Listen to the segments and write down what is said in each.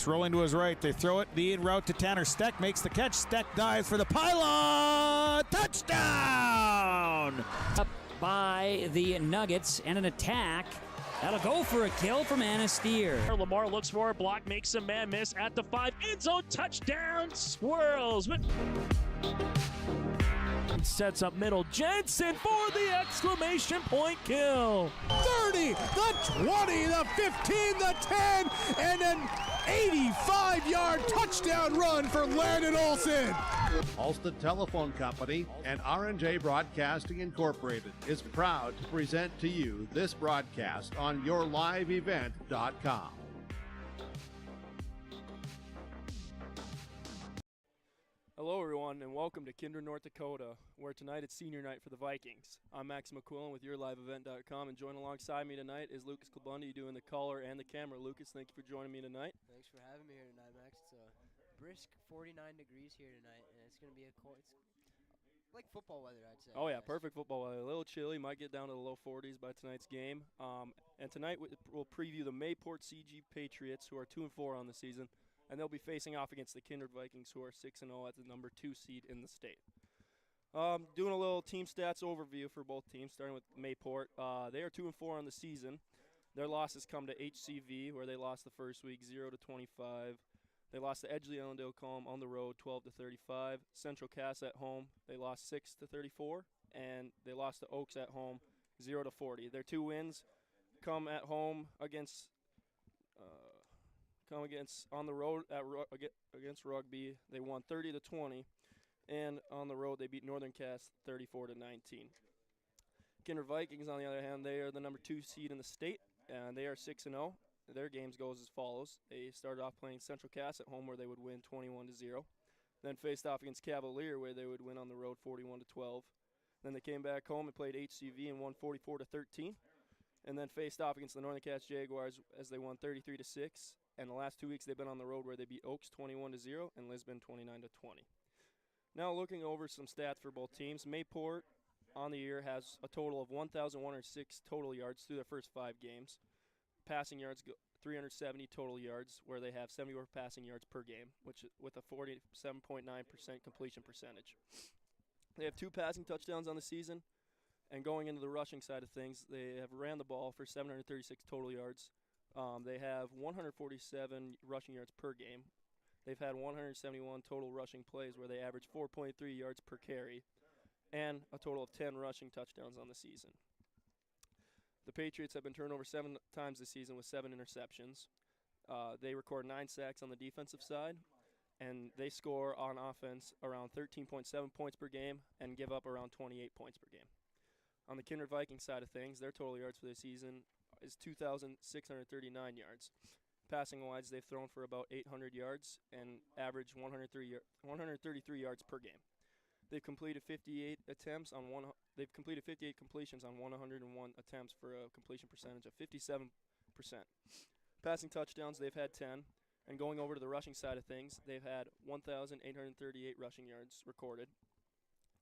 pass, rolling to his right. They throw it, the in route to Tanner. Steck makes the catch. Steck dives for the pylon. Touchdown! Up by the Nuggets, and an attack. That'll go for a kill from Anasteer. Lamar looks for a block, makes a man miss at the 5. End zone touchdown, Swirls. Sets up middle. Jensen for the exclamation point kill. 30, the 20, the 15, the 10, and an 85-yard touchdown run for Landon Olsen. Ulster Telephone Company and R&J Broadcasting Incorporated is proud to present to you this broadcast on yourliveevent.com. Hello everyone and welcome to Kindred, North Dakota, where tonight it's senior night for the Vikings. I'm Max McQuillan with yourliveevent.com, and joining alongside me tonight is Lucas Klabundy doing the color and the camera. Lucas, thank you for joining me tonight. Thanks for having me here tonight, Max. It's a brisk 49 degrees here tonight, and it's going to be it's like football weather, I'd say. Oh yeah, perfect football weather. A little chilly, might get down to the low 40s by tonight's game. And tonight we'll preview the Mayport CG Patriots, who are 2-4 on the season. And they'll be facing off against the Kindred Vikings, who are 6-0 at the number 2 seed in the state. Doing a little team stats overview for both teams, starting with Mayport. They are 2-4 on the season. Their losses come to HCV, where they lost the first week 0-25. They lost to Edgeley Ellendale Column on the road 12-35. Central Cass at home, they lost 6-34. And they lost to Oaks at home 0-40. Their 2 wins come at home against on the road against Rugby. They won 30-20, and on the road they beat Northern Cass 34-19. Kindred Vikings, on the other hand, they are the number 2 seed in the state, and they are 6-0. Their games goes as follows. They started off playing Central Cass at home, where they would win 21-0. Then faced off against Cavalier, where they would win on the road 41-12. Then they came back home and played HCV and won 44-13. And then faced off against the Northern Cass Jaguars as they won 33-6. And the last 2 weeks they've been on the road, where they beat Oaks 21-0 and Lisbon 29-20. Now looking over some stats for both teams, Mayport on the year has a total of 1,106 total yards through their first 5 games. Passing yards, 370 total yards, where they have 74 passing yards per game, which with a 47.9% completion percentage. They have 2 passing touchdowns on the season. And going into the rushing side of things, they have ran the ball for 736 total yards. They have 147 rushing yards per game. They've had 171 total rushing plays, where they average 4.3 yards per carry, and a total of 10 rushing touchdowns on the season. The Patriots have been turned over 7 times this season with 7 interceptions. They record 9 sacks on the defensive side, and they score on offense around 13.7 points per game and give up around 28 points per game. On the Kindred Vikings side of things, their total yards for the season is 2,639 yards. Passing-wise, they've thrown for about 800 yards and average 133 yards per game. They've completed 58 completions on 101 attempts for a completion percentage of 57%. Passing touchdowns, they've had 10. And going over to the rushing side of things, they've had 1,838 rushing yards recorded,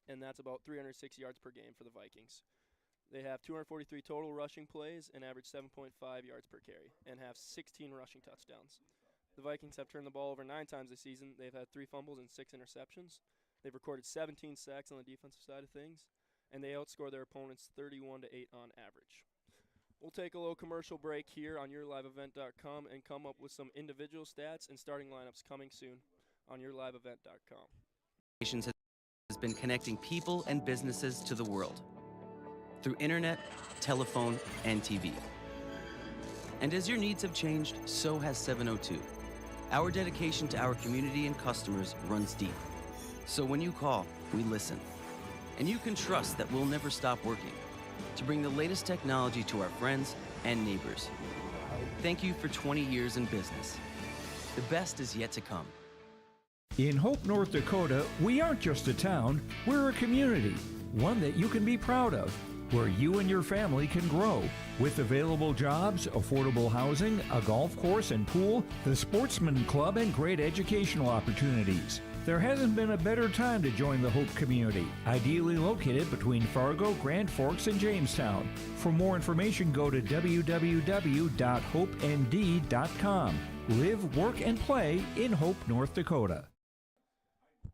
and that's about 306 yards per game for the Vikings. They have 243 total rushing plays and average 7.5 yards per carry, and have 16 rushing touchdowns. The Vikings have turned the ball over 9 times this season. They've had 3 fumbles and 6 interceptions. They've recorded 17 sacks on the defensive side of things, and they outscore their opponents 31-8 on average. We'll take a little commercial break here on yourliveevent.com and come up with some individual stats and starting lineups coming soon on yourliveevent.com. Has been connecting people and businesses to the world through internet, telephone, and TV. And as your needs have changed, so has 702. Our dedication to our community and customers runs deep. So when you call, we listen. And you can trust that we'll never stop working to bring the latest technology to our friends and neighbors. Thank you for 20 years in business. The best is yet to come. In Hope, North Dakota, we aren't just a town, we're a community, one that you can be proud of, where you and your family can grow. With available jobs, affordable housing, a golf course and pool, the Sportsman Club, and great educational opportunities. There hasn't been a better time to join the Hope community, ideally located between Fargo, Grand Forks, and Jamestown. For more information, go to www.hopend.com. Live, work, and play in Hope, North Dakota.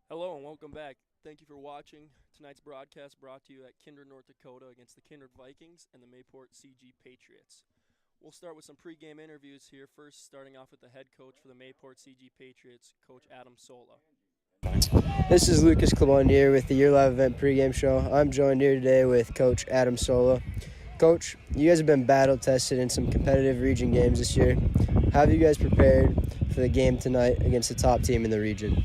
Hello and welcome back. Thank you for watching. Tonight's broadcast brought to you at Kindred, North Dakota against the Kindred Vikings and the Mayport CG Patriots. We'll start with some pregame interviews here. First, starting off with the head coach for the Mayport CG Patriots, Coach Adam Sola. This is Lucas Clement here with the Year Live Event pregame show. I'm joined here today with Coach Adam Sola. Coach, you guys have been battle-tested in some competitive region games this year. How have you guys prepared for the game tonight against the top team in the region?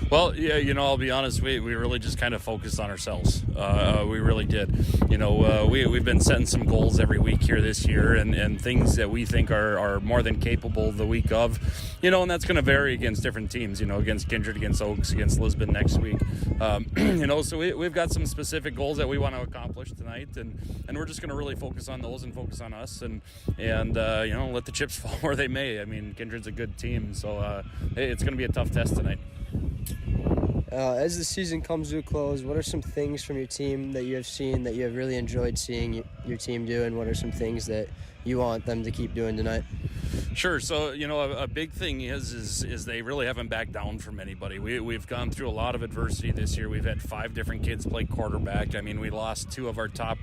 Well, yeah, I'll be honest, we really just kind of focused on ourselves. We really did. We've been setting some goals every week here this year and things that we think are more than capable the week of, and that's going to vary against different teams, against Kindred, against Oaks, against Lisbon next week. So we've got some specific goals that we want to accomplish tonight, and we're just going to really focus on those and focus on us and let the chips fall where they may. I mean, Kindred's a good team, so it's going to be a tough test tonight. As the season comes to a close, what are some things from your team that you have seen that you have really enjoyed seeing your team do, and what are some things that you want them to keep doing tonight? Sure. So, a big thing is they really haven't backed down from anybody. We've gone through a lot of adversity this year. We've had 5 different kids play quarterback. I mean, we lost 2 of our top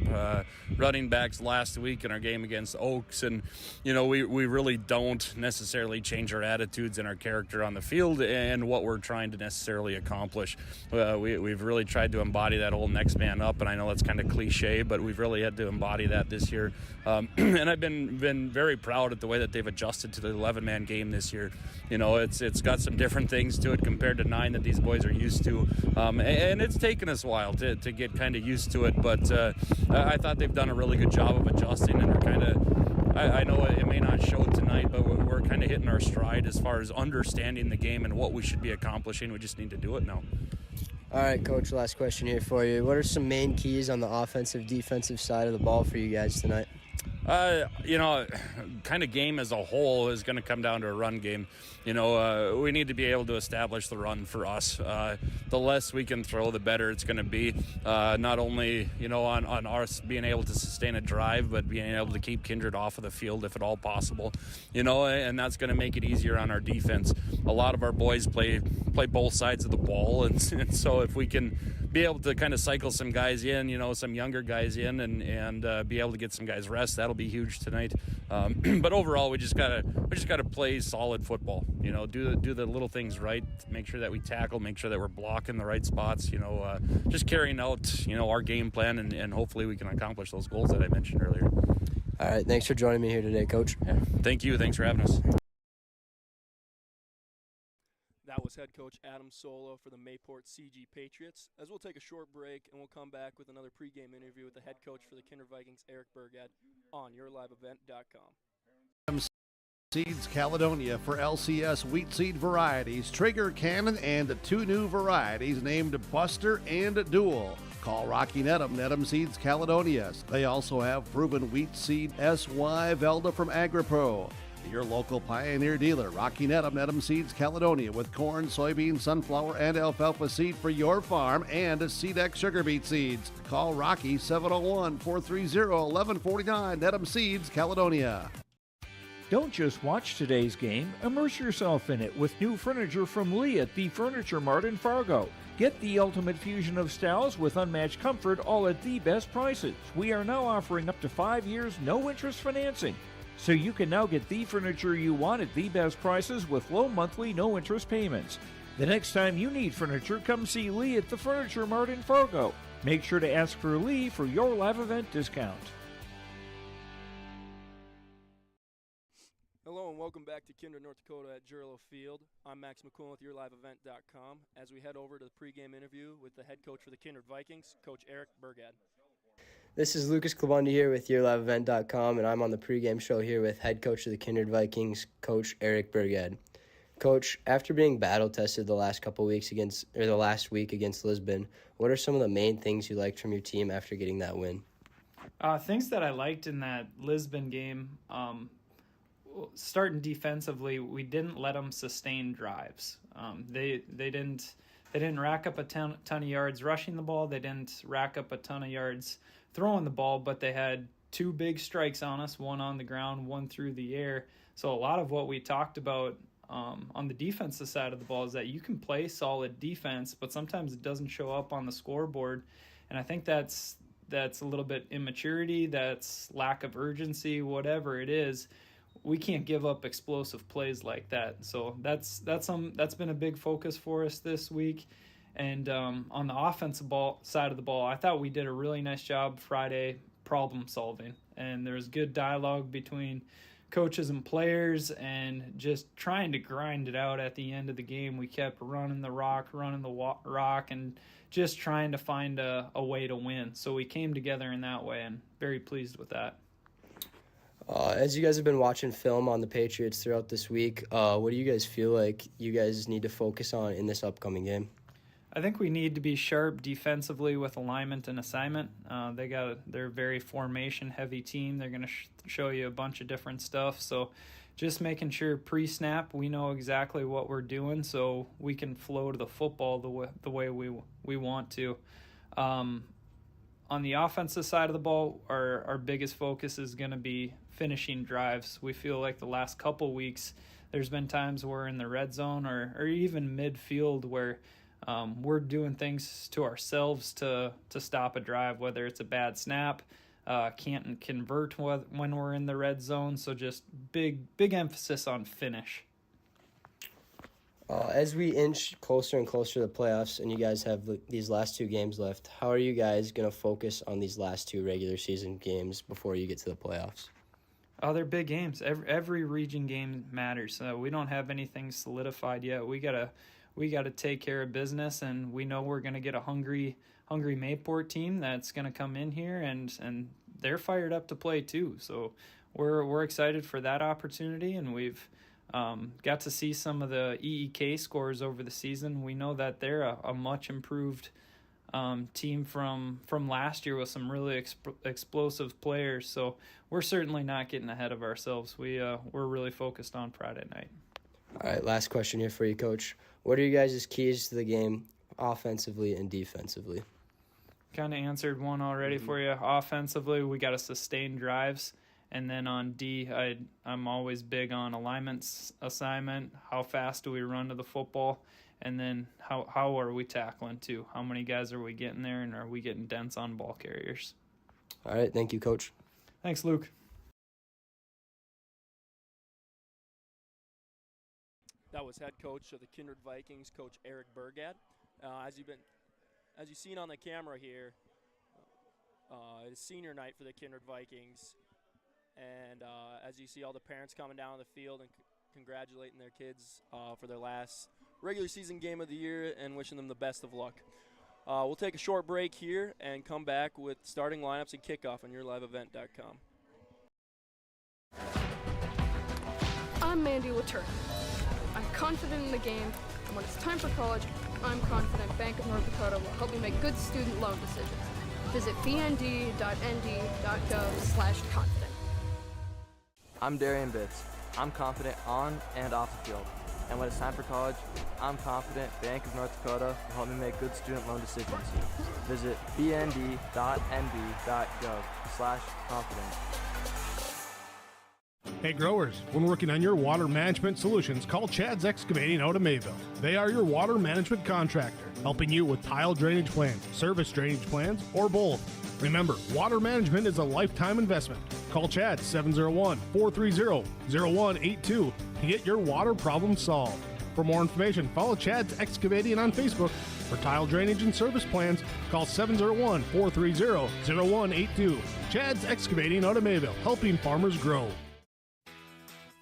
running backs last week in our game against Oaks. And, we really don't necessarily change our attitudes and our character on the field and what we're trying to necessarily accomplish. We've really tried to embody that whole next man up. And I know that's kind of cliche, but we've really had to embody that this year. And I've been very proud at the way that they've adjusted to the 11-man game this year. It's got some different things to it compared to 9 that these boys are used to. And it's taken us a while to get kind of used to it, but I thought they've done a really good job of adjusting, and are kind of, I know it may not show tonight, but we're kind of hitting our stride as far as understanding the game and what we should be accomplishing. We just need to do it now. All right, Coach, last question here for you. What are some main keys on the offensive, defensive side of the ball for you guys tonight? Kind of game as a whole is going to come down to a run game. We need to be able to establish the run for us. The less we can throw, the better it's going to be. Not only, on us being able to sustain a drive, but being able to keep Kindred off of the field if at all possible. And that's going to make it easier on our defense. A lot of our boys play both sides of the ball, and so if we can be able to kind of cycle some guys in, some younger guys in, and be able to get some guys rest, that'll be huge tonight. But overall, we just gotta play solid football. Do the little things right. Make sure that we tackle. Make sure that we're blocking the right spots. Just carrying out our game plan, and hopefully we can accomplish those goals that I mentioned earlier. All right, thanks for joining me here today, Coach. Yeah. Thank you. Thanks for having us. That was head coach Adam Sola for the Mayport CG Patriots. As we'll take a short break, and we'll come back with another pregame interview with the head coach for the Kindred Vikings, Eric Burgad, on yourliveevent.com. Seeds Caledonia for LCS wheat seed varieties, Trigger Cannon, and 2 new varieties named Buster and Dual. Call Rocky Needham Seeds Caledonia. They also have proven wheat seed SY Velda from AgriPro. Your local Pioneer dealer, Rocky Needham Seeds Caledonia, with corn, soybean, sunflower, and alfalfa seed for your farm, and SeedX sugar beet seeds. Call Rocky 701-430-1149, Needham Seeds Caledonia. Don't just watch today's game, immerse yourself in it with new furniture from Lee at the Furniture Mart in Fargo. Get the ultimate fusion of styles with unmatched comfort, all at the best prices. We are now offering up to 5 years no-interest financing. So you can now get the furniture you want at the best prices with low monthly, no-interest payments. The next time you need furniture, come see Lee at the Furniture Mart in Fargo. Make sure to ask for Lee for your live event discount. Hello and welcome back to Kindred, North Dakota at Jurlo Field. I'm Max McQuillan with yourliveevent.com as we head over to the pregame interview with the head coach for the Kindred Vikings, Coach Eric Burgad. This is Lucas Clebundi here with yourliveevent.com, and I'm on the pregame show here with head coach of the Kindred Vikings, Coach Eric Burgad. Coach, after being battle-tested the last week against Lisbon, what are some of the main things you liked from your team after getting that win? Things that I liked in that Lisbon game, starting defensively, we didn't let them sustain drives. They didn't rack up a ton of yards rushing the ball. They didn't rack up a ton of yards throwing the ball, but they had 2 big strikes on us, one on the ground, one through the air. So a lot of what we talked about on the defensive side of the ball is that you can play solid defense, but sometimes it doesn't show up on the scoreboard. And I think that's a little bit immaturity, that's lack of urgency, whatever it is. We can't give up explosive plays like that. So that's been a big focus for us this week. And on the offensive side of the ball, I thought we did a really nice job Friday problem solving. And there was good dialogue between coaches and players and just trying to grind it out at the end of the game. We kept running the rock, and just trying to find a way to win. So we came together in that way, and very pleased with that. As you guys have been watching film on the Patriots throughout this week, what do you guys feel like you guys need to focus on in this upcoming game? I think we need to be sharp defensively with alignment and assignment. They're a very formation-heavy team. They're going to show you a bunch of different stuff. So just making sure pre-snap we know exactly what we're doing so we can flow to the football the way we want to. On the offensive side of the ball, our biggest focus is going to be finishing drives. We feel like the last couple weeks there's been times we're in the red zone or even midfield where we're doing things to ourselves to stop a drive, whether it's a bad snap, can't convert when we're in the red zone. So just big emphasis on finish. As we inch closer and closer to the playoffs and you guys have these last 2 games left, how are you guys going to focus on these last 2 regular season games before you get to the playoffs? Oh, they're big games. Every region game matters. We don't have anything solidified yet. We gotta take care of business, and we know we're gonna get a hungry Mayport team that's gonna come in here, and they're fired up to play too. So we're excited for that opportunity, and we've got to see some of the EEK scores over the season. We know that they're a much improved team from last year with some really explosive players. So we're certainly not getting ahead of ourselves. We're really focused on Friday night. All right, last question here for you, Coach. What are you guys' keys to the game offensively and defensively? Kind of answered one already for you. Offensively, we got to sustain drives. And then on D, I'm always big on alignments, assignment, how fast do we run to the football, and then how are we tackling too? How many guys are we getting there, and are we getting dense on ball carriers? All right, thank you, Coach. Thanks, Luke. That was head coach of the Kindred Vikings, Coach Eric Burgad. As you've seen on the camera here, it is senior night for the Kindred Vikings. And as you see all the parents coming down the field and congratulating their kids for their last regular season game of the year and wishing them the best of luck. We'll take a short break here and come back with starting lineups and kickoff on yourliveevent.com. I'm Mandy Latour. I'm confident in the game, and when it's time for college, I'm confident Bank of North Dakota will help me make good student loan decisions. Visit bnd.nd.gov/confident. I'm Darian Bitts. I'm confident on and off the field. And when it's time for college, I'm confident Bank of North Dakota will help me make good student loan decisions. Visit bnd.nd.gov/confident. Hey growers, when working on your water management solutions, call Chad's Excavating out of Mayville. They are your water management contractor, helping you with tile drainage plans, service drainage plans, or both. Remember, water management is a lifetime investment. Call Chad 701-430-0182 to get your water problem solved. For more information, follow Chad's Excavating on Facebook. For tile drainage and service plans, call 701-430-0182. Chad's Excavating out of Mayville, helping farmers grow.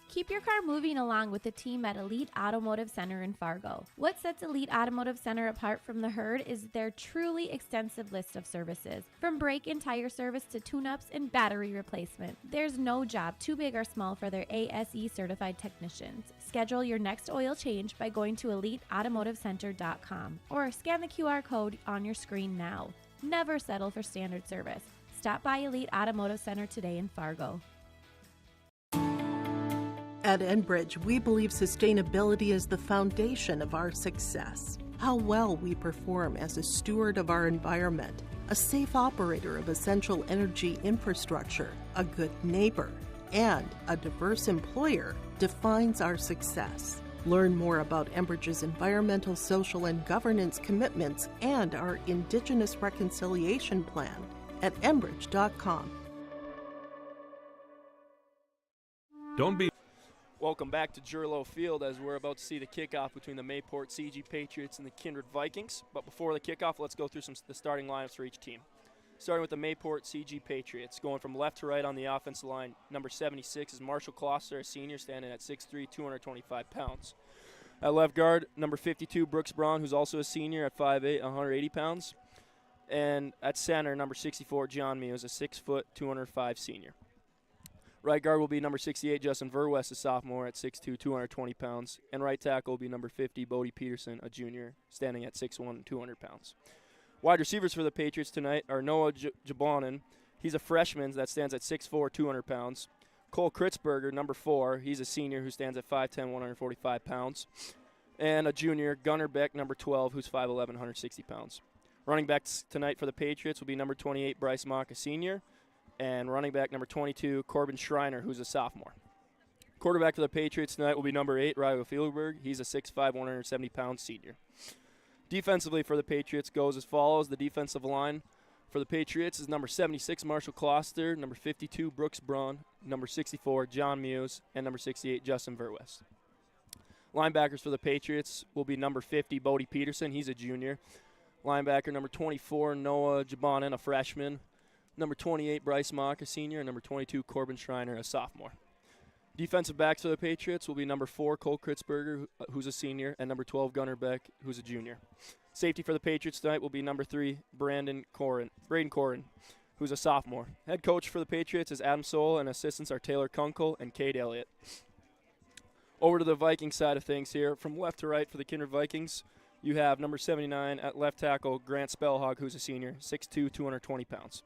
Keep your car moving along with the team at Elite Automotive Center in Fargo. What sets Elite Automotive Center apart from the herd is their truly extensive list of services. From brake and tire service to tune-ups and battery replacement, there's no job too big or small for their ASE certified technicians. Schedule your next oil change by going to EliteAutomotiveCenter.com or scan the QR code on your screen now. Never settle for standard service. Stop by Elite Automotive Center today in Fargo. At Enbridge, we believe sustainability is the foundation of our success. How well we perform as a steward of our environment, a safe operator of essential energy infrastructure, a good neighbor, and a diverse employer defines our success. Learn more about Enbridge's environmental, social, and governance commitments and our Indigenous Reconciliation Plan at Enbridge.com. Don't be. Welcome back to Jurlo Field as we're about to see the kickoff between the Mayport CG Patriots and the Kindred Vikings. But before the kickoff, let's go through the starting lineups for each team. Starting with the Mayport CG Patriots, going from left to right on the offensive line, number 76 is Marshall Kloster, a senior, standing at 6'3", 225 pounds. At left guard, number 52, Brooks Braun, who's also a senior at 5'8", 180 pounds. And at center, number 64, John Muse, a 6 foot, 205 senior. Right guard will be number 68, Justin Verwest, a sophomore at 6'2", 220 pounds. And right tackle will be number 50, Bodie Peterson, a junior, standing at 6'1", 200 pounds. Wide receivers for the Patriots tonight are Noah Jabonin. He's a freshman that stands at 6'4", 200 pounds. Cole Kritzberger, number 4. He's a senior who stands at 5'10", 145 pounds. And a junior, Gunnar Beck, number 12, who's 5'11", 160 pounds. Running backs tonight for the Patriots will be number 28, Bryce Mock, a senior. And running back number 22, Corbin Schreiner, who's a sophomore. Quarterback for the Patriots tonight will be number 8, Ryo Fieldberg. He's a 6'5", 170-pound senior. Defensively for the Patriots goes as follows. The defensive line for the Patriots is number 76, Marshall Kloster, number 52, Brooks Braun, number 64, John Muse, and number 68, Justin Verwest. Linebackers for the Patriots will be number 50, Bodie Peterson. He's a junior. Linebacker number 24, Noah Jabonin, a freshman. Number 28, Bryce Mock, a senior, and number 22, Corbin Schreiner, a sophomore. Defensive backs for the Patriots will be number 4, Cole Kritzberger, who's a senior, and number 12, Gunnar Beck, who's a junior. Safety for the Patriots tonight will be number 3, Braden Corin, who's a sophomore. Head coach for the Patriots is Adam Soul, and assistants are Taylor Kunkel and Cade Elliott. Over to the Viking side of things here. From left to right for the Kindred Vikings, you have number 79 at left tackle, Grant Spellhog, who's a senior, 6'2", 220 pounds.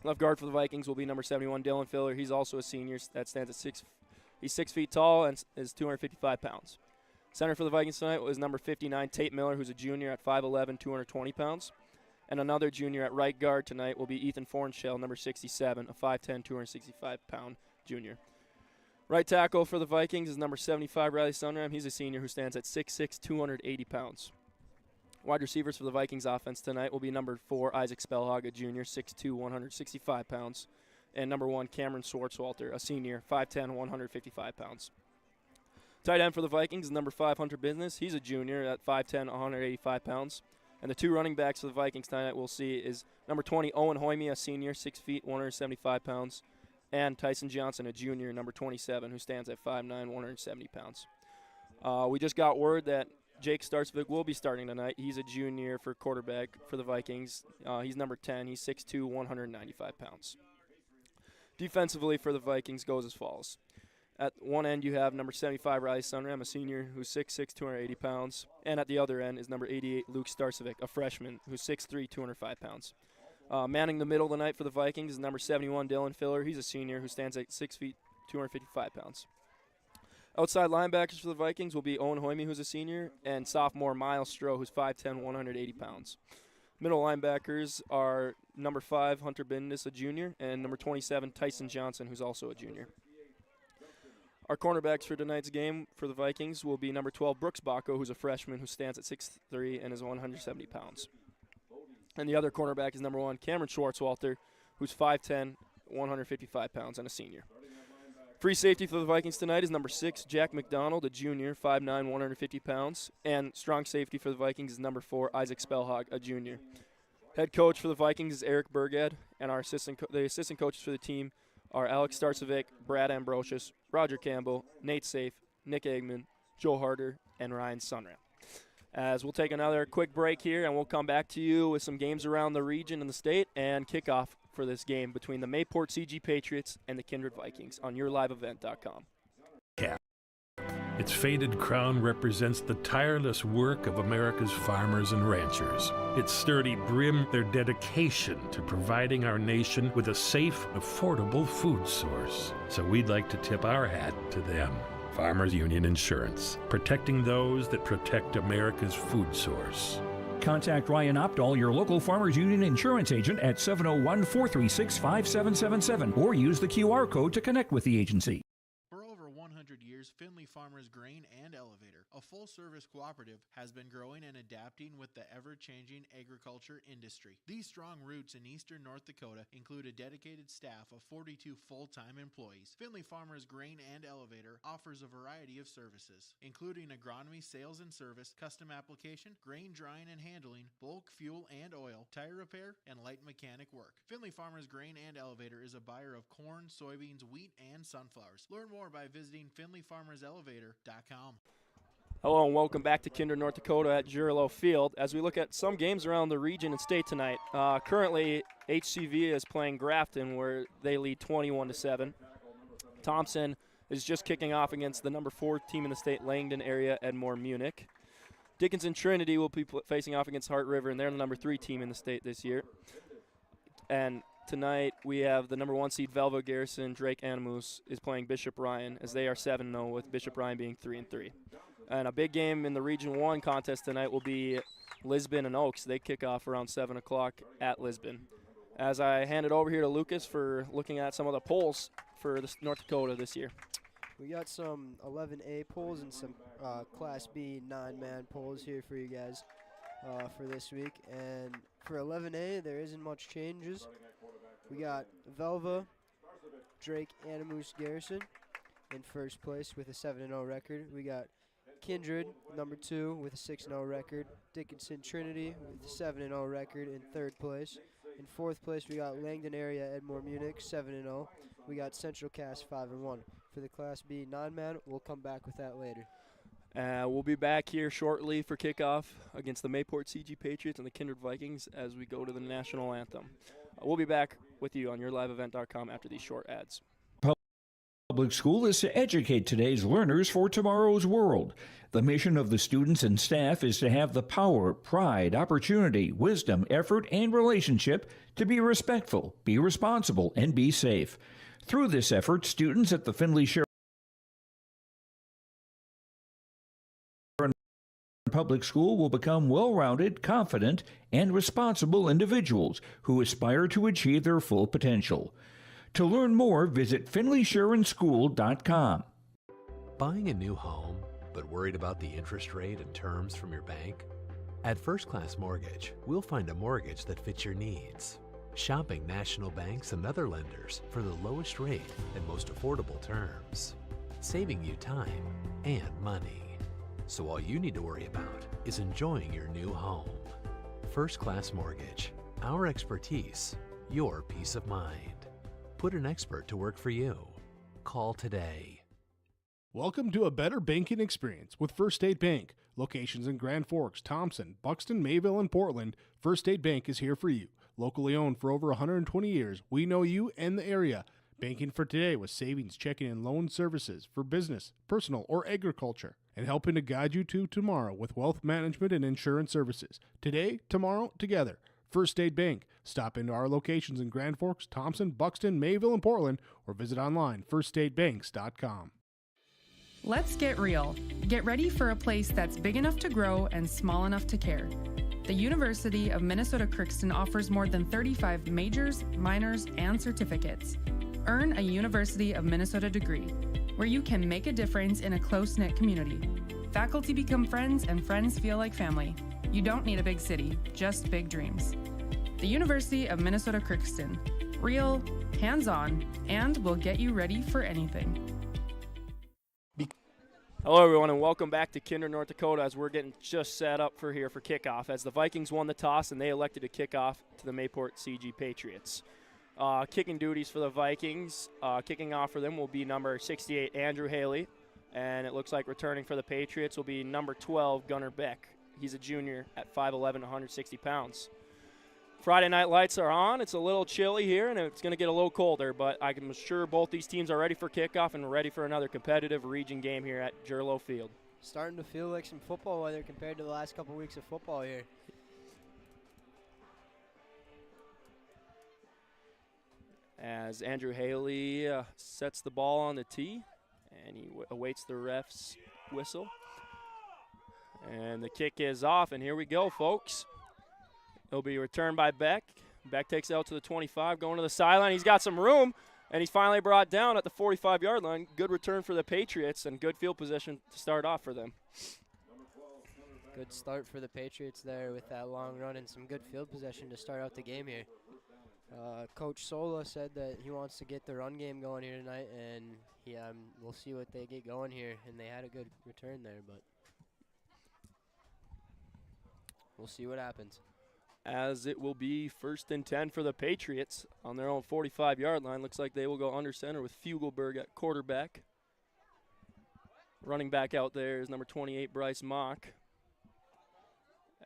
Left guard for the Vikings will be number 71, Dylan Filler. He's also a senior that stands at he's 6 feet tall and is 255 pounds. Center for the Vikings tonight was number 59, Tate Miller, who's a junior at 5'11", 220 pounds. And another junior at right guard tonight will be Ethan Fornshell, number 67, a 5'10", 265-pound junior. Right tackle for the Vikings is number 75, Riley Sunram. He's a senior who stands at 6'6", 280 pounds. Wide receivers for the Vikings offense tonight will be number 4, Isaac Spellhog, a junior, 6'2", 165 pounds. And number 1, Cameron Schwartzwalter, a senior, 5'10", 155 pounds. Tight end for the Vikings is number 5, Hunter Business. He's a junior at 5'10", 185 pounds. And the 2 running backs for the Vikings tonight we'll see is number 20, Owen Hoyme, a senior, 6 feet, 175 pounds. And Tyson Johnson, a junior, number 27, who stands at 5'9", 170 pounds. We just got word that Jake Starsvik will be starting tonight. He's a junior for quarterback for the Vikings. He's number 10. He's 6'2", 195 pounds. Defensively for the Vikings goes as follows. At one end, you have number 75, Riley Sunram, a senior who's 6'6", 280 pounds. And at the other end is number 88, Luke Starcevic, a freshman who's 6'3", 205 pounds. Manning the middle of the night for the Vikings is number 71, Dylan Filler. He's a senior who stands at 6 feet, 255 pounds. Outside linebackers for the Vikings will be Owen Hoyme, who's a senior, and sophomore Miles Stroh, who's 5'10", 180 pounds. Middle linebackers are number 5, Hunter Bindis, a junior, and number 27, Tyson Johnson, who's also a junior. Our cornerbacks for tonight's game for the Vikings will be number 12, Brooks Bacco, who's a freshman who stands at 6'3" and is 170 pounds. And the other cornerback is number 1, Cameron Schwartzwalter, who's 5'10", 155 pounds, and a senior. Free safety for the Vikings tonight is number 6, Jack McDonald, a junior, 5'9", 150 pounds. And strong safety for the Vikings is number 4, Isaac Spellhog, a junior. Head coach for the Vikings is Eric Burgad, and our the assistant coaches for the team are Alex Starcevic, Brad Ambrosius, Roger Campbell, Nate Safe, Nick Eggman, Joe Harder, and Ryan Sunram. As we'll take another quick break here, and we'll come back to you with some games around the region and the state and kickoff for this game between the Mayport CG Patriots and the Kindred Vikings on yourliveevent.com. Its faded crown represents the tireless work of America's farmers and ranchers. Its sturdy brim, their dedication to providing our nation with a safe, affordable food source. So we'd like to tip our hat to them. Farmers Union Insurance, protecting those that protect America's food source. Contact Ryan Opdahl, your local Farmers Union insurance agent, at 701-436-5777 or use the QR code to connect with the agency. For over 100 years, Findlay Farmers Grain and Elevator, a full-service cooperative, has been growing and adapting with the ever-changing agriculture industry. These strong roots in eastern North Dakota include a dedicated staff of 42 full-time employees. Findlay Farmers Grain and Elevator offers a variety of services, including agronomy, sales and service, custom application, grain drying and handling, bulk fuel and oil, tire repair, and light mechanic work. Findlay Farmers Grain and Elevator is a buyer of corn, soybeans, wheat, and sunflowers. Learn more by visiting FindlayFarmersElevator.com. Hello and welcome back to Kindred, North Dakota at Jurlo Field as we look at some games around the region and state tonight. Currently, HCV is playing Grafton where they lead 21-7. Thompson is just kicking off against the number 4 team in the state, Langdon area, Edmore Munich. Dickinson Trinity will be facing off against Hart River, and they're the number 3 team in the state this year. And tonight we have the number 1 seed Velva Garrison. Drake Animus is playing Bishop Ryan as they are 7-0 with Bishop Ryan being 3-3. And a big game in the Region 1 contest tonight will be Lisbon and Oaks. They kick off around 7 o'clock at Lisbon. As I hand it over here to Lucas for looking at some of the polls for North Dakota this year. We got some 11A polls and some Class B 9-man polls here for you guys for this week. And for 11A, there isn't much changes. We got Velva, Drake Animus Garrison in first place with a 7-0 record. We got Kindred, number 2, with a 6-0 record. Dickinson Trinity with a 7-0 record in third place. In fourth place, we got Langdon area Edmore Munich, 7-0. We got Central Cass, 5-1. For the Class B 9-man, we'll come back with that later. We'll be back here shortly for kickoff against the Mayport CG Patriots and the Kindred Vikings as we go to the national anthem. We'll be back with you on yourliveevent.com after these short ads. Public school is to educate today's learners for tomorrow's world. The mission of the students and staff is to have the power, pride, opportunity, wisdom, effort, and relationship to be respectful, be responsible, and be safe. Through this effort, students at the Findlay Sharon Public School will become well-rounded, confident, and responsible individuals who aspire to achieve their full potential. To learn more, visit FindlaySharonSchool.com. Buying a new home, but worried about the interest rate and terms from your bank? At First Class Mortgage, we'll find a mortgage that fits your needs. Shopping national banks and other lenders for the lowest rate and most affordable terms. Saving you time and money. So all you need to worry about is enjoying your new home. First Class Mortgage. Our expertise, your peace of mind. Put an expert to work for you. Call today. Welcome to a better banking experience with First State Bank. Locations in Grand Forks, Thompson, Buxton, Mayville, and Portland. First State Bank is here for you. Locally owned for over 120 years, we know you and the area. Banking for today with savings, checking, and loan services for business, personal, or agriculture. And helping to guide you to tomorrow with wealth management and insurance services. Today, tomorrow, together. First State Bank. Stop into our locations in Grand Forks, Thompson, Buxton, Mayville, and Portland, or visit online firststatebanks.com. Let's get real. Get ready for a place that's big enough to grow and small enough to care. The University of Minnesota Crookston offers more than 35 majors, minors, and certificates. Earn a University of Minnesota degree, where you can make a difference in a close-knit community. Faculty become friends and friends feel like family. You don't need a big city, just big dreams. The University of Minnesota Crookston. Real, hands-on, and will get you ready for anything. Hello, everyone, and welcome back to Kindred, North Dakota as we're getting just set up for kickoff as the Vikings won the toss and they elected to kick off to the Mayport CG Patriots. Kicking duties for the Vikings, kicking off for them will be number 68, Andrew Haley, and it looks like returning for the Patriots will be number 12, Gunnar Beck. He's a junior at 5'11", 160 pounds. Friday night lights are on. It's a little chilly here, and it's going to get a little colder, but I'm sure both these teams are ready for kickoff and ready for another competitive region game here at Jurlo Field. Starting to feel like some football weather compared to the last couple weeks of football here. As Andrew Haley sets the ball on the tee, And he awaits the ref's whistle. And the kick is off, and here we go, folks. It'll be returned by Beck. Beck takes it out to the 25, going to the sideline. He's got some room, and he's finally brought down at the 45-yard line. Good return for the Patriots and good field position to start off for them. Good start for the Patriots there with that long run and some good field possession to start out the game here. Coach Sola said that he wants to get the run game going here tonight, and we'll see what they get going here. And they had a good return there, but we'll see what happens. As it will be 1st and 10 for the Patriots on their own 45-yard line. Looks like they will go under center with Fugelberg at quarterback. Running back out there is number 28, Bryce Mock.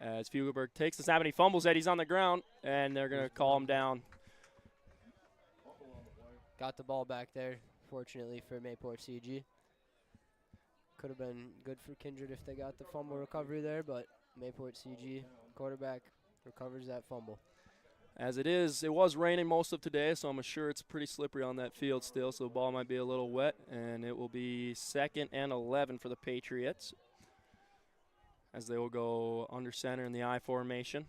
As Fugelberg takes the snap and he fumbles it, he's on the ground, and they're going to call him down. Got the ball back there, fortunately for Mayport CG. Could have been good for Kindred if they got the fumble recovery there, but Mayport CG quarterback recovers that fumble. As it is, it was raining most of today, so I'm sure it's pretty slippery on that field still, so the ball might be a little wet, and it will be 2nd and 11 for the Patriots as they will go under center in the I formation.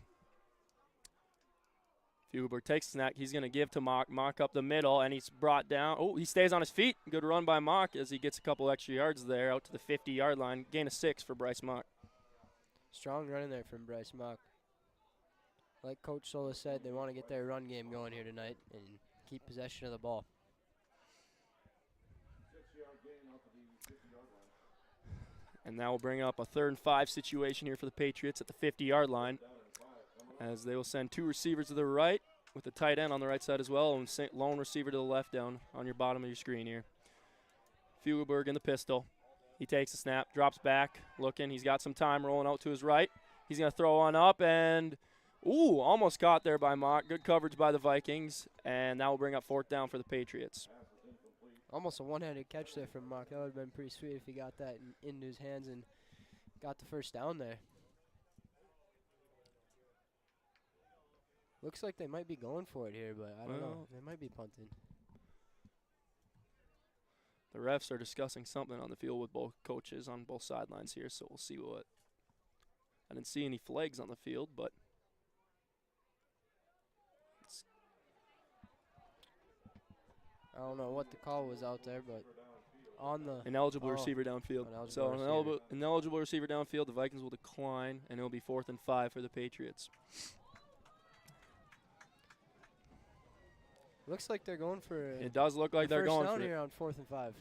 Fugelberg takes the snap. He's going to give to Mock. Mock up the middle, and he's brought down. Oh, he stays on his feet. Good run by Mock as he gets a couple extra yards there out to the 50-yard line. Gain of 6 for Bryce Mock. Strong run in there from Bryce Mock. Like Coach Sola said, they want to get their run game going here tonight and keep possession of the ball. And that will bring up a 3rd and 5 situation here for the Patriots at the 50-yard line, as they will send 2 receivers to the right with the tight end on the right side as well, and lone receiver to the left down on your bottom of your screen here. Fugelberg in the pistol. He takes the snap, drops back, looking. He's got some time rolling out to his right. He's going to throw one up, and almost caught there by Mock. Good coverage by the Vikings, and that will bring up 4th down for the Patriots. Almost a one-handed catch there from Mock. That would have been pretty sweet if he got that into his hands and got the 1st down there. Looks like they might be going for it here, but I don't know. They might be punting. The refs are discussing something on the field with both coaches on both sidelines here, so we'll see what. I didn't see any flags on the field, but I don't know what the call was out there, but on the ineligible receiver downfield. Ineligible receiver downfield. The Vikings will decline, and it will be 4th and 5 for the Patriots. Looks like they're going for. It does look like they're going for it. First down here on 4th and 5.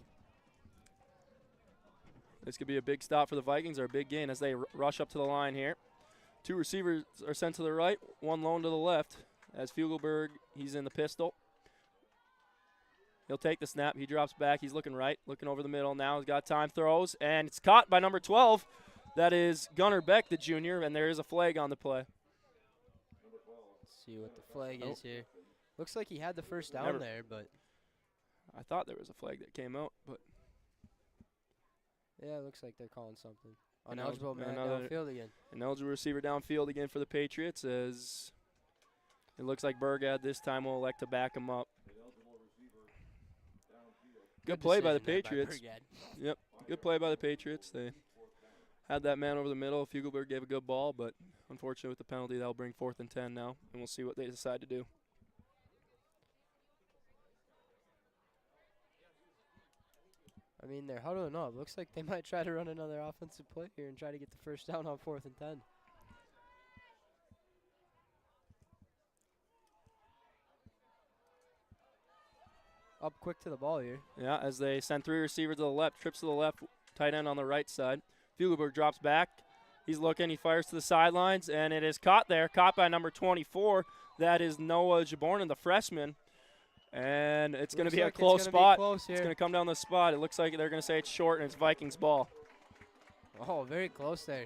This could be a big stop for the Vikings, or a big gain as they rush up to the line here. 2 receivers are sent to the right, 1 lone to the left. As Fugelberg, he's in the pistol. He'll take the snap. He drops back. He's looking right, looking over the middle. Now he's got time, throws, and it's caught by number 12. That is Gunnar Beck, the junior, and there is a flag on the play. Let's see what the flag is here. Looks like he had the 1st down there, but I thought there was a flag that came out, but yeah, it looks like they're calling something. Ineligible man downfield again. Ineligible receiver downfield again for the Patriots, as it looks like Burgad this time will elect to back him up. Good play by the Patriots. Yep, good play by the Patriots. They had that man over the middle. Fugelberg gave a good ball, but unfortunately with the penalty, that will bring 4th and 10 now, and we'll see what they decide to do. I mean, they're huddling up. Looks like they might try to run another offensive play here and try to get the 1st down on 4th and 10. Up quick to the ball here. Yeah, as they send 3 receivers to the left, trips to the left, tight end on the right side. Fugelberg drops back. He's looking. He fires to the sidelines, and it is caught there. Caught by number 24. That is Noah Jabornan, the freshman. And it's going to be a close spot. It's going to come down the spot. It looks like they're going to say it's short, and it's Vikings ball. Oh, very close there.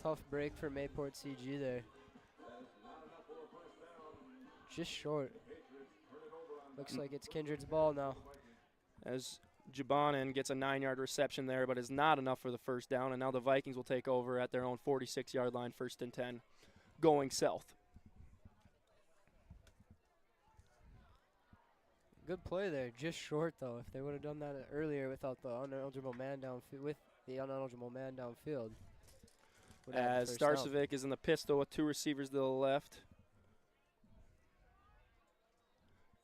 Tough break for Mayport CG there. Just short. Looks like it's Kindred's ball now. As Jabonin gets a 9-yard reception there, but is not enough for the 1st down. And now the Vikings will take over at their own 46-yard line, 1st and 10, going south. Good play there, just short though. If they would have done that earlier without the uneligible man downfield, would have As the first down. Starcevic is in the pistol with 2 receivers to the left.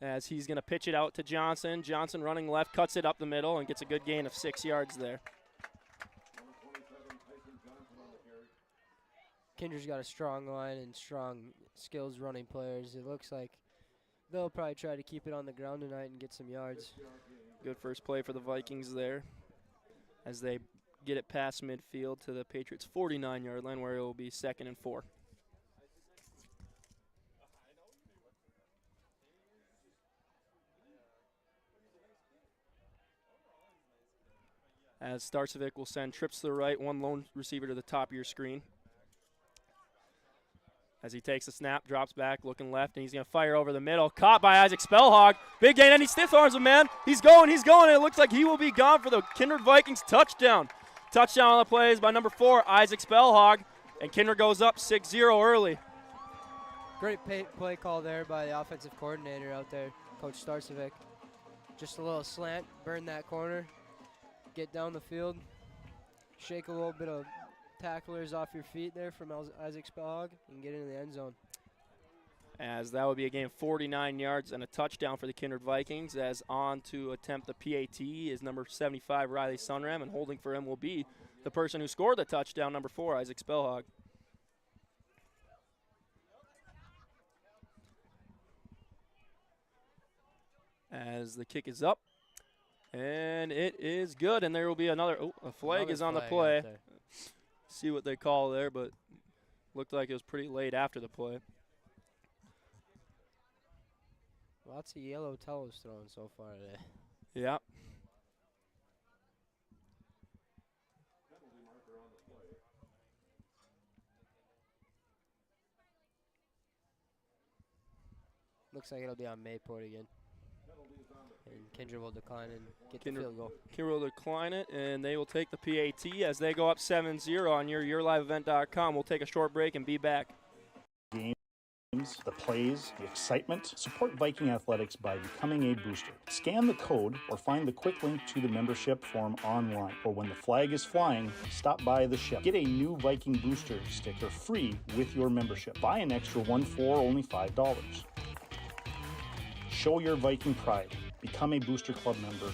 As he's going to pitch it out to Johnson. Johnson running left, cuts it up the middle, and gets a good gain of 6 yards there. Kindred's got a strong line and strong skills running players. It looks like they'll probably try to keep it on the ground tonight and get some yards. Good first play for the Vikings there as they get it past midfield to the Patriots' 49-yard line where it will be 2nd and 4. As Starcevic will send trips to the right, 1 lone receiver to the top of your screen. As he takes a snap, drops back, looking left, and he's going to fire over the middle. Caught by Isaac Spellhog. Big gain, and he stiff arms him, man. He's going, and it looks like he will be gone for the Kindred Vikings touchdown. Touchdown on the plays by number 4, Isaac Spellhog, and Kindred goes up 6-0 early. Great play call there by the offensive coordinator out there, Coach Starcevic. Just a little slant, burn that corner, get down the field, shake a little bit of tacklers off your feet there from Isaac Spellhog and get into the end zone. As that would be a gain of 49 yards and a touchdown for the Kindred Vikings. As on to attempt the PAT is number 75, Riley Sunram, and holding for him will be the person who scored the touchdown, number 4, Isaac Spellhog. As the kick is up, and it is good, and there will be another, a flag is on the play. See what they call there, but looked like it was pretty late after the play. Lots of yellow telos thrown so far today. Yeah. Looks like it'll be on Mayport again. And Kindred will decline and get the field goal. Kindred will decline it, and they will take the PAT as they go up 7-0 on yourliveevent.com. We'll take a short break and be back. Games, the plays, the excitement. Support Viking athletics by becoming a booster. Scan the code or find the quick link to the membership form online. Or when the flag is flying, stop by the ship. Get a new Viking booster sticker free with your membership. Buy an extra one for only $5. Show your Viking pride. Become a Booster Club member.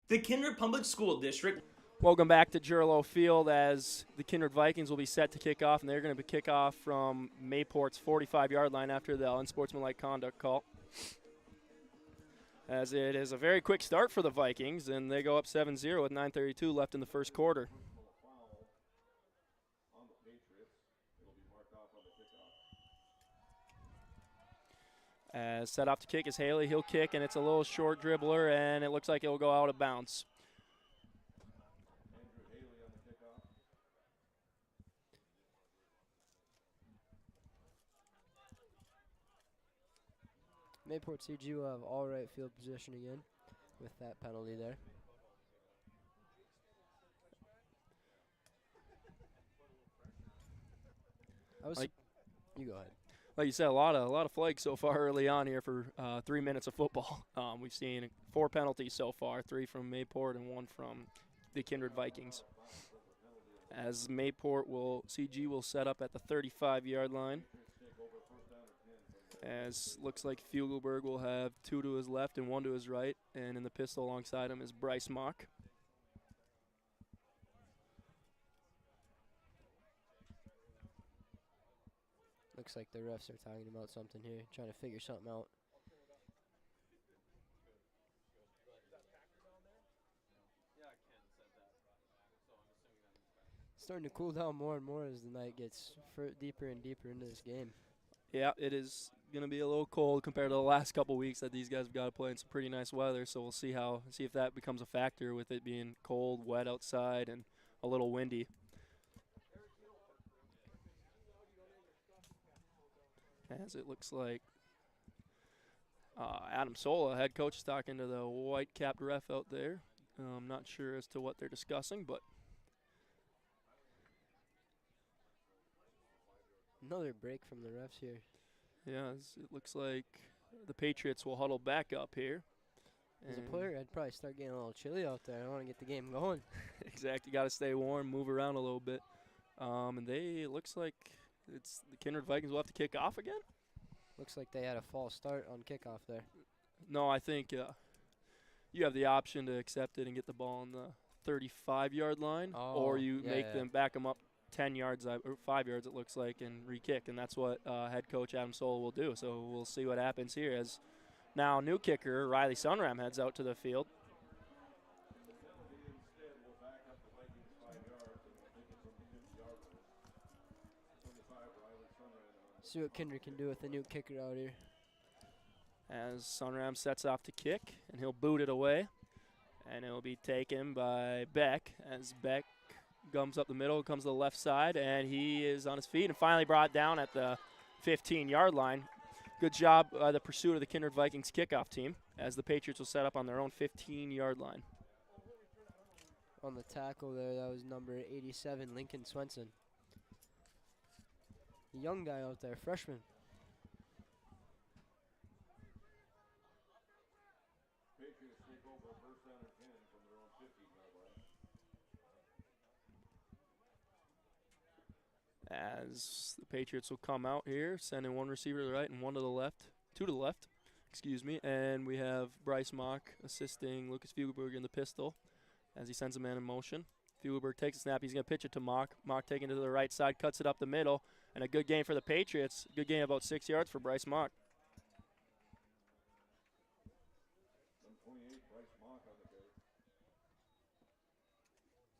The Kindred Public School District. Welcome back to Jurlo Field as the Kindred Vikings will be set to kick off, and they're going to kick off from Mayport's 45-yard line after the unsportsmanlike conduct call. As it is a very quick start for the Vikings, and they go up 7-0 with 9:32 left in the first quarter. As set off to kick is Haley. He'll kick, and it's a little short dribbler, and it looks like it'll go out of bounds. Mayport CG will have all right field position again with that penalty there. You go ahead. Like you said, a lot of flags so far early on here for 3 minutes of football. We've seen 4 penalties so far, 3 from Mayport and 1 from the Kindred Vikings. As CG will set up at the 35-yard line. As looks like Fugelberg will have 2 to his left and 1 to his right, and in the pistol alongside him is Bryce Mock. Looks like the refs are talking about something here, trying to figure something out. Starting to cool down more and more as the night gets deeper and deeper into this game. Yeah, it is going to be a little cold compared to the last couple weeks that these guys have got to play in some pretty nice weather. So we'll see if that becomes a factor with it being cold, wet outside, and a little windy. As it looks like Adam Sola, head coach, is talking to the white-capped ref out there. I'm not sure as to what they're discussing, but Another break from the refs here. Yeah, it looks like the Patriots will huddle back up here. As a player, I'd probably start getting a little chilly out there. I want to get the game going. Exactly. Got to stay warm, move around a little bit. And it looks like it's the Kindred Vikings will have to kick off again. Looks like they had a false start on kickoff there. No, I think you have the option to accept it and get the ball on the 35-yard line, or you make them back them up 10 yards or 5 yards, it looks like, and re-kick, and that's what head coach Adam Soul will do. So we'll see what happens here as now new kicker Riley Sunram heads out to the field. See what Kindred can do with the new kicker out here. As Sunram sets off to kick, and he'll boot it away, and it'll be taken by Beck as Beck gums up the middle, comes to the left side, and he is on his feet and finally brought down at the 15-yard line. Good job by the pursuit of the Kindred Vikings kickoff team as the Patriots will set up on their own 15-yard line. On the tackle there, that was number 87, Lincoln Swenson. A young guy out there, freshman. As the Patriots will come out here, sending one receiver to the right and one to the left, two to the left, excuse me, and we have Bryce Mock assisting Lucas Fugelberg in the pistol as he sends a man in motion. Fugelberg takes a snap, he's going to pitch it to Mock. Mock taking it to the right side, cuts it up the middle, and a good gain for the Patriots. Good gain about 6 yards for Bryce Mock.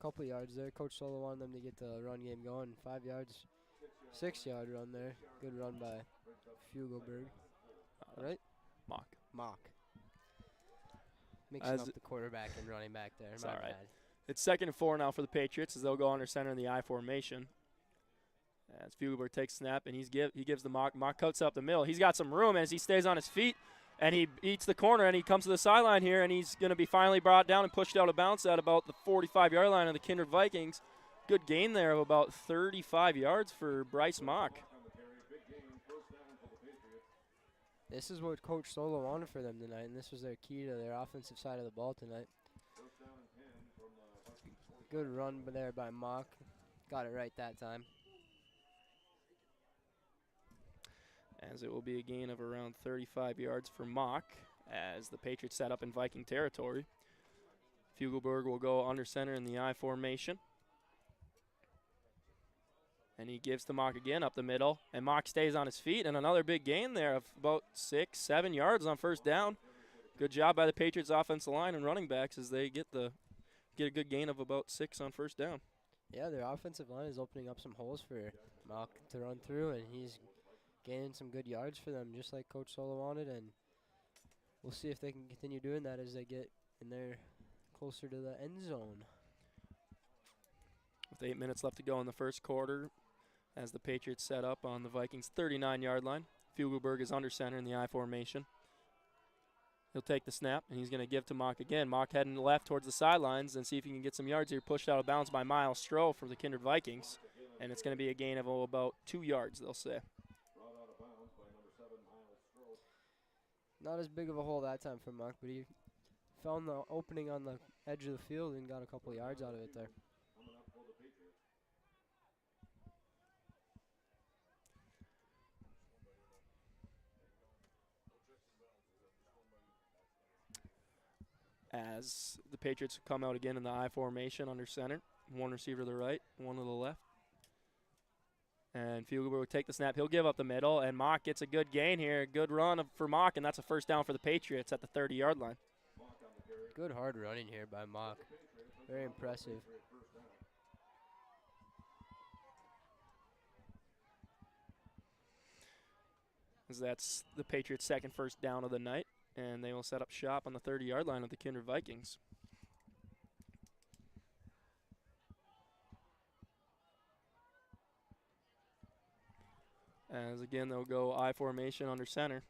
Couple yards there. Coach Solo wanted them to get the run game going. 5 yards, 6-yard run there. Good run by Fugelberg. Right? Mock. Mixing up the quarterback and running back there. It's My all right. bad. It's 2nd and 4 now for the Patriots as they'll go under center in the I formation. As Fugelberg takes snap and he gives the Mock. Mock cuts up the middle. He's got some room as he stays on his feet. And he eats the corner, and he comes to the sideline here, and he's going to be finally brought down and pushed out of bounds at about the 45-yard line of the Kindred Vikings. Good gain there of about 35 yards for Bryce Mock. This is what Coach Solo wanted for them tonight, and this was their key to their offensive side of the ball tonight. Good run there by Mock. Got it right that time. As it will be a gain of around 35 yards for Mock as the Patriots set up in Viking territory. Fugelberg will go under center in the I formation. And he gives to Mock again up the middle. And Mock stays on his feet. And another big gain there of about 6, 7 yards on first down. Good job by the Patriots offensive line and running backs as they get a good gain of about 6 on first down. Yeah, their offensive line is opening up some holes for Mock to run through, and he's gaining some good yards for them, just like Coach Solo wanted, and we'll see if they can continue doing that as they get in there closer to the end zone. With 8 minutes left to go in the first quarter, as the Patriots set up on the Vikings' 39-yard line. Fugelberg is under center in the I formation. He'll take the snap, and he's going to give to Mock again. Mock heading left towards the sidelines and see if he can get some yards here. Pushed out of bounds by Miles Stroh for the Kindred Vikings, and it's going to be a gain of about 2 yards, they'll say. Not as big of a hole that time for Mock, but he found the opening on the edge of the field and got a couple yards out of it there. As the Patriots come out again in the I formation under center. One receiver to the right, one to the left. And Fugelberg will take the snap. He'll give up the middle, and Mock gets a good gain here. Good run for Mock, and that's a first down for the Patriots at the 30-yard line. Good hard running here by Mock. Very impressive. As that's the Patriots' second first down of the night, and they will set up shop on the 30-yard line of the Kindred Vikings. As again, they'll go I formation under center.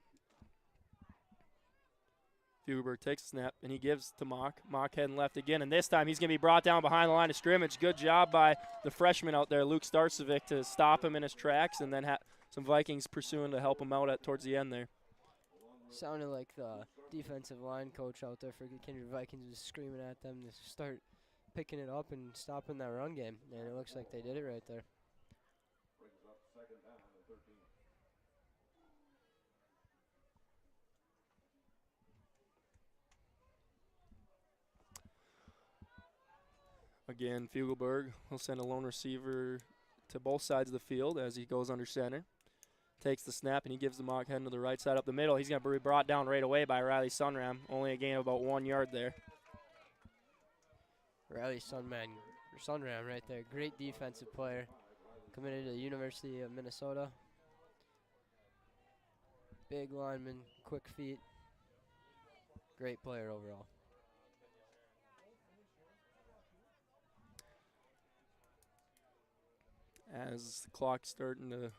Fugelberg takes a snap, and he gives to Mock. Mock heading left again, and this time he's going to be brought down behind the line of scrimmage. Good job by the freshman out there, Luke Starcevic, to stop him in his tracks, and then some Vikings pursuing to help him out towards the end there. Sounded like the defensive line coach out there for the Kindred Vikings was screaming at them to start picking it up and stopping that run game, and it looks like they did it right there. Again, Fugelberg will send a lone receiver to both sides of the field as he goes under center. Takes the snap, and he gives the Mock heading to the right side up the middle. He's going to be brought down right away by Riley Sunram. Only a gain of about 1 yard there. Riley Sunram right there. Great defensive player. Committed to the University of Minnesota. Big lineman, quick feet. Great player overall. As the clock's starting to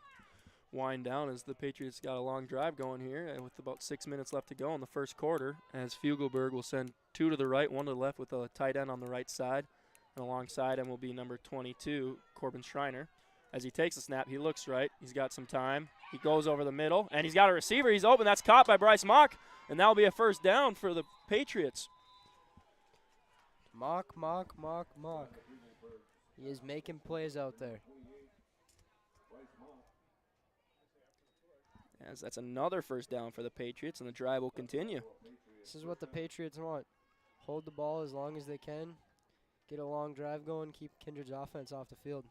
wind down, as the Patriots got a long drive going here with about 6 minutes left to go in the first quarter, as Fugelberg will send 2 to the right, 1 to the left with a tight end on the right side. And alongside him will be number 22, Corbin Schreiner. As he takes a snap, he looks right. He's got some time. He goes over the middle, and he's got a receiver. He's open. That's caught by Bryce Mock, and that will be a first down for the Patriots. Mock. He is making plays out there. As that's another first down for the Patriots, and the drive will continue. This is what the Patriots want. Hold the ball as long as they can. Get a long drive going. Keep Kindred's offense off the field.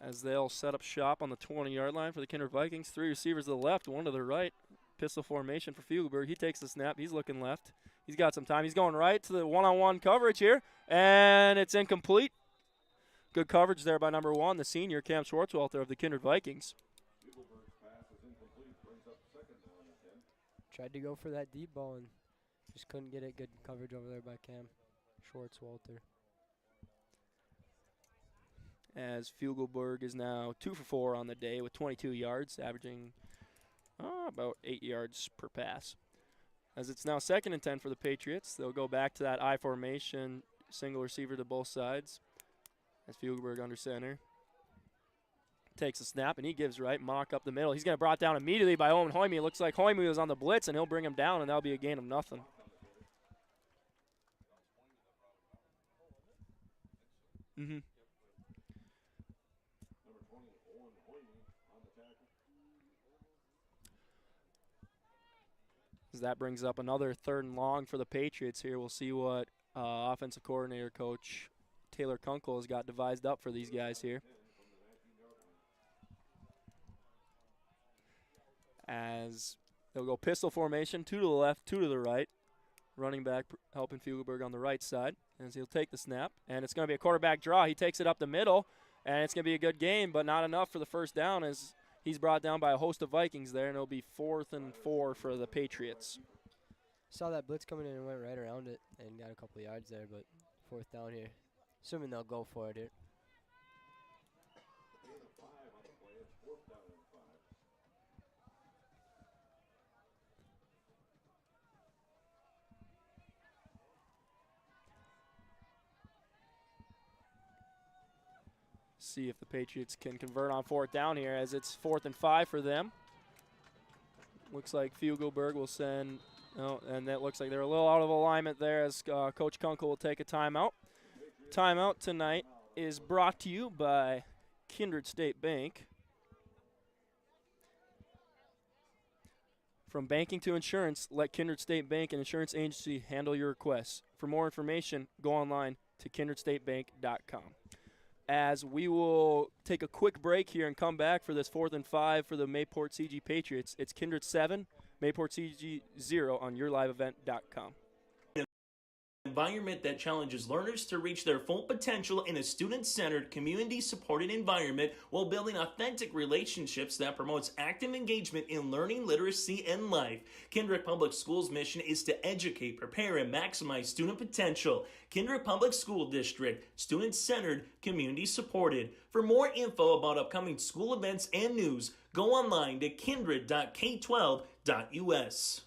As they'll set up shop on the 20-yard line for the Kindred Vikings. 3 receivers to the left, 1 to the right. Pistol formation for Fugelberg. He takes the snap. He's looking left. He's got some time. He's going right to the one-on-one coverage here, and it's incomplete. Good coverage there by number 1, the senior, Cam Schwartzwalter of the Kindred Vikings. Tried to go for that deep ball and just couldn't get it. Good coverage over there by Cam Schwartzwalter. As Fugelberg is now 2 for 4 on the day with 22 yards, averaging about 8 yards per pass. As it's now 2nd and 10 for the Patriots, they'll go back to that I formation, single receiver to both sides. As Fugelberg under center. Takes a snap, and he gives right. Mock up the middle. He's going to be brought down immediately by Owen Hoyme. It looks like Hoyme was on the blitz, and he'll bring him down, and that'll be a gain of nothing. As that brings up another 3rd and long for the Patriots here. We'll see what offensive coordinator coach Taylor Kunkel has got devised up for these guys here. As they'll go pistol formation, 2 to the left, 2 to the right. Running back helping Fugelberg on the right side as he'll take the snap. And it's going to be a quarterback draw. He takes it up the middle, and it's going to be a good game, but not enough for the first down as he's brought down by a host of Vikings there, and it'll be 4th and 4 for the Patriots. Saw that blitz coming in and went right around it and got a couple of yards there, but 4th down here. Assuming they'll go for it here. See if the Patriots can convert on 4th down here as it's 4th and 5 for them. Looks like Fugelberg will send, and that looks like they're a little out of alignment there as Coach Kunkel will take a timeout. Timeout tonight is brought to you by Kindred State Bank. From banking to insurance, let Kindred State Bank, an insurance agency, handle your requests. For more information, go online to kindredstatebank.com. As we will take a quick break here and come back for this 4th and 5 for the Mayport CG Patriots. It's Kindred 7, Mayport CG 0 on yourliveevent.com. environment that challenges learners to reach their full potential in a student-centered, community-supported environment while building authentic relationships that promotes active engagement in learning, literacy, and life. Kindred Public Schools' mission is to educate, prepare, and maximize student potential. Kindred Public School District, student-centered, community-supported. For more info about upcoming school events and news, go online to kindred.k12.us.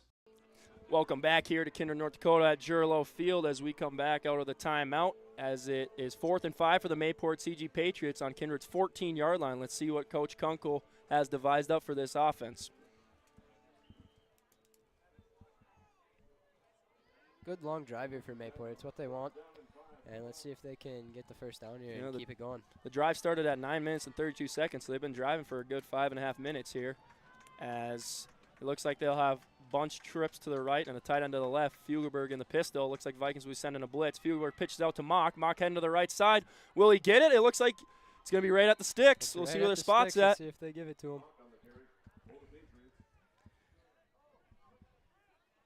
Welcome back here to Kindred, North Dakota at Jurlo Field as we come back out of the timeout as it is 4th and 5 for the Mayport CG Patriots on Kindred's 14-yard line. Let's see what Coach Kunkel has devised up for this offense. Good long drive here for Mayport. It's what they want. And let's see if they can get the first down here and keep it going. The drive started at 9 minutes and 32 seconds, so they've been driving for a good 5.5 minutes here as it looks like they'll have bunch trips to the right and a tight end to the left. Fugelberg in the pistol. Looks like Vikings will be sending a blitz. Fugelberg pitches out to Mock. Mock heading to the right side. Will he get it? It looks like it's going to be right at the sticks. We'll see where the spot's at. See if they give it to him.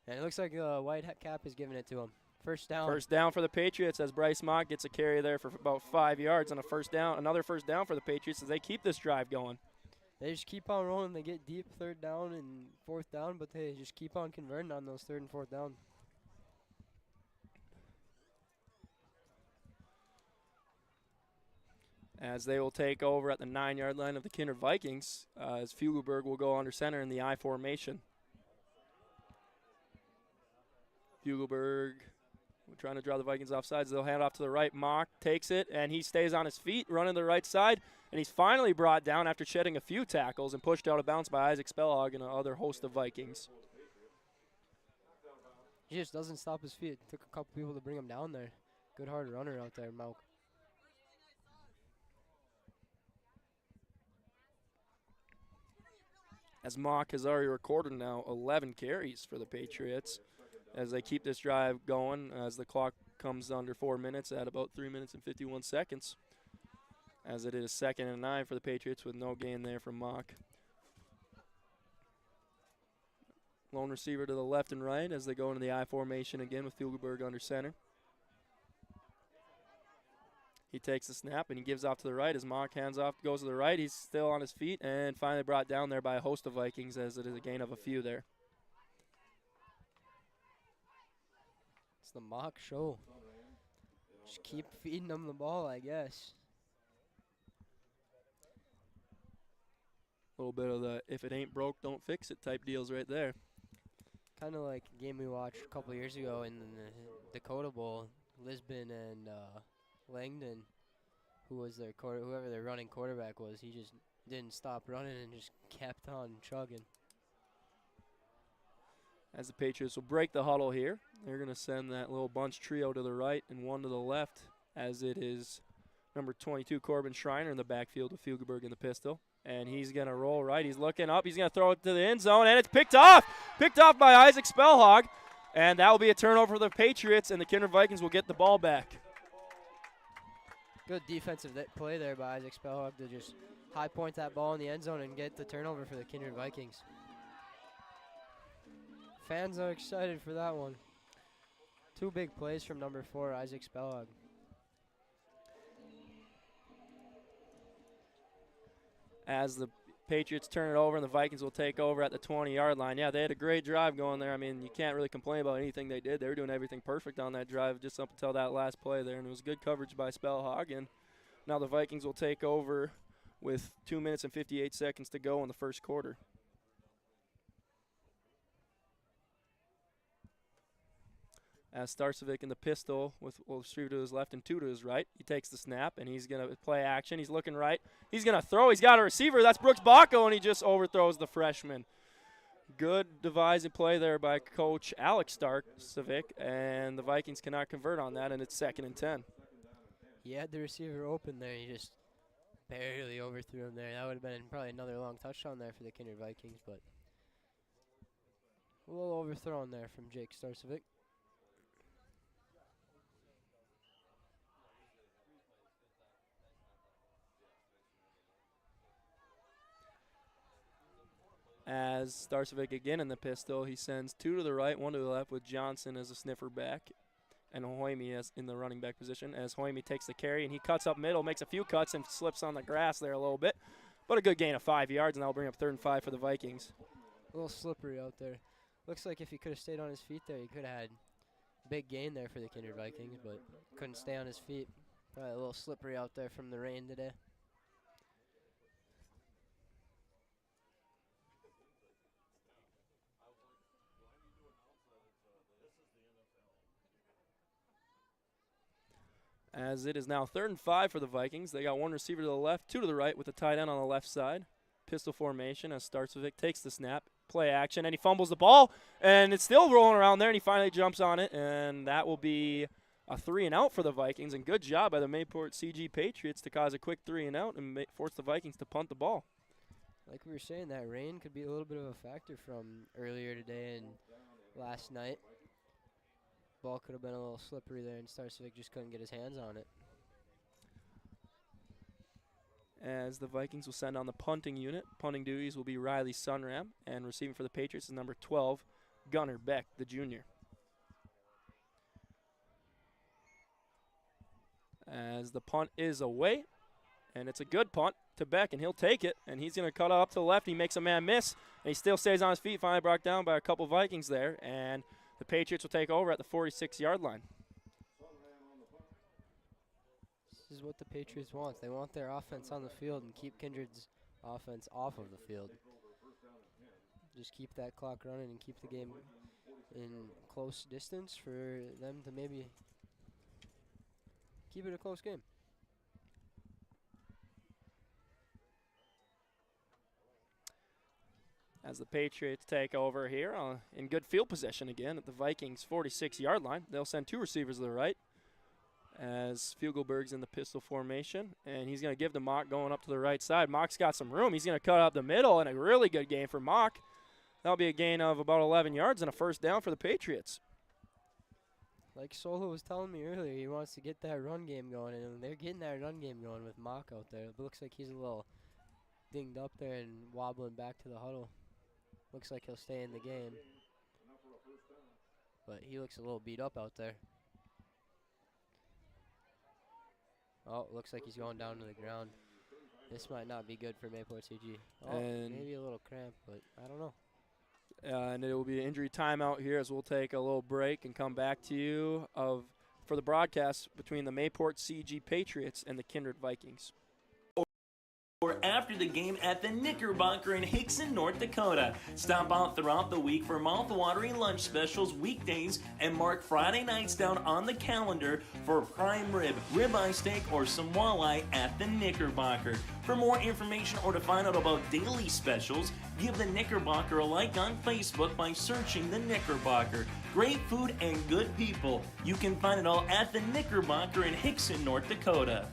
And it looks like White Cap is giving it to him. First down. First down for the Patriots as Bryce Mock gets a carry there for about 5 yards on a first down. Another first down for the Patriots as they keep this drive going. They just keep on rolling. They get deep 3rd down and 4th down, but they just keep on converting on those 3rd and 4th down. As they will take over at the 9-yard line of the Kindred Vikings as Fugelberg will go under center in the I formation. Fugelberg trying to draw the Vikings off sides. They'll hand off to the right. Mock takes it, and he stays on his feet, running the right side. And he's finally brought down after shedding a few tackles and pushed out of bounds by Isaac Spellhog and another host of Vikings. He just doesn't stop his feet. It took a couple people to bring him down there. Good hard runner out there, Malk. As Mock has already recorded now 11 carries for the Patriots as they keep this drive going as the clock comes under 4 minutes at about 3 minutes and 51 seconds. As it is 2nd and 9 for the Patriots with no gain there from Mock. Lone receiver to the left and right as they go into the I formation again with Fugelberg under center. He takes the snap and he gives off to the right as Mock hands off, goes to the right. He's still on his feet and finally brought down there by a host of Vikings as it is a gain of a few there. It's the Mock show. Just keep feeding them the ball, I guess. A little bit of the if it ain't broke, don't fix it type deals right there. Kind of like a game we watched a couple years ago in the Dakota Bowl. Lisbon and Langdon, whoever their running quarterback was, he just didn't stop running and just kept on chugging. As the Patriots will break the huddle here, they're going to send that little bunch trio to the right and one to the left as it is number 22, Corbin Schreiner in the backfield with Fugelberg in the pistol. And he's going to roll right. He's looking up. He's going to throw it to the end zone, and it's picked off. Picked off by Isaac Spellhog. And that will be a turnover for the Patriots, and the Kindred Vikings will get the ball back. Good defensive play there by Isaac Spellhog to just high point that ball in the end zone and get the turnover for the Kindred Vikings. Fans are excited for that one. 2 big plays from number 4, Isaac Spellhog. As the Patriots turn it over and the Vikings will take over at the 20-yard line. Yeah, they had a great drive going there. I mean, you can't really complain about anything they did. They were doing everything perfect on that drive just up until that last play there, and it was good coverage by Spellhog. And now the Vikings will take over with 2 minutes and 58 seconds to go in the first quarter. As Starcevic in the pistol with 3 to his left and 2 to his right. He takes the snap, and he's going to play action. He's looking right. He's going to throw. He's got a receiver. That's Brooks Bacco, and he just overthrows the freshman. Good devising play there by Coach Alex Starcevic, and the Vikings cannot convert on that, and it's 2nd and 10. He had the receiver open there. He just barely overthrew him there. That would have been probably another long touchdown there for the Kindred Vikings, but a little overthrown there from Jake Starcevic. As Starcevic again in the pistol, he sends 2 to the right, 1 to the left with Johnson as a sniffer back. and Hoyme is in the running back position as Hoyme takes the carry, and he cuts up middle, makes a few cuts, and slips on the grass there a little bit. But a good gain of 5 yards, and that'll bring up 3rd and 5 for the Vikings. A little slippery out there. Looks like if he could have stayed on his feet there, he could have had a big gain there for the Kindred Vikings, but couldn't stay on his feet. Probably a little slippery out there from the rain today. As it is now 3rd and 5 for the Vikings. They got one receiver to the left, 2 to the right with the tight end on the left side. Pistol formation as Starcevic takes the snap, play action, and he fumbles the ball, and it's still rolling around there, and he finally jumps on it, and that will be a 3 and out for the Vikings, and good job by the Mayport CG Patriots to cause a quick 3 and out and force the Vikings to punt the ball. Like we were saying, that rain could be a little bit of a factor from earlier today and last night. Ball could have been a little slippery there, and Starcevic just couldn't get his hands on it. As the Vikings will send on the punting unit. Punting duties will be Riley Sunram, and receiving for the Patriots is number 12, Gunnar Beck, the junior. As the punt is away, and it's a good punt to Beck, and he'll take it, and he's going to cut up to the left. He makes a man miss, and he still stays on his feet, finally brought down by a couple Vikings there, and the Patriots will take over at the 46-yard line. This is what the Patriots want. They want their offense on the field and keep Kindred's offense off of the field. Just keep that clock running and keep the game in close distance for them to maybe keep it a close game. As the Patriots take over here in good field position again at the Vikings' 46-yard line. They'll send 2 receivers to the right as Fugelberg's in the pistol formation, and he's going to give to Mock going up to the right side. Mock's got some room. He's going to cut up the middle, and a really good gain for Mock. That'll be a gain of about 11 yards and a first down for the Patriots. Like Solo was telling me earlier, he wants to get that run game going, and they're getting that run game going with Mock out there. It looks like he's a little dinged up there and wobbling back to the huddle. Looks like he'll stay in the game, but he looks a little beat up out there. Oh, looks like he's going down to the ground. This might not be good for Mayport CG. Oh, and maybe a little cramp, but I don't know. And it will be an injury timeout here as we'll take a little break and come back to you for the broadcast between the Mayport CG Patriots and the Kindred Vikings. Or after the game at the Knickerbocker in Hickson, North Dakota. Stop out throughout the week for mouth-watering lunch specials weekdays and mark Friday nights down on the calendar for prime rib, ribeye steak, or some walleye at the Knickerbocker. For more information or to find out about daily specials, give the Knickerbocker a like on Facebook by searching the Knickerbocker. Great food and good people. You can find it all at the Knickerbocker in Hickson, North Dakota.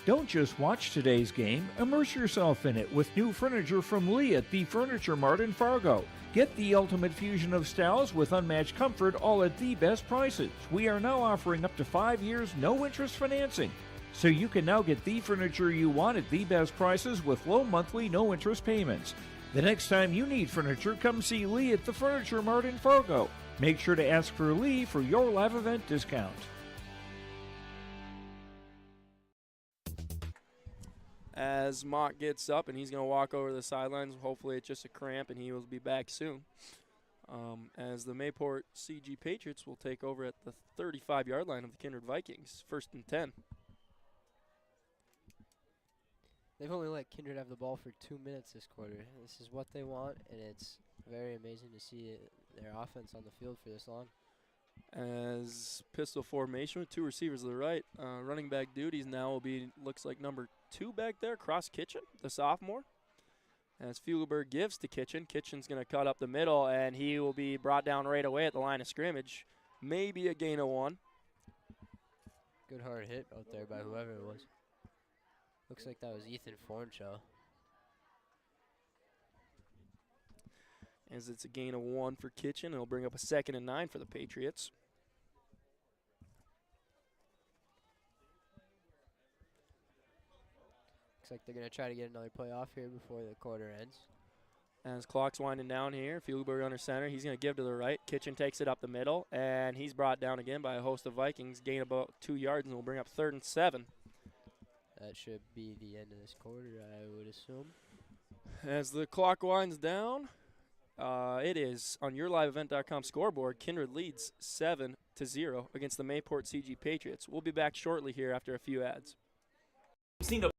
Don't just watch today's game, immerse yourself in it with new furniture from Lee at the Furniture Mart in Fargo. Get the ultimate fusion of styles with unmatched comfort, all at the best prices. We are now offering up to 5 years no-interest financing. So you can now get the furniture you want at the best prices with low monthly no-interest payments. The next time you need furniture, come see Lee at the Furniture Mart in Fargo. Make sure to ask for Lee for your live event discount. As Mock gets up and he's going to walk over the sidelines. Hopefully it's just a cramp and he will be back soon. As the Mayport CG Patriots will take over at the 35-yard line of the Kindred Vikings, 1st and 10. They've only let Kindred have the ball for 2 minutes this quarter. This is what they want, and it's very amazing to see their offense on the field for this long. As pistol formation with 2 receivers to the right. Running back duties now will be, looks like number 2 back there, Cross Kitchen, the sophomore. As Fugelberg gives to Kitchen. Kitchen's going to cut up the middle, and he will be brought down right away at the line of scrimmage. Maybe a gain of 1. Good hard hit out there by whoever it was. Looks like that was Ethan Fornshaw. As it's a gain of 1 for Kitchen. It'll bring up a 2nd and 9 for the Patriots. Looks like they're going to try to get another play off here before the quarter ends. As clock's winding down here, Fugleberg under center. He's going to give to the right. Kitchen takes it up the middle, and he's brought down again by a host of Vikings. Gain about 2 yards, and will bring up 3rd and 7. That should be the end of this quarter, I would assume. As the clock winds down, it is on YourLiveEvent.com scoreboard. Kindred leads 7-0 against the Mayport CG Patriots. We'll be back shortly here after a few ads. Need a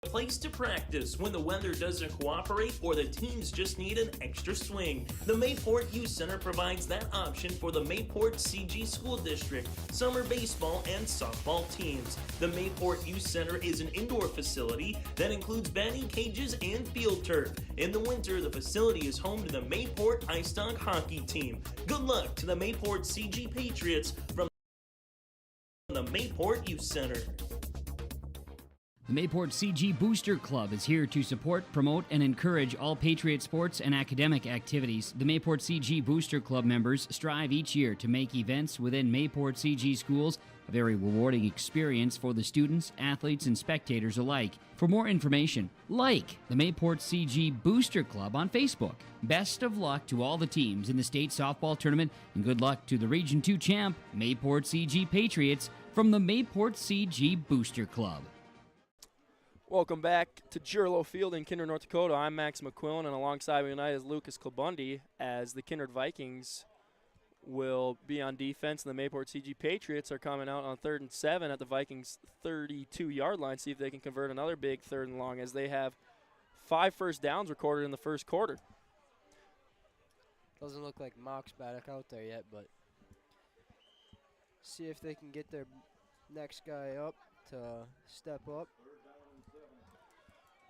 place to practice when the weather doesn't cooperate or the teams just need an extra swing. The Mayport Youth Center provides that option for the Mayport CG School District, summer baseball and softball teams. The Mayport Youth Center is an indoor facility that includes batting cages and field turf. In the winter, the facility is home to the Mayport Ice Dog hockey team. Good luck to the Mayport CG Patriots from the Mayport Youth Center. The Mayport CG Booster Club is here to support, promote, and encourage all Patriot sports and academic activities. The Mayport CG Booster Club members strive each year to make events within Mayport CG schools a very rewarding experience for the students, athletes, and spectators alike. For more information, like the Mayport CG Booster Club on Facebook. Best of luck to all the teams in the state softball tournament, and good luck to the Region 2 champ, Mayport CG Patriots, from the Mayport CG Booster Club. Welcome back to Jurlo Field in Kindred, North Dakota. I'm Max McQuillan, and alongside me tonight is Lucas Klabundi, as the Kindred Vikings will be on defense, and the Mayport CG Patriots are coming out on 3rd and 7 at the Vikings' 32-yard line, see if they can convert another big 3rd and long, as they have 5 first downs recorded in the first quarter. Doesn't look like Mock's back out there yet, but see if they can get their next guy up to step up.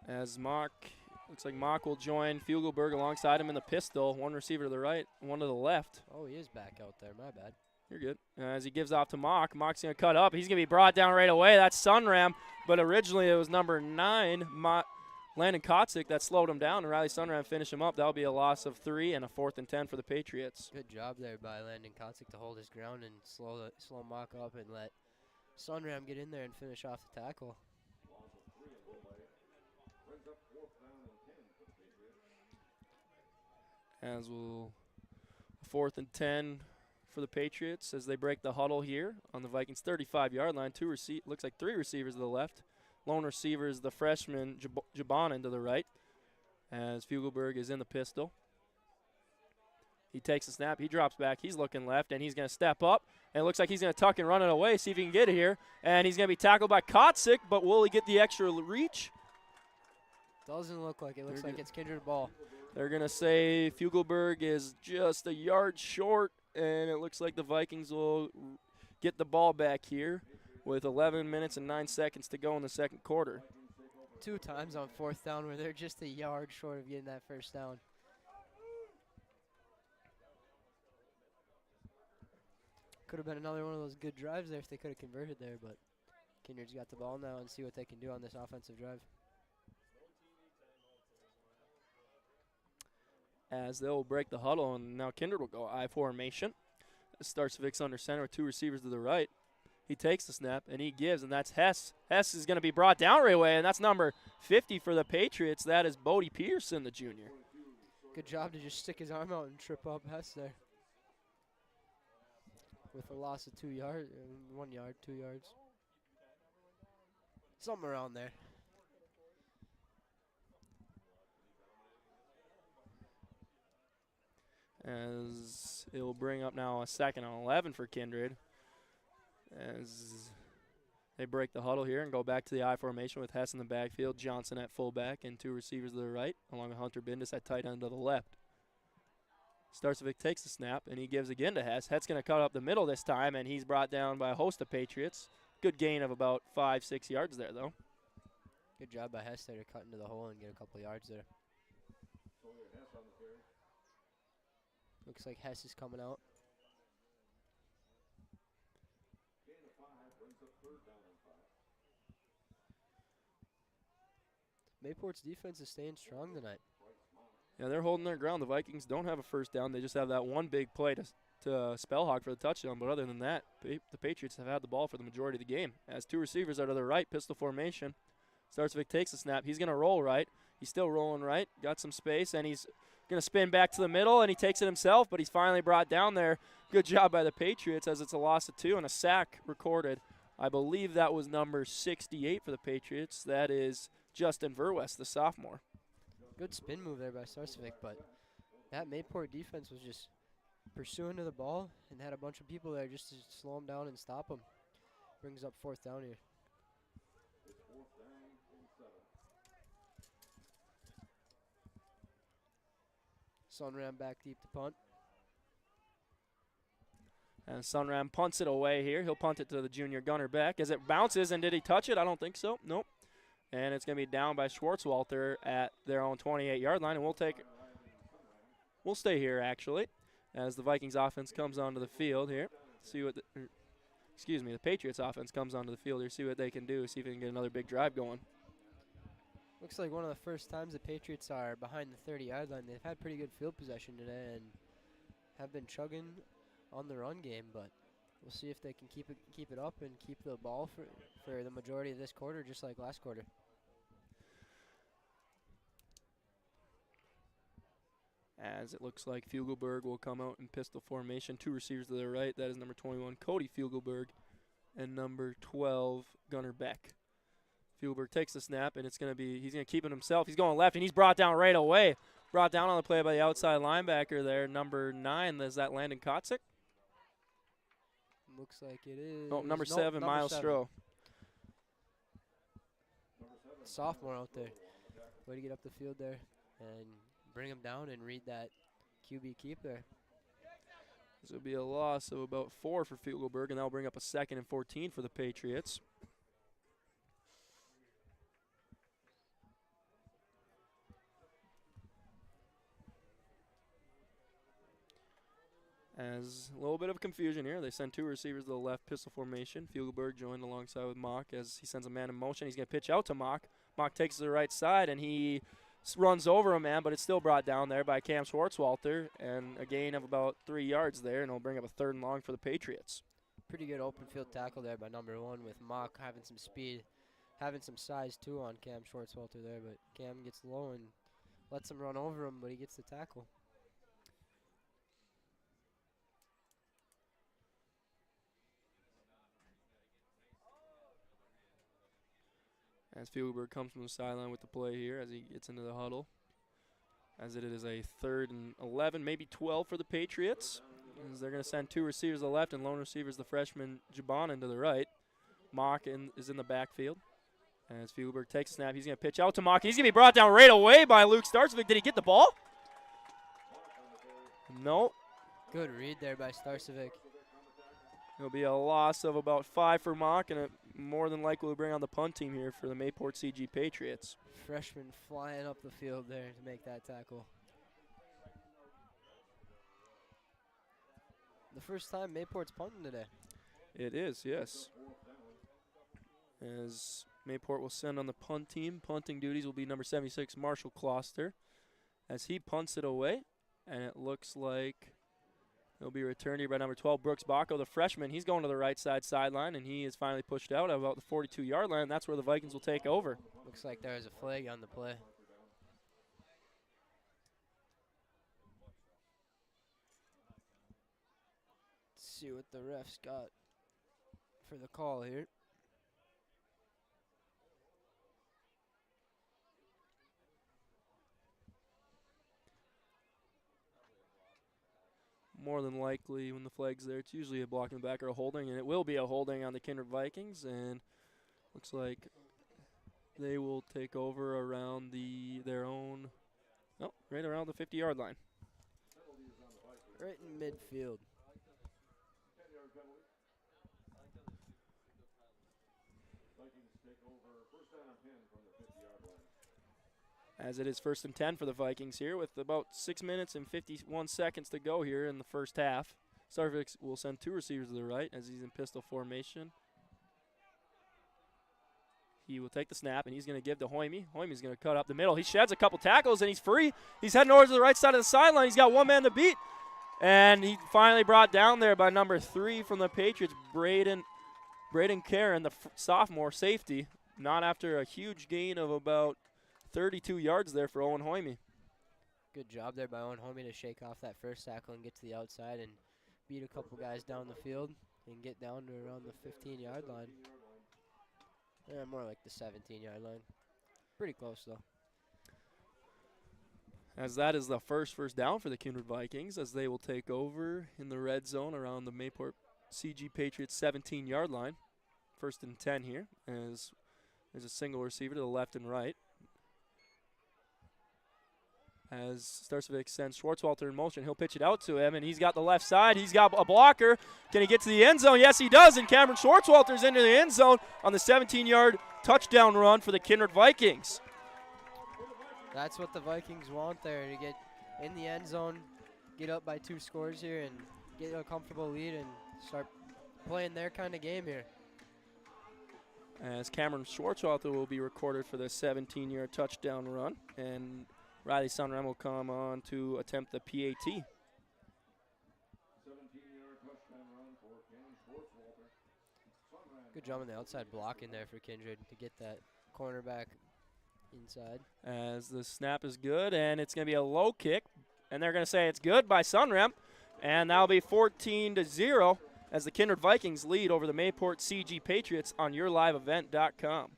As looks like Mock will join Fugleberg alongside him in the pistol. One receiver to the right, one to the left. Oh, he is back out there. My bad. You're good. As he gives off to Mock, Mock's going to cut up. He's going to be brought down right away. That's Sunram, but originally it was number 9, Landon Kotzik, that slowed him down, and Riley Sunram finished him up. That'll be a loss of 3 and a 4th and 10 for the Patriots. Good job there by Landon Kotzik to hold his ground and slow Mock up and let Sunram get in there and finish off the tackle. As we'll 4th and 10 for the Patriots as they break the huddle here on the Vikings' 35-yard line. Looks like 3 receivers to the left. Lone receiver is the freshman Jabanin to the right, as Fugleberg is in the pistol. He takes a snap. He drops back. He's looking left, and he's going to step up. And it looks like he's going to tuck and run it away, see if he can get it here. And he's going to be tackled by Kotzik, but will he get the extra reach? Doesn't look like it. Looks like it's Kindred ball. They're going to say Fugleberg is just a yard short, and it looks like the Vikings will get the ball back here with 11 minutes and 9 seconds to go in the second quarter. 2 times on 4th down where they're just a yard short of getting that first down. Could have been another one of those good drives there if they could have converted there, but Kindred's got the ball now and see what they can do on this offensive drive. As they'll break the huddle, and now Kindred will go I formation. Starts Vicks under center with 2 receivers to the right. He takes the snap, and he gives, and that's Hess. Hess is going to be brought down right away, and that's number 50 for the Patriots. That is Bodie Pearson, the junior. Good job to just stick his arm out and trip up Hess there. With a loss of 2 yards, 1 yard, 2 yards. Something around there. As it will bring up now a 2nd and 11 for Kindred. As they break the huddle here and go back to the I formation with Hess in the backfield, Johnson at fullback, and 2 receivers to the right, along with Hunter Bindus at tight end to the left. Starcevic takes the snap, and he gives again to Hess. Hess going to cut up the middle this time, and he's brought down by a host of Patriots. Good gain of about 5-6 yards there, though. Good job by Hess there to cut into the hole and get a couple yards there. Looks like Hess is coming out. Mayport's defense is staying strong tonight. Yeah, they're holding their ground. The Vikings don't have a first down. They just have that one big play to Spellhawk for the touchdown. But other than that, the Patriots have had the ball for the majority of the game. As 2 receivers are to the right, pistol formation. Starcevic takes the snap. He's going to roll right. He's still rolling right. Got some space, and he's Going to spin back to the middle, and he takes it himself, but he's finally brought down there. Good job by the Patriots as it's a loss of 2 and a sack recorded. I believe that was number 68 for the Patriots. That is Justin Verwest, the sophomore. Good spin move there by Starcevic, but that Mayport defense was just pursuing to the ball and had a bunch of people there just to slow him down and stop him. Brings up 4th down here. Sunram back deep to punt. And Sunram punts it away here. He'll punt it to the junior gunner back as it bounces. And did he touch it? I don't think so. Nope. And it's going to be down by Schwartzwalter at their own 28-yard line. And we'll stay here, actually, as the Vikings offense comes onto the field here. See what the Patriots offense comes onto the field here. See what they can do. See if they can get another big drive going. Looks like one of the first times the Patriots are behind the 30-yard line. They've had pretty good field possession today and have been chugging on the run game, but we'll see if they can keep it up and keep the ball for the majority of this quarter, just like last quarter. As it looks like Fugelberg will come out in pistol formation. 2 receivers to the right. That is number 21, Cody Fugelberg, and number 12, Gunnar Beck. Fugelberg takes the snap, and he's going to keep it himself. He's going left, and he's brought down right away. Brought down on the play by the outside linebacker there, number 9. Is that Landon Kotzik? Looks like it is. Oh, number 7, Miles Stroh. Sophomore out there. Way to get up the field there and bring him down and read that QB keep there. This will be a loss of about 4 for Fugelberg, and that'll bring up a 2nd and 14 for the Patriots. As a little bit of confusion here. They send 2 receivers to the left, pistol formation. Fugelberg joined alongside with Mock as he sends a man in motion. He's going to pitch out to Mock. Mock takes to the right side, and he runs over a man, but it's still brought down there by Cam Schwartzwalter, and a gain of about 3 yards there, and it'll bring up a 3rd and long for the Patriots. Pretty good open field tackle there by number 1 with Mock having some speed, having some size too on Cam Schwartzwalter there, but Cam gets low and lets him run over him, but he gets the tackle. As Fugelberg comes from the sideline with the play here as he gets into the huddle. As it is a 3rd and 11, maybe 12 for the Patriots. As they're going to send 2 receivers to the left and lone receivers, the freshman Jaban, to the right. Mock is in the backfield. As Fugelberg takes a snap, he's going to pitch out to Mock. He's going to be brought down right away by Luke Starcevic. Did he get the ball? No. Good read there by Starcevic. It'll be a loss of about 5 for Mock, and it more than likely will bring on the punt team here for the Mayport CG Patriots. Freshman flying up the field there to make that tackle. The first time Mayport's punting today. It is, yes. As Mayport will send on the punt team. Punting duties will be number 76, Marshall Kloster, as he punts it away, and it looks like it'll be returned here by number 12, Brooks Bacco, the freshman. He's going to the right side sideline, and he is finally pushed out at about the 42-yard line. That's where the Vikings will take over. Looks like there is a flag on the play. Let's see what the refs got for the call here. More than likely, when the flag's there, it's usually a blocking back or a holding, and it will be a holding on the Kindred Vikings, and looks like they will take over around their own, right around the 50-yard line. Right in midfield. As it is 1st and 10 for the Vikings here with about 6 minutes and 51 seconds to go here in the first half. Starcevic will send 2 receivers to the right as he's in pistol formation. He will take the snap, and he's going to give to Hoyme. Hoyme's going to cut up the middle. He sheds a couple tackles, and he's free. He's heading over to the right side of the sideline. He's got one man to beat. And he finally brought down there by number 3 from the Patriots, Braden Karen, the sophomore safety. Not after a huge gain of about 32 yards there for Owen Hoyme. Good job there by Owen Homie to shake off that first tackle and get to the outside and beat a couple guys down the field and get down to around the 15-yard line. Yeah, more like the 17-yard line. Pretty close, though. As that is the first down for the Kindred Vikings, as they will take over in the red zone around the Mayport CG Patriots 17-yard line. 1st and 10 here, as there's a single receiver to the left and right. As Starcevic sends Schwartzwalter in motion, he'll pitch it out to him, and he's got the left side. He's got a blocker. Can he get to the end zone? Yes, he does, and Cameron Schwartzwalter's into the end zone on the 17-yard touchdown run for the Kindred Vikings. That's what the Vikings want there, to get in the end zone, get up by 2 scores here, and get a comfortable lead and start playing their kind of game here. As Cameron Schwartzwalter will be recorded for the 17-yard touchdown run, and Riley Sunram will come on to attempt the PAT. 17-yard touchdown run for Cameron Schwartzwalter. Good job on the outside blocking there for Kindred to get that cornerback inside. As the snap is good, and it's going to be a low kick, and they're going to say it's good by Sunram, and that'll be 14-0 as the Kindred Vikings lead over the Mayport CG Patriots on yourliveevent.com.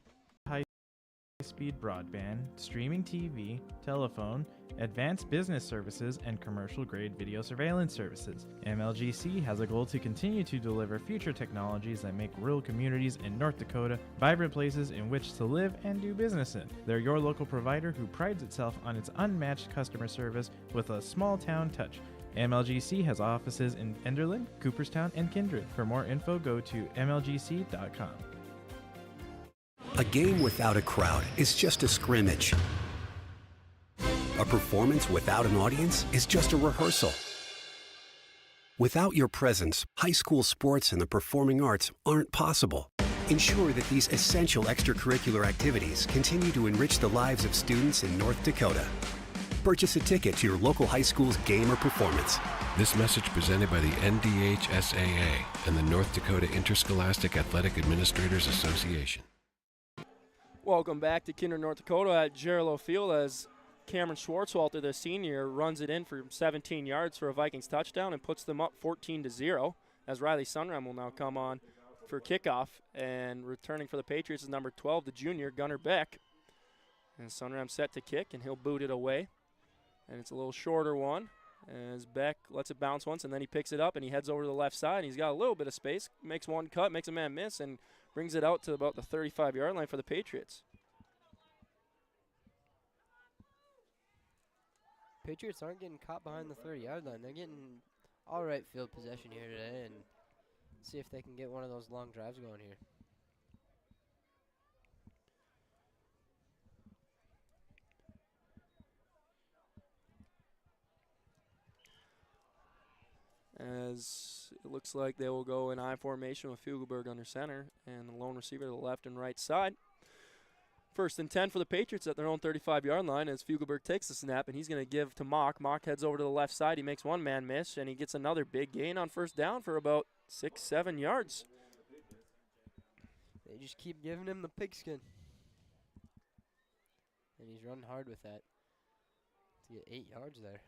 High-speed broadband, streaming TV, telephone, advanced business services, and commercial-grade video surveillance services. MLGC has a goal to continue to deliver future technologies that make rural communities in North Dakota vibrant places in which to live and do business in. They're your local provider who prides itself on its unmatched customer service with a small-town touch. MLGC has offices in Enderlin, Cooperstown, and Kindred. For more info, go to mlgc.com. A game without a crowd is just a scrimmage. A performance without an audience is just a rehearsal. Without your presence, high school sports and the performing arts aren't possible. Ensure that these essential extracurricular activities continue to enrich the lives of students in North Dakota. Purchase a ticket to your local high school's game or performance. This message presented by the NDHSAA and the North Dakota Interscholastic Athletic Administrators Association. Welcome back to Kindred, North Dakota at Gerald Field as Cameron Schwartzwalter, the senior, runs it in for 17 yards for a Vikings touchdown and puts them up 14-0 as Riley Sunram will now come on for kickoff, and returning for the Patriots is number 12, the junior, Gunnar Beck. And Sunram set to kick, and he'll boot it away. And it's a little shorter one as Beck lets it bounce once, and then he picks it up, and he heads over to the left side. He's got a little bit of space, makes one cut, makes a man miss, and brings it out to about the 35-yard line for the Patriots. Patriots aren't getting caught behind the 30-yard line. They're getting all right field possession here today, and see if they can get one of those long drives going here. As it looks like they will go in I formation with Fugelberg under center and the lone receiver to the left and right side. 1st and 10 for the Patriots at their own 35-yard line as Fugelberg takes the snap, and he's going to give to Mock. Mock heads over to the left side. He makes one man miss, and he gets another big gain on 1st down for about 6-7 yards. They just keep giving him the pigskin. And he's running hard with that to get 8 yards there.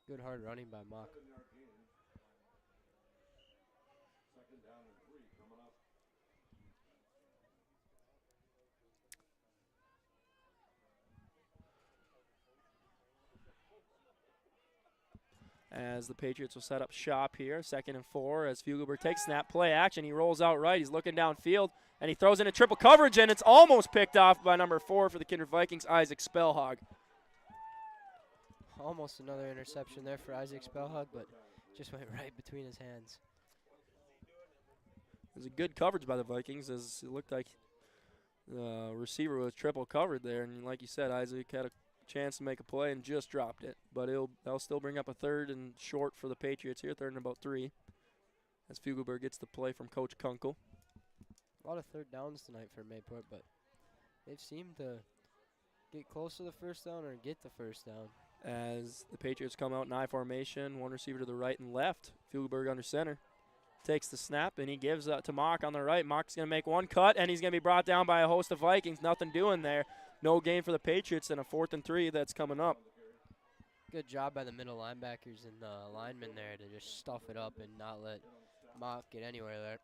Good hard running by Mock. As the Patriots will set up shop here, 2nd and 4 as Fugelberg takes snap, play action. He rolls out right. He's looking downfield, and he throws in a triple coverage, and it's almost picked off by number 4 for the Kindred Vikings, Isaac Spellhog. Almost another interception there for Isaac Spellhog, but just went right between his hands. It was a good coverage by the Vikings as it looked like the receiver was triple covered there, and like you said, Isaac had a chance to make a play and just dropped it. But they'll still bring up a 3rd and short for the Patriots here, 3rd and about 3, as Fugelberg gets the play from Coach Kunkel. A lot of 3rd downs tonight for Mayport, but they've seemed to get close to the 1st down or get the 1st down. As the Patriots come out in I formation, one receiver to the right and left. Fugelberg under center. Takes the snap, and he gives to Mock on the right. Mock's going to make one cut, and he's going to be brought down by a host of Vikings. Nothing doing there. No gain for the Patriots, and a 4th and 3 that's coming up. Good job by the middle linebackers and the linemen there to just stuff it up and not let Mock get anywhere there.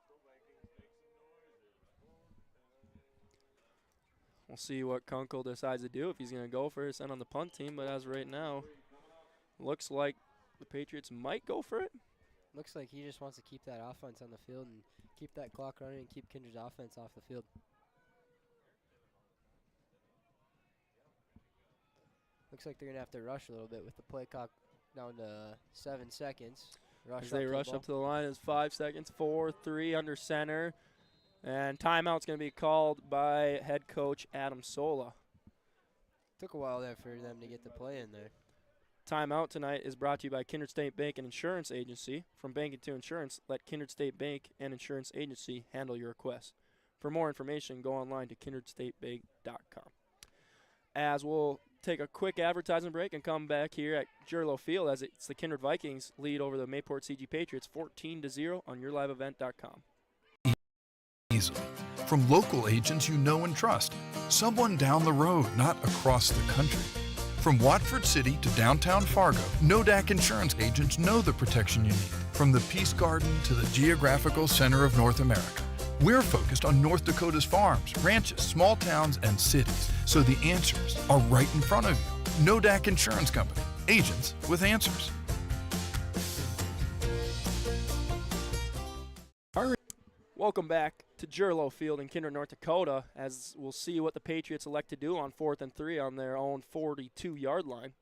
We'll see what Kunkel decides to do, if he's going to go for it, send on the punt team. But as of right now, looks like the Patriots might go for it. Looks like he just wants to keep that offense on the field and keep that clock running and keep Kindred's offense off the field. Looks like they're going to have to rush a little bit with the play clock down to 7 seconds. As they rush up to the line, it's 5 seconds, 4, 3 under center. And timeout's going to be called by head coach Adam Sola. Took a while there for them to get the play in there. Timeout tonight is brought to you by Kindred State Bank and Insurance Agency. From banking to insurance, let Kindred State Bank and Insurance Agency handle your request. For more information, go online to kindredstatebank.com. As we'll take a quick advertising break and come back here at Jerlo Field as it's the Kindred Vikings lead over the Mayport CG Patriots 14-0 on yourliveevent.com. Easily. From local agents you know and trust. Someone down the road, not across the country. From Watford City to downtown Fargo, Nodak Insurance agents know the protection you need. From the Peace Garden to the geographical center of North America. We're focused on North Dakota's farms, ranches, small towns, and cities, so the answers are right in front of you. Nodak Insurance Company, agents with answers. Welcome back to Jerlo Field in Kindred, North Dakota, as we'll see what the Patriots elect to do on 4th and 3 on their own 42-yard line.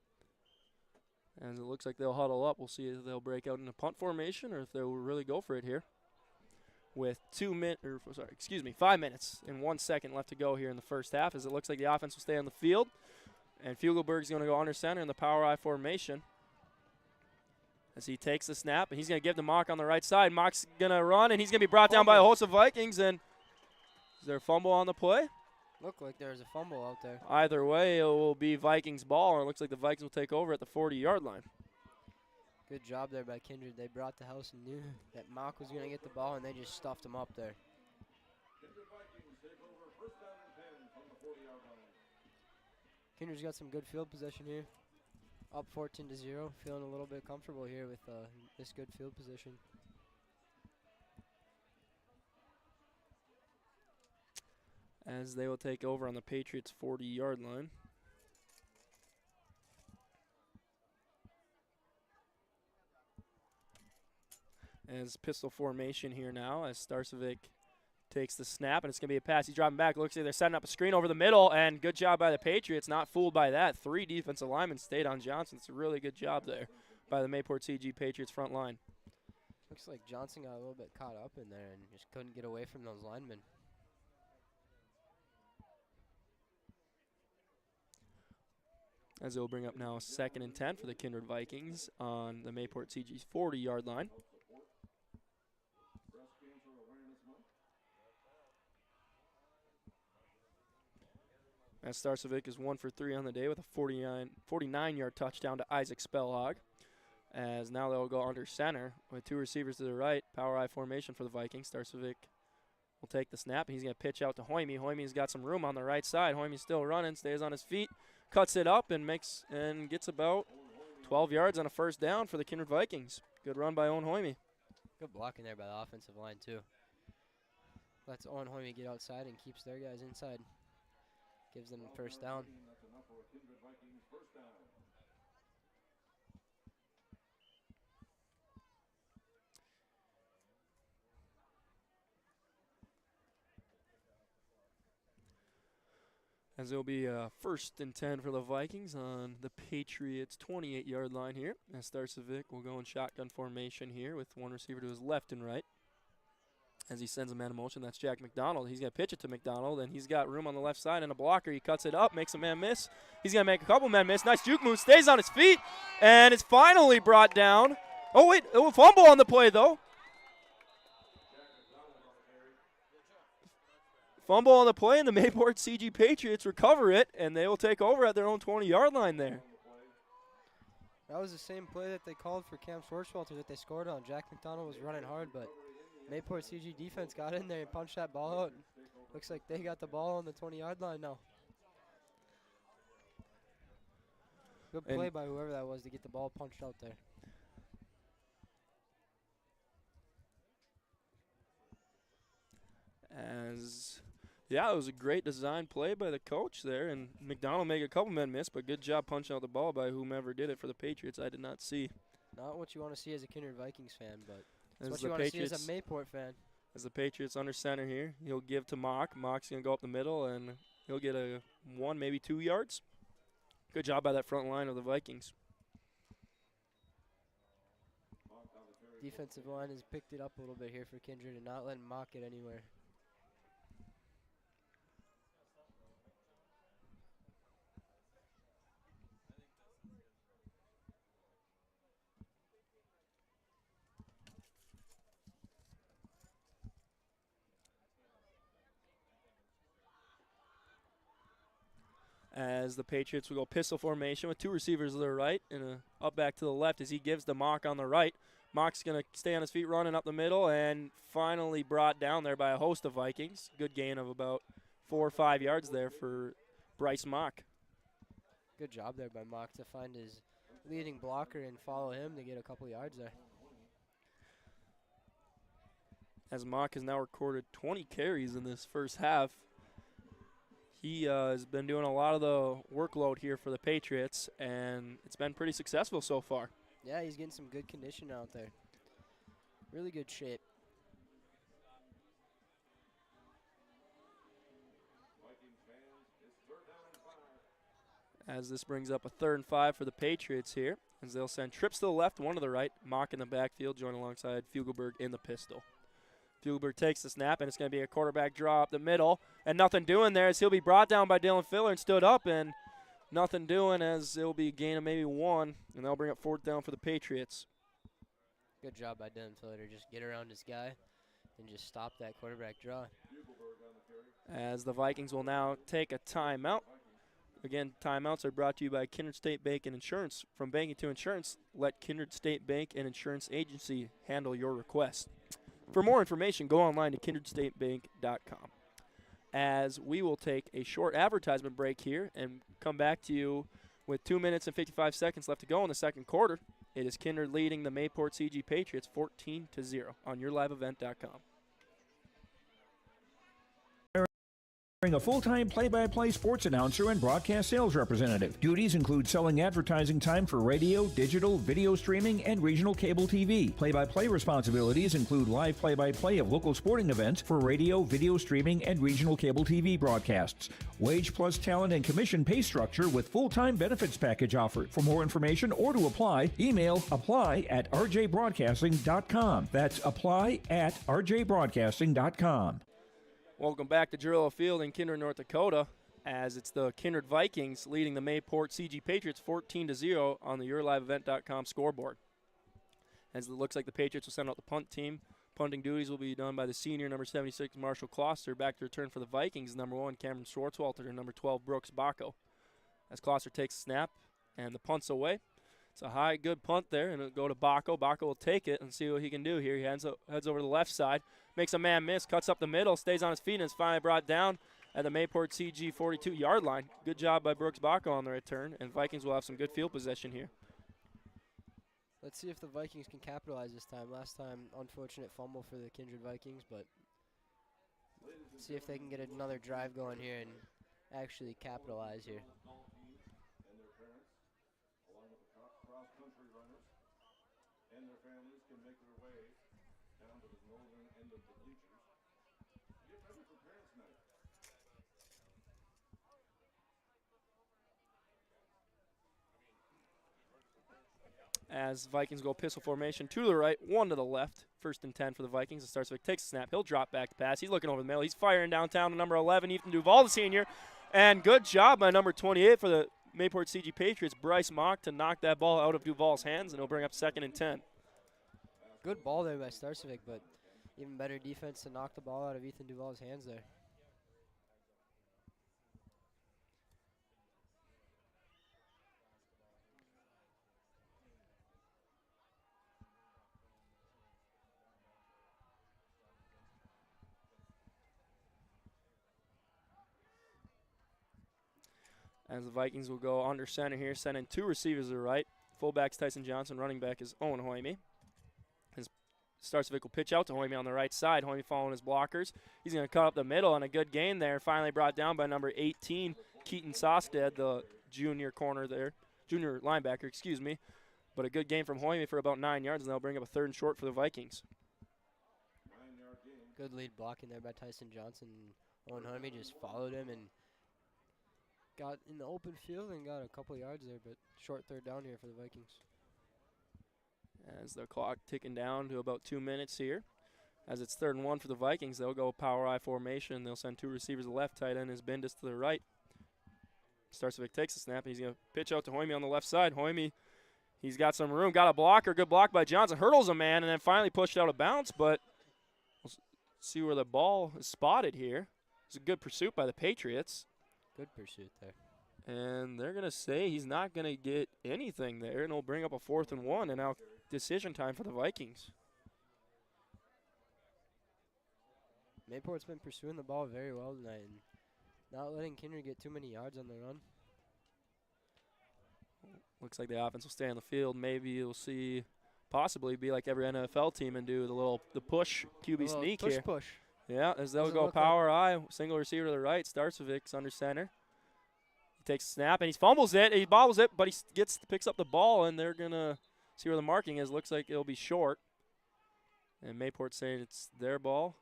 As it looks like they'll huddle up. We'll see if they'll break out in a punt formation or if they'll really go for it here. With 5 minutes and 1 second left to go here in the first half, as it looks like the offense will stay on the field. And Fugelberg's going to go under center in the power I formation. As he takes the snap, and he's going to give to Mock on the right side. Mock's going to run, and he's going to be brought down by a host of Vikings. And is there a fumble on the play? Looked like there's a fumble out there. Either way, it will be Vikings ball, and it looks like the Vikings will take over at the 40-yard line. Good job there by Kindred. They brought the house and knew that Mock was going to get the ball, and they just stuffed him up there. Kindred's got some good field possession here. Up 14-0, feeling a little bit comfortable here with this good field position. As they will take over on the Patriots' 40-yard line. As pistol formation here now, as Starcevic takes the snap, and it's going to be a pass. He's dropping back. Looks like they're setting up a screen over the middle, and good job by the Patriots. Not fooled by that. 3 defensive linemen stayed on Johnson. It's a really good job there by the Mayport CG Patriots front line. Looks like Johnson got a little bit caught up in there and just couldn't get away from those linemen. As they'll bring up now 2nd and 10 for the Kindred Vikings on the Mayport CG's 40-yard line. As Starcevic is 1 for 3 on the day with a 49-yard touchdown to Isaac Spellhog. As now they'll go under center with 2 receivers to the right. Power I formation for the Vikings. Starcevic will take the snap. He's going to pitch out to Hoyme. Hoyme's got some room on the right side. Hoyme's still running, stays on his feet, cuts it up, and gets about 12 yards on a first down for the Kindred Vikings. Good run by Owen Hoyme. Good blocking there by the offensive line, too. Lets Owen Hoyme get outside and keeps their guys inside. Gives them a first down. As it will be 1st and 10 for the Vikings on the Patriots' 28-yard line here. As Starcevic will go in shotgun formation here with 1 receiver to his left and right. As he sends a man in motion, that's Jack McDonald. He's going to pitch it to McDonald, and he's got room on the left side and a blocker. He cuts it up, makes a man miss. He's going to make a couple men miss. Nice juke move, stays on his feet, and it's finally brought down. Oh, wait, a fumble on the play, though. Fumble on the play, and the Mayport CG Patriots recover it, and they will take over at their own 20-yard line there. That was the same play that they called for Cam Schwartzwalter that they scored on. Jack McDonald was running hard, but Mayport CG defense got in there and punched that ball out. Looks like they got the ball on the 20-yard line now. Good play by whoever that was to get the ball punched out there. Yeah, it was a great design play by the coach there, and McDonald made a couple men miss, but good job punching out the ball by whomever did it for the Patriots. I did not see. Not what you want to see as a Kindred Vikings fan, but it's As what the you want to see as Patriots- a Mayport fan. As the Patriots under center here, he'll give to Mock. Mock's going to go up the middle, and he'll get a 1, maybe 2 yards. Good job by that front line of the Vikings. Defensive line has picked it up a little bit here for Kindred and not letting Mock get anywhere. As the Patriots will go pistol formation with 2 receivers to their right and a up back to the left as he gives the Mock on the right. Mock's going to stay on his feet running up the middle and finally brought down there by a host of Vikings. Good gain of about 4 or 5 yards there for Bryce Mock. Good job there by Mock to find his leading blocker and follow him to get a couple yards there. As Mock has now recorded 20 carries in this first half. He has been doing a lot of the workload here for the Patriots, and it's been pretty successful so far. Yeah, he's getting some good condition out there. Really good shape. As this brings up a 3rd and 5 for the Patriots here, as they'll send trips to the left, 1 to the right, Mock in the backfield, joined alongside Fugelberg in the pistol. Fugelberg takes the snap, and it's going to be a quarterback draw up the middle. And nothing doing there as he'll be brought down by Dylan Filler and stood up, and nothing doing as it'll be a gain of maybe 1, and they'll bring up 4th down for the Patriots. Good job by Dylan Filler to just get around his guy and just stop that quarterback draw. As the Vikings will now take a timeout. Again, timeouts are brought to you by Kindred State Bank and Insurance. From banking to insurance, let Kindred State Bank and Insurance Agency handle your request. For more information, go online to kindredstatebank.com. As we will take a short advertisement break here and come back to you with 2 minutes and 55 seconds left to go in the second quarter. It is Kindred leading the Mayport CG Patriots 14-0 on yourliveevent.com. A full-time play-by-play sports announcer and broadcast sales representative. Duties include selling advertising time for radio, digital, video streaming, and regional cable TV. Play-by-play responsibilities include live play-by-play of local sporting events for radio, video streaming, and regional cable TV broadcasts. Wage plus talent and commission pay structure with full-time benefits package offered. For more information or to apply, email apply@rjbroadcasting.com. That's apply@rjbroadcasting.com. Welcome back to Drillo Field in Kindred, North Dakota, as it's the Kindred Vikings leading the Mayport CG Patriots 14-0 on the yourliveevent.com scoreboard. As it looks like the Patriots will send out the punt team. Punting duties will be done by the senior number 76, Marshall Kloster. Back to return for the Vikings, number 1, Cameron Schwartzwalter, and number 12, Brooks Bacco. As Kloster takes the snap and the punt's away. It's a high, good punt there, and it'll go to Bacco. Bacco will take it and see what he can do here. He heads over to the left side, makes a man miss, cuts up the middle, stays on his feet, and is finally brought down at the Mayport CG 42-yard line. Good job by Brooks Bacco on the return, and Vikings will have some good field possession here. Let's see if the Vikings can capitalize this time. Last time, unfortunate fumble for the Kindred Vikings, but see if they can get another drive going here and actually capitalize here. Cross-country runners and their families can make their way down to the northern end of the bleachers. Get ready for Parents Night. As Vikings go pistol formation, 2 to the right, 1 to the left. 1st and 10 for the Vikings. The Starsvik takes the snap. He'll drop back to pass. He's looking over the middle. He's firing downtown to number 11, Ethan Duval, the senior. And good job by number 28 for the Mayport CG Patriots, Bryce Mock, to knock that ball out of Duval's hands, and he'll bring up 2nd and 10. Good ball there by Starsvik, but even better defense to knock the ball out of Ethan Duval's hands there. As the Vikings will go under center here, sending 2 receivers to the right. Fullback's Tyson Johnson, running back is Owen Hoyme. Starcevic will pitch out to Hoyme on the right side. Hoyme following his blockers. He's going to cut up the middle, and a good gain there. Finally brought down by number 18, Keaton Sosted, the junior linebacker, excuse me. But a good gain from Hoyme for about 9 yards, and they'll bring up a 3rd and short for the Vikings. Good lead blocking there by Tyson Johnson. Owen Hoyme just followed him and got in the open field and got a couple yards there, but short 3rd down here for the Vikings. As the clock ticking down to about 2 minutes here. As it's 3rd and 1 for the Vikings, they'll go power I formation. They'll send 2 receivers to the left. Tight end is Bendis to the right. Starcevic takes the snap. He's going to pitch out to Hoyme on the left side. Hoyme, he's got some room. Got a blocker. Good block by Johnson. Hurdles a man and then finally pushed out of bounds, but we'll see where the ball is spotted here. It's a good pursuit by the Patriots. Good pursuit there. And they're going to say he's not going to get anything there, and it'll bring up a 4th and 1, and now decision time for the Vikings. Mayport's been pursuing the ball very well tonight and not letting Kindred get too many yards on the run. Looks like the offense will stay on the field. Maybe you'll see possibly be like every NFL team and do the push QB sneak here. Push. Yeah, as they'll go power I, single receiver to the right. Starcevic's under center. He takes a snap and he fumbles it. He bobbles it, but he picks up the ball, and they're going to see where the marking is. Looks like it'll be short. And Mayport saying it's their ball.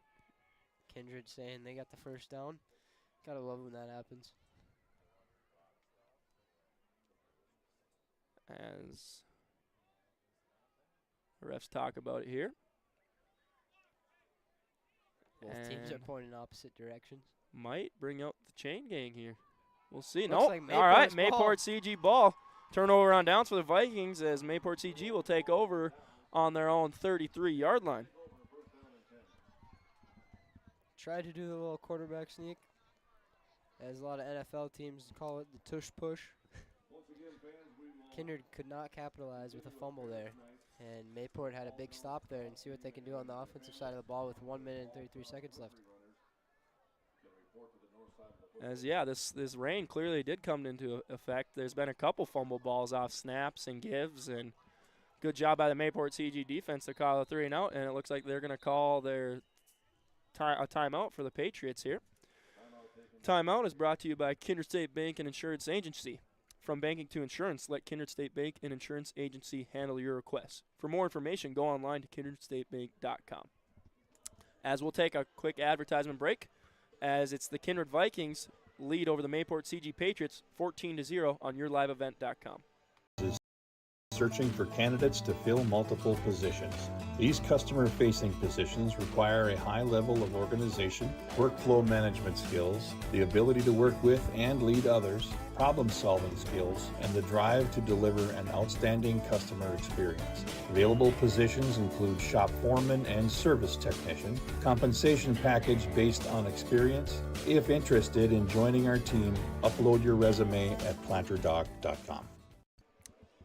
Kindred saying they got the 1st down. Gotta love when that happens. As the refs talk about it here. Both teams are pointing in opposite directions. Might bring out the chain gang here. We'll see. Looks Nope. like All right, Mayport's Mayport CG ball. Turnover on downs for the Vikings as Mayport CG will take over on their own 33-yard line. Tried to do the little quarterback sneak, as a lot of NFL teams call it the tush push. Kindred could not capitalize with a fumble there, and Mayport had a big stop there and see what they can do on the offensive side of the ball with 1 minute and 33 seconds left. As, yeah, this rain clearly did come into effect. There's been a couple fumble balls off snaps and gives, and good job by the Mayport CG defense to call a 3-and-out, and it looks like they're going to call their a timeout for the Patriots here. Timeout is brought to you by Kindred State Bank and Insurance Agency. From banking to insurance, let Kindred State Bank and Insurance Agency handle your requests. For more information, go online to kindredstatebank.com. As we'll take a quick advertisement break, as it's the Kindred Vikings lead over the Mayport CG Patriots 14-0 on yourliveevent.com. Searching for candidates to fill multiple positions. These customer-facing positions require a high level of organization, workflow management skills, the ability to work with and lead others, problem-solving skills, and the drive to deliver an outstanding customer experience. Available positions include shop foreman and service technician. Compensation package based on experience. If interested in joining our team, upload your resume at planterdoc.com.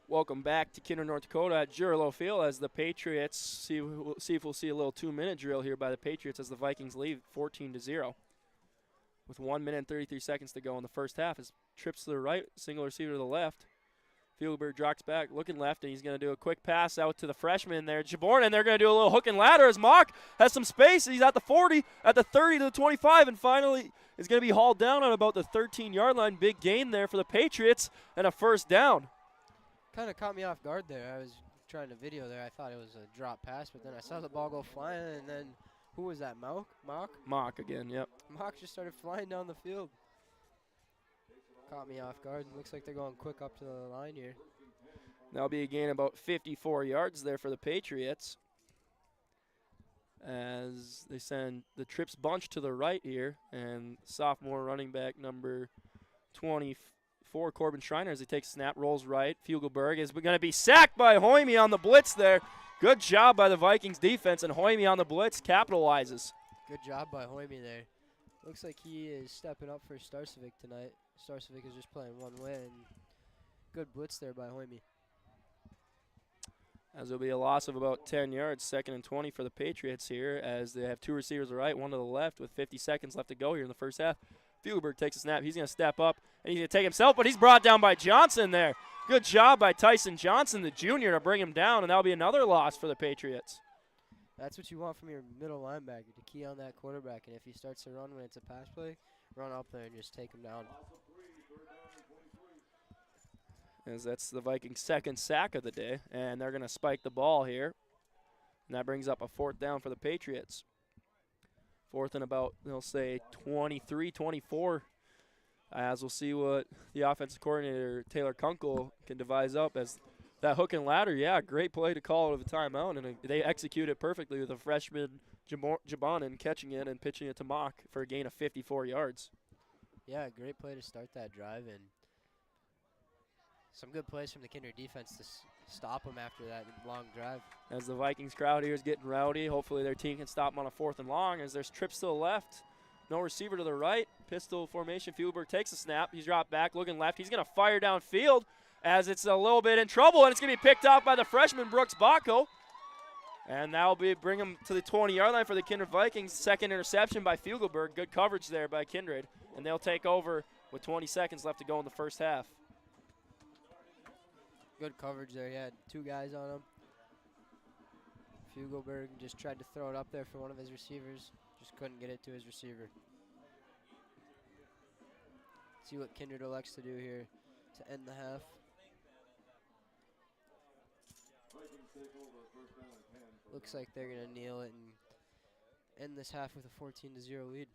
Welcome back to Kindred, North Dakota at Jurilo Field as the Patriots see if we'll see a little 2-minute drill here by the Patriots as the Vikings lead 14-0 with 1 minute and 33 seconds to go in the first half. As trips to the right, single receiver to the left. Fieldberg drops back, looking left, and he's going to do a quick pass out to the freshman there, Jaborn, and they're going to do a little hook and ladder as Mock has some space. He's at the 40, at the 30 to the 25, and finally is going to be hauled down on about the 13-yard line. Big gain there for the Patriots and a 1st down. Kind of caught me off guard there. I was trying to video there. I thought it was a drop pass, but then I saw the ball go flying, and then who was that, Mock? Mock again, yep. Mock just started flying down the field. Caught me off guard. Looks like they're going quick up to the line here. That'll be a gain about 54 yards there for the Patriots as they send the trips bunch to the right here, and sophomore running back number 24, Corbin Schreiner, as he takes a snap, rolls right. Fugelberg is going to be sacked by Hoyme on the blitz there. Good job by the Vikings defense, and Hoyme on the blitz capitalizes. Good job by Hoyme there. Looks like he is stepping up for Starcevic tonight. Starcevic is just playing one way, and good blitz there by Hoyme. As there'll be a loss of about 10 yards, 2nd and 20 for the Patriots here, as they have 2 receivers to the right, 1 to the left with 50 seconds left to go here in the first half. Fugelberg takes a snap. He's going to step up, and he's going to take himself, but he's brought down by Johnson there. Good job by Tyson Johnson, the junior, to bring him down, and that'll be another loss for the Patriots. That's what you want from your middle linebacker, to key on that quarterback, and if he starts to run when it's a pass play, run up there and just take him down. As that's the Vikings' second sack of the day, and they're going to spike the ball here. And that brings up a 4th down for the Patriots. 4th and about, they'll say, 23, 24. As we'll see what the offensive coordinator, Taylor Kunkel, can devise up as that hook and ladder. Yeah, great play to call it with a timeout, and they execute it perfectly with a freshman Jabonin catching it and pitching it to Mock for a gain of 54 yards. Yeah, great play to start that drive, and some good plays from the Kindred defense to stop them after that long drive. As the Vikings crowd here is getting rowdy, hopefully their team can stop them on a 4th and long as there's trips to the left. No receiver to the right. Pistol formation. Fugelberg takes a snap. He's dropped back, looking left. He's going to fire downfield as it's a little bit in trouble, and it's going to be picked off by the freshman, Brooks Bacco. And that will bring him to the 20-yard line for the Kindred Vikings. Second interception by Fugelberg. Good coverage there by Kindred. And they'll take over with 20 seconds left to go in the first half. Good coverage there. He had 2 guys on him. Fugelberg just tried to throw it up there for one of his receivers. Just couldn't get it to his receiver. See what Kindred elects to do here to end the half. Looks like they're going to kneel it and end this half with a 14-0 lead.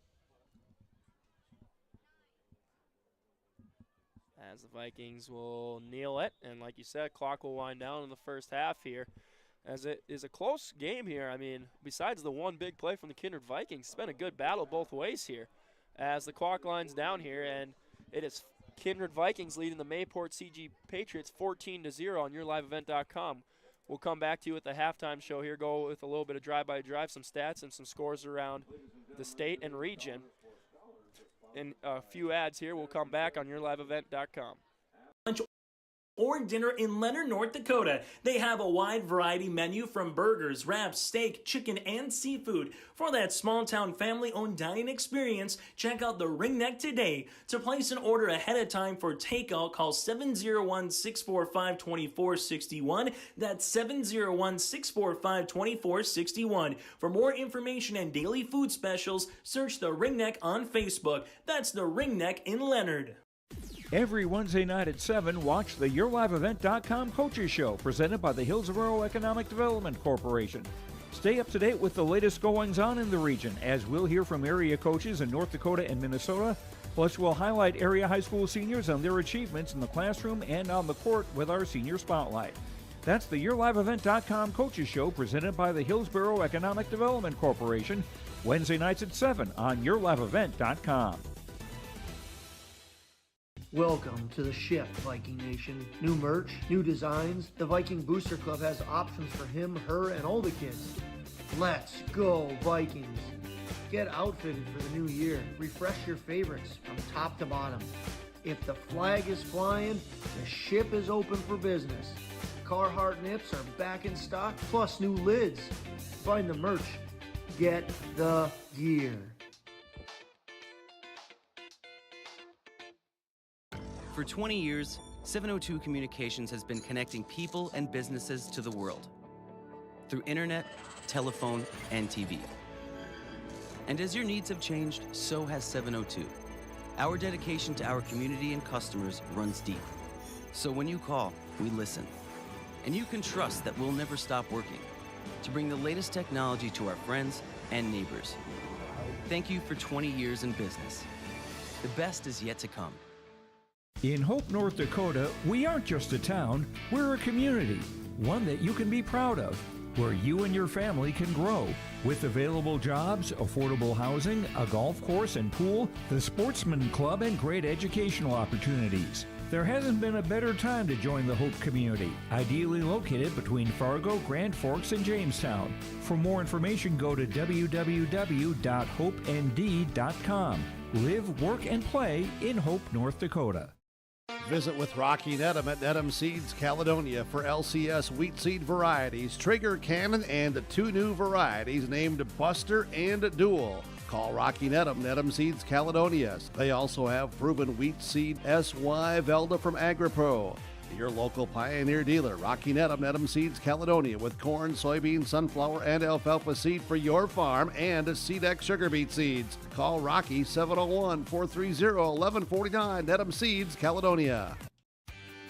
As the Vikings will kneel it, and like you said, clock will wind down in the first half here. As it is a close game here. I mean, besides the one big play from the Kindred Vikings, it's been a good battle both ways here. As the clock lines down here, and it is Kindred Vikings leading the Mayport CG Patriots 14-0 on yourliveevent.com. We'll come back to you at the halftime show here, go with a little bit of drive-by-drive, some stats and some scores around the state and region. In a few ads here, we'll come back on yourliveevent.com. Or dinner in Leonard, North Dakota. They have a wide variety menu from burgers, wraps, steak, chicken, and seafood. For that small-town family-owned dining experience, check out the Ring Neck today. To place an order ahead of time for takeout, call 701-645-2461. That's 701-645-2461. For more information and daily food specials, search the Ring Neck on Facebook. That's the Ring Neck in Leonard. Every Wednesday night at 7, watch the YourLiveEvent.com Coaches Show, presented by the Hillsborough Economic Development Corporation. Stay up to date with the latest goings-on in the region, as we'll hear from area coaches in North Dakota and Minnesota. Plus, we'll highlight area high school seniors and their achievements in the classroom and on the court with our Senior Spotlight. That's the YourLiveEvent.com Coaches Show, presented by the Hillsborough Economic Development Corporation, Wednesday nights at 7 on YourLiveEvent.com. Welcome to the Shift, Viking Nation. New merch, new designs. The Viking Booster Club has options for him, her, and all the kids. Let's go, Vikings. Get outfitted for the new year. Refresh your favorites from top to bottom. If the flag is flying, the ship is open for business. Carhartt nips are back in stock, plus new lids. Find the merch. Get the gear. For 20 years, 702 Communications has been connecting people and businesses to the world through internet, telephone, and TV. And as your needs have changed, so has 702. Our dedication to our community and customers runs deep. So when you call, we listen. And you can trust that we'll never stop working to bring the latest technology to our friends and neighbors. Thank you for 20 years in business. The best is yet to come. In Hope, North Dakota, we aren't just a town, we're a community, one that you can be proud of, where you and your family can grow. With available jobs, affordable housing, a golf course and pool, the Sportsman Club, and great educational opportunities. There hasn't been a better time to join the Hope community, ideally located between Fargo, Grand Forks, and Jamestown. For more information, go to www.hopend.com. Live, work, and play in Hope, North Dakota. Visit with Rocky Nedham at Nedham Seeds, Caledonia for LCS wheat seed varieties, Trigger, Cannon, and 2 new varieties named Buster and Dual. Call Rocky Nedham Seeds Caledonia. They also have proven wheat seed SY Velda from AgriPro. Your local Pioneer dealer, Rocky Nedham Seeds Caledonia, with corn, soybean, sunflower, and alfalfa seed for your farm and SeedX sugar beet seeds. Call Rocky 701-430-1149, Nedham Seeds Caledonia.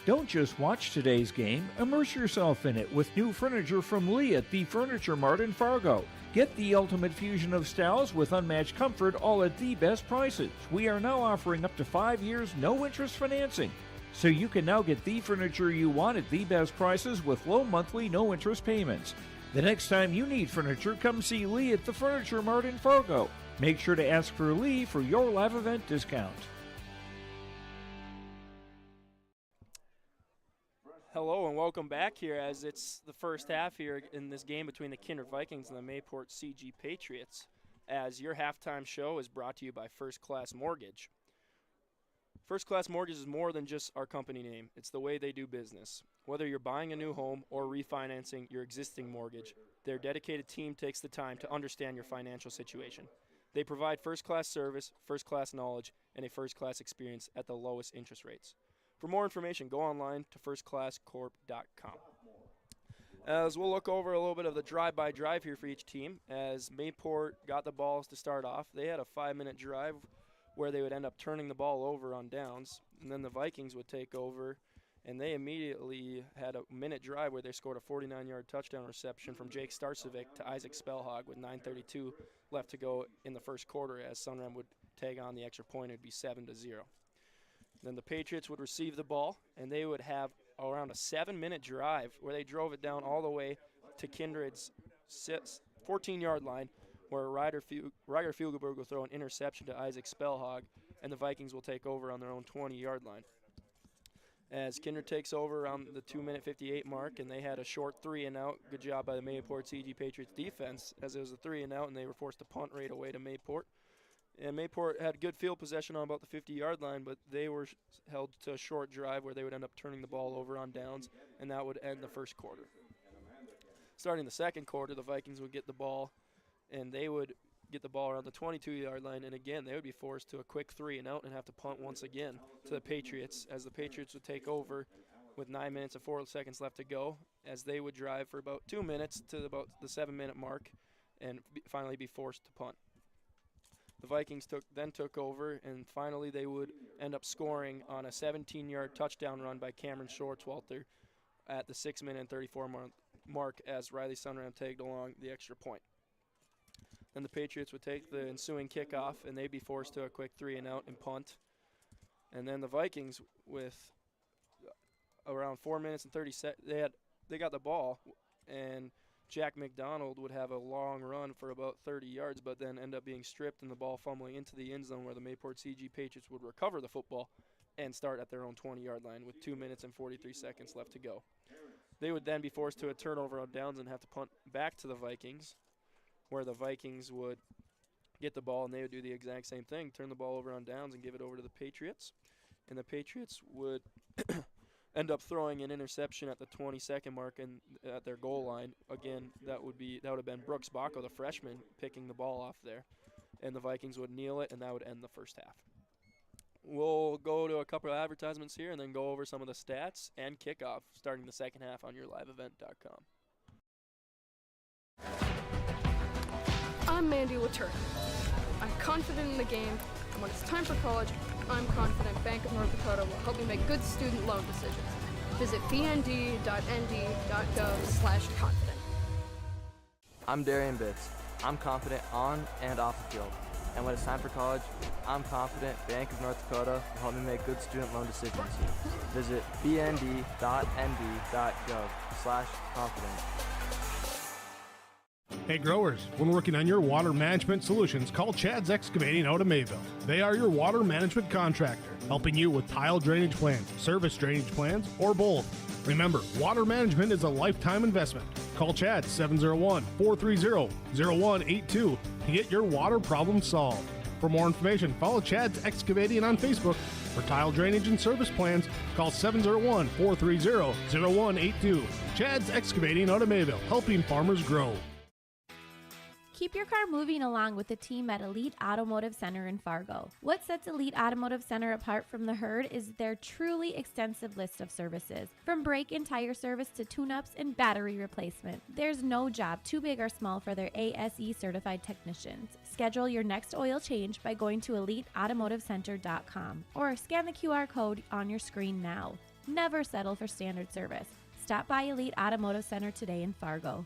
Don't just watch today's game, immerse yourself in it with new furniture from Lee at the Furniture Mart in Fargo. Get the ultimate fusion of styles with unmatched comfort, all at the best prices. We are now offering up to 5 years no-interest financing. So you can now get the furniture you want at the best prices with low monthly, no-interest payments. The next time you need furniture, come see Lee at the Furniture Mart in Fargo. Make sure to ask for Lee for your live event discount. Hello and welcome back here as it's the first half here in this game between the Kindred Vikings and the Mayport CG Patriots, as your halftime show is brought to you by First Class Mortgage. First Class Mortgage is more than just our company name. It's the way they do business. Whether you're buying a new home or refinancing your existing mortgage, their dedicated team takes the time to understand your financial situation. They provide first-class service, first-class knowledge, and a first-class experience at the lowest interest rates. For more information, go online to firstclasscorp.com. As we'll look over a little bit of the drive-by-drive here for each team, as Mayport got the balls to start off, they had a 5-minute drive where they would end up turning the ball over on downs, and then the Vikings would take over, and they immediately had a minute drive where they scored a 49-yard touchdown reception from Jake Starcevic to Isaac Spellhog with 9:32 left to go in the first quarter, as Sunram would tag on the extra point. It would be 7-0. Then the Patriots would receive the ball, and they would have around a 7-minute drive where they drove it down all the way to Kindred's 14-yard line, where Ryder Fugelberg will throw an interception to Isaac Spellhog, and the Vikings will take over on their own 20-yard line. As Kindred takes over around the 2-minute 58 mark, and they had a short 3-and-out. Good job by the Mayport CG Patriots defense, as it was a 3-and-out, and they were forced to punt right away to Mayport. And Mayport had good field possession on about the 50-yard line, but they were held to a short drive where they would end up turning the ball over on downs, and that would end the first quarter. Starting the second quarter, the Vikings would get the ball, and they would get the ball around the 22-yard line, and again, they would be forced to a quick 3-and-out and have to punt once again to the Patriots, as the Patriots would take over with 9 minutes and 4 seconds left to go, as they would drive for about 2 minutes to about the 7-minute mark and finally be forced to punt. The Vikings then took over, and finally they would end up scoring on a 17-yard touchdown run by Cameron Schwartzwalter at the 6-minute and 34 mark, as Riley Sunram tagged along the extra point. Then the Patriots would take the ensuing kickoff, and they'd be forced to a quick 3-and-out and punt. And then the Vikings, with around 4 minutes and 30 seconds, they got the ball, and Jack McDonald would have a long run for about 30 yards, but then end up being stripped and the ball fumbling into the end zone, where the Mayport CG Patriots would recover the football and start at their own 20-yard line with 2 minutes and 43 seconds left to go. They would then be forced to a turnover on downs and have to punt back to the Vikings, where the Vikings would get the ball and they would do the exact same thing, turn the ball over on downs and give it over to the Patriots. And the Patriots would end up throwing an interception at the 22nd mark and at their goal line. Again, that would have been Brooks Bacco, the freshman, picking the ball off there. And the Vikings would kneel it, and that would end the first half. We'll go to a couple of advertisements here and then go over some of the stats and kickoff starting the second half on yourliveevent.com. I'm Mandy Laturin. I'm confident in the game, and when it's time for college, I'm confident Bank of North Dakota will help me make good student loan decisions. Visit bnd.nd.gov/confident. I'm Darian Bitts. I'm confident on and off the field. And when it's time for college, I'm confident Bank of North Dakota will help me make good student loan decisions. Visit bnd.nd.gov/confident. Hey growers, when working on your water management solutions, call Chad's Excavating out of Mayville. They are your water management contractor, helping you with tile drainage plans, service drainage plans, or both. Remember, water management is a lifetime investment. Call Chad 701-430-0182 to get your water problem solved. For more information, follow Chad's Excavating on Facebook. For tile drainage and service plans, call 701-430-0182. Chad's Excavating out of Mayville, helping farmers grow. Keep your car moving along with the team at Elite Automotive Center in Fargo. What sets Elite Automotive Center apart from the herd is their truly extensive list of services. From brake and tire service to tune-ups and battery replacement, there's no job too big or small for their ASE certified technicians. Schedule your next oil change by going to EliteAutomotiveCenter.com or scan the QR code on your screen now. Never settle for standard service. Stop by Elite Automotive Center today in Fargo.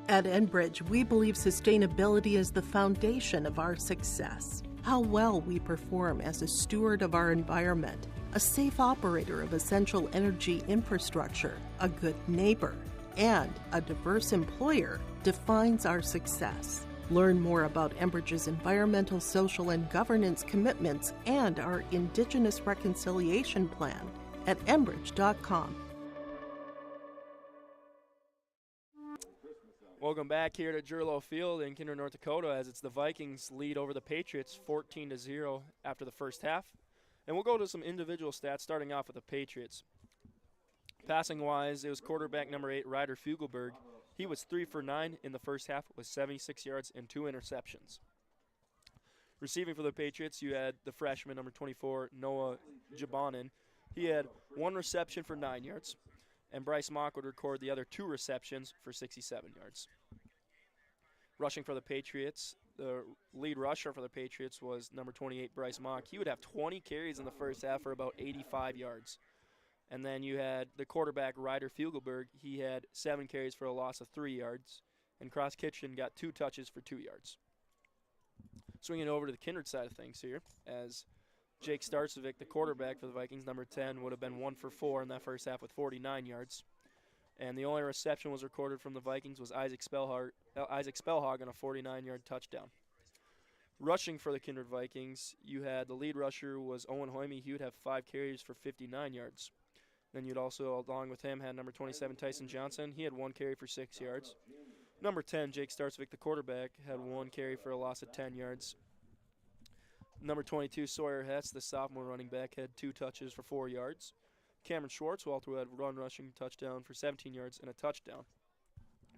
At Enbridge, we believe sustainability is the foundation of our success. How well we perform as a steward of our environment, a safe operator of essential energy infrastructure, a good neighbor, and a diverse employer defines our success. Learn more about Enbridge's environmental, social, and governance commitments and our Indigenous Reconciliation Plan at Enbridge.com. Welcome back here to Gerlo Field in Kindred, North Dakota, as it's the Vikings lead over the Patriots 14-0 after the first half. And we'll go to some individual stats, starting off with the Patriots. Passing-wise, it was quarterback number 8, Ryder Fugelberg. He was 3 for 9 in the first half with 76 yards and 2 interceptions. Receiving for the Patriots, you had the freshman number 24, Noah Jabanin. He had 1 reception for 9 yards. And Bryce Mock would record the other 2 receptions for 67 yards. Rushing for the Patriots, the lead rusher for the Patriots was number 28, Bryce Mock. He would have 20 carries in the first half for about 85 yards. And then you had the quarterback, Ryder Fugelberg. He had 7 carries for a loss of 3 yards. And Cross Kitchen got 2 touches for 2 yards. Swinging over to the Kindred side of things here, as Jake Starcevic, the quarterback for the Vikings, number 10, would have been 1 for 4 in that first half with 49 yards. And the only reception was recorded from the Vikings was Isaac Spellhog on a 49-yard touchdown. Rushing for the Kindred Vikings, you had the lead rusher was Owen Hoyme. He would have 5 carries for 59 yards. Then you'd also, along with him, had number 27, Tyson Johnson. He had 1 carry for 6 yards. Number 10, Jake Starcevic, the quarterback, had 1 carry for a loss of 10 yards. Number 22, Sawyer Hetz, the sophomore running back, had 2 touches for 4 yards. Cameron Schwartzwalter had run rushing touchdown for 17 yards and a touchdown.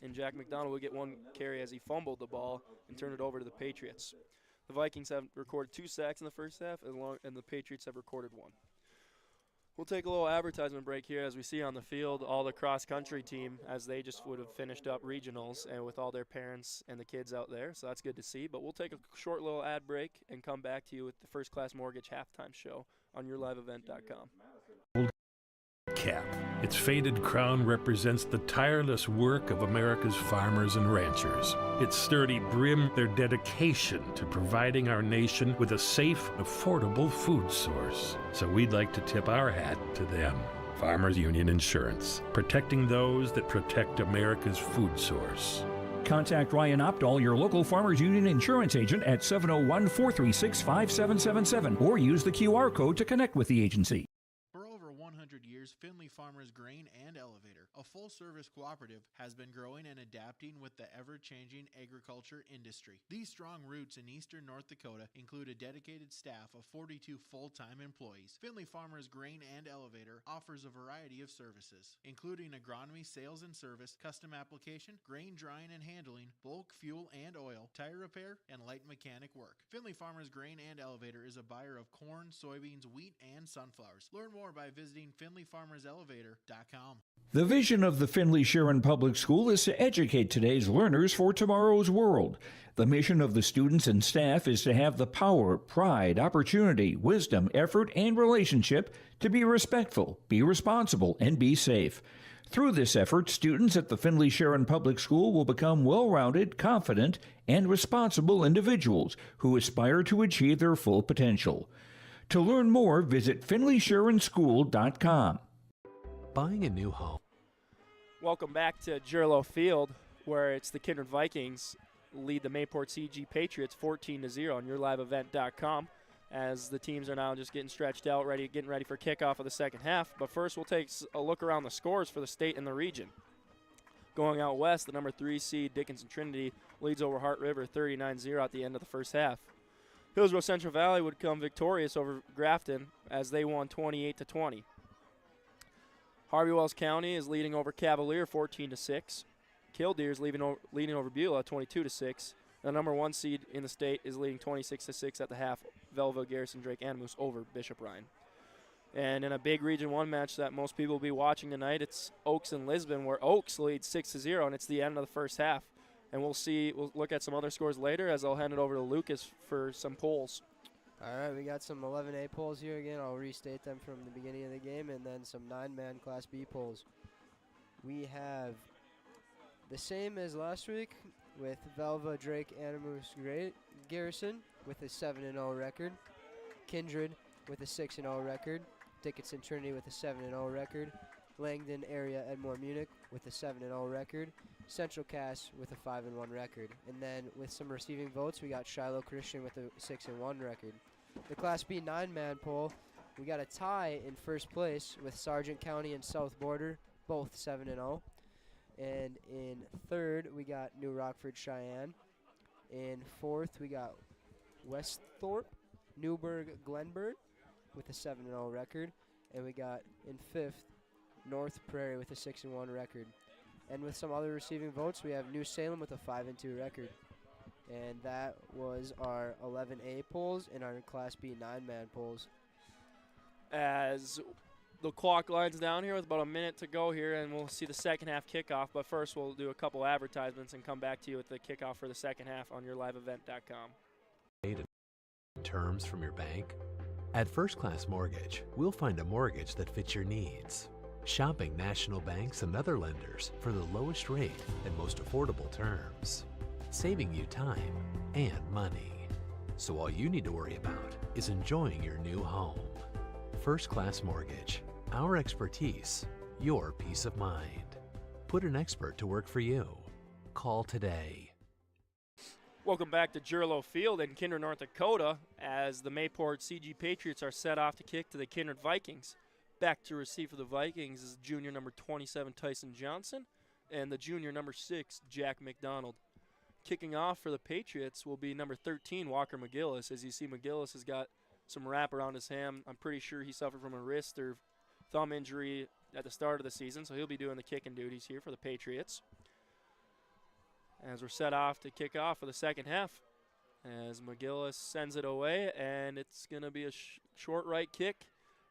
And Jack McDonald would get 1 carry as he fumbled the ball and turned it over to the Patriots. The Vikings have recorded 2 sacks in the first half, and the Patriots have recorded 1. We'll take a little advertisement break here as we see on the field all the cross-country team as they just would have finished up regionals and with all their parents and the kids out there, so that's good to see. But we'll take a short little ad break and come back to you with the First Class Mortgage halftime show on yourliveevent.com. Cap. Its faded crown represents the tireless work of America's farmers and ranchers. Its sturdy brim, their dedication to providing our nation with a safe, affordable food source. So we'd like to tip our hat to them. Farmers Union Insurance, protecting those that protect America's food source. Contact Ryan Opdahl, your local Farmers Union insurance agent, at 701-436-5777 or use the QR code to connect with the agency. For over 100 years, Findlay Farmers Grain and Elevator, a full-service cooperative, has been growing and adapting with the ever-changing agriculture industry. These strong roots in eastern North Dakota include a dedicated staff of 42 full-time employees. Findlay Farmers Grain and Elevator offers a variety of services, including agronomy, sales and service, custom application, grain drying and handling, bulk fuel and oil, tire repair, and light mechanic work. Findlay Farmers Grain and Elevator is a buyer of corn, soybeans, wheat, and sunflowers. Learn more by visiting FindlayFarmersElevator.com. The vision of the Findlay-Sharon Public School is to educate today's learners for tomorrow's world. The mission of the students and staff is to have the power, pride, opportunity, wisdom, effort, and relationship to be respectful, be responsible, and be safe. Through this effort, students at the Findlay-Sharon Public School will become well-rounded, confident, and responsible individuals who aspire to achieve their full potential. To learn more, visit FindlaySharonSchool.com. Buying a new home. Welcome back to Gerlo Field, where it's the Kindred Vikings lead the Mayport CG Patriots 14-0 on yourliveevent.com, as the teams are now just getting stretched out, getting ready for kickoff of the second half. But first, we'll take a look around the scores for the state and the region. Going out west, the number 3 seed Dickinson Trinity leads over Heart River 39-0 at the end of the first half. Hillsborough Central Valley would come victorious over Grafton as they won 28-20. Harvey Wells County is leading over Cavalier 14-6. Killdeer's leading over Beulah 22-6. The number 1 seed in the state is leading 26-6 at the half. Velva, Garrison, Drake, Animus over Bishop Ryan. And in a big Region 1 match that most people will be watching tonight, it's Oaks and Lisbon, where Oaks leads 6-0, and it's the end of the first half. And we'll look at some other scores later as I'll hand it over to Lucas for some polls. All right, we got some 11A polls here again. I'll restate them from the beginning of the game, and then some 9-man Class B polls. We have the same as last week with Velva, Drake, Animus, Garrison with a 7-0 record. Kindred with a 6-0 record. Dickinson Trinity with a 7-0 record. Langdon Area Edmore Munich with a 7-0 record. Central Cass with a 5-1 record. And then with some receiving votes, we got Shiloh Christian with a 6-1 record. The Class B 9-man poll, we got a tie in first place with Sargent County and South Border, both 7-0. And in third, we got New Rockford Cheyenne. In fourth, we got Westhorpe, Newburgh Glenburn with a 7-0 record. And we got in fifth, North Prairie with a 6-1 record. And with some other receiving votes, we have New Salem with a 5-2 record. And that was our 11A polls and our Class B 9-man polls. As the clock lines down here with about a minute to go here, and we'll see the second half kickoff. But first, we'll do a couple advertisements and come back to you with the kickoff for the second half on yourliveevent.com. Terms from your bank? At First Class Mortgage, we'll find a mortgage that fits your needs. Shopping national banks and other lenders for the lowest rate and most affordable terms, saving you time and money. So all you need to worry about is enjoying your new home. First Class Mortgage, our expertise, your peace of mind. Put an expert to work for you. Call today. Welcome back to Jurlo Field in Kindred, North Dakota, as the Mayport CG Patriots are set off to kick to the Kindred Vikings. Back to receive for the Vikings is junior number 27, Tyson Johnson, and the junior number 6, Jack McDonald. Kicking off for the Patriots will be number 13, Walker McGillis. As you see, McGillis has got some wrap around his ham. I'm pretty sure he suffered from a wrist or thumb injury at the start of the season, so he'll be doing the kicking duties here for the Patriots. As we're set off to kick off for the second half, as McGillis sends it away, and it's going to be a short right kick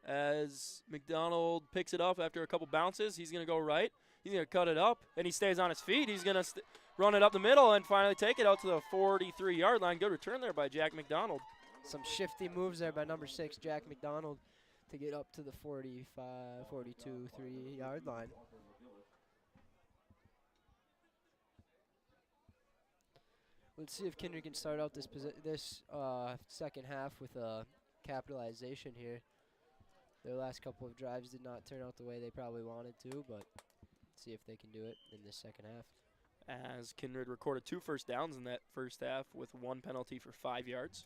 as McDonald picks it up after a couple bounces. He's going to go right. He's going to cut it up, and he stays on his feet. He's going to run it up the middle and finally take it out to the 43-yard line. Good return there by Jack McDonald. Some shifty moves there by number 6, Jack McDonald, to get up to the 45, 42, 3-yard line. Let's see if Kindred can start out this second half with a capitalization here. Their last couple of drives did not turn out the way they probably wanted to, but see if they can do it in this second half. As Kindred recorded 2 first downs in that first half with 1 penalty for 5 yards.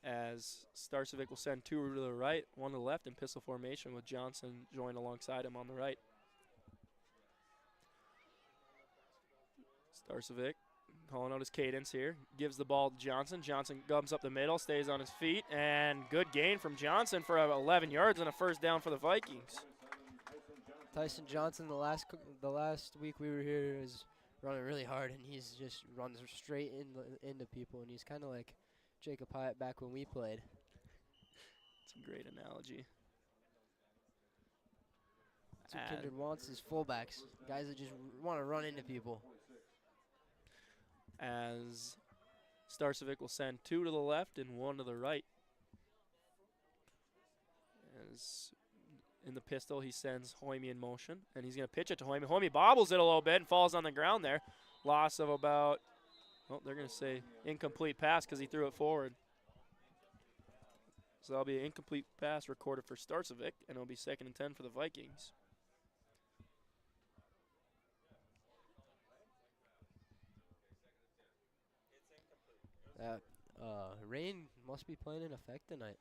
As Starcevic will send 2 to the right, 1 to the left in pistol formation with Johnson joined alongside him on the right. Starcevic calling out his cadence here, gives the ball to Johnson. Johnson gums up the middle, stays on his feet, and good gain from Johnson for 11 yards and a first down for the Vikings. Tyson Johnson, the last week we were here, is running really hard, and he's just runs straight into people, and he's kind of like Jacob Hyatt back when we played. It's a great analogy. That's what Kindred wants is fullbacks, guys that just want to run into people. As Starcevic will send 2 to the left and 1 to the right. As in the pistol, he sends Hoyme in motion, and he's going to pitch it to Hoyme. Hoyme bobbles it a little bit and falls on the ground there. Loss of about, well, they're going to say incomplete pass because he threw it forward. So that'll be an incomplete pass recorded for Starcevic, and it'll be 2nd and 10 for the Vikings. Rain must be playing in effect tonight.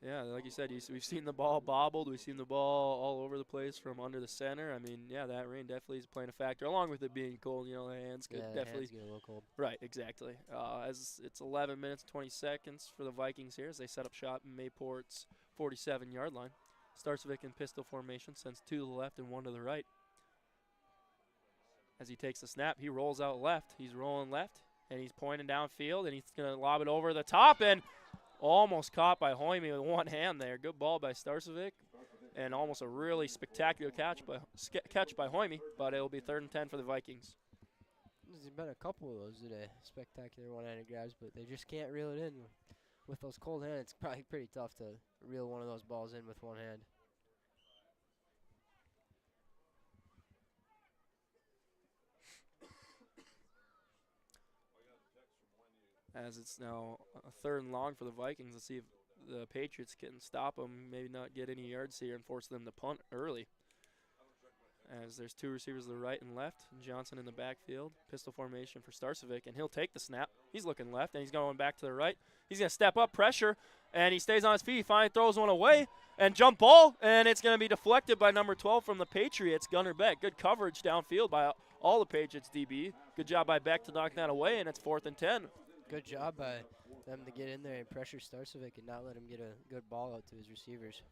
Yeah, like you said, we've seen the ball bobbled. We've seen the ball all over the place from under the center. I mean, yeah, that rain definitely is playing a factor, along with it being cold. You know, the hands could definitely. The hands get a little cold. Right, exactly. As it's 11 minutes, 20 seconds for the Vikings here as they set up shop in Mayport's 47-yard line. Starcevic in pistol formation, sends 2 to the left and 1 to the right. As he takes the snap, he rolls out left. He's rolling left, and he's pointing downfield, and he's going to lob it over the top, and almost caught by Hoyme with one hand there. Good ball by Starcevic, and almost a really spectacular catch by Hoyme, but it'll be 3rd and 10 for the Vikings. There's been a couple of those today, spectacular one-handed grabs, but they just can't reel it in. With those cold hands, it's probably pretty tough to reel one of those balls in with one hand. As it's now a 3rd and long for the Vikings. Let's see if the Patriots can stop them, maybe not get any yards here and force them to punt early. As there's 2 receivers to the right and left. Johnson in the backfield. Pistol formation for Starcevic, and he'll take the snap. He's looking left, and he's going back to the right. He's going to step up, pressure, and he stays on his feet. He finally throws one away, and jump ball, and it's going to be deflected by number 12 from the Patriots, Gunnar Beck. Good coverage downfield by all the Patriots DB. Good job by Beck to knock that away, and it's 4th and 10. Good job by them to get in there and pressure Starcevic and not let him get a good ball out to his receivers.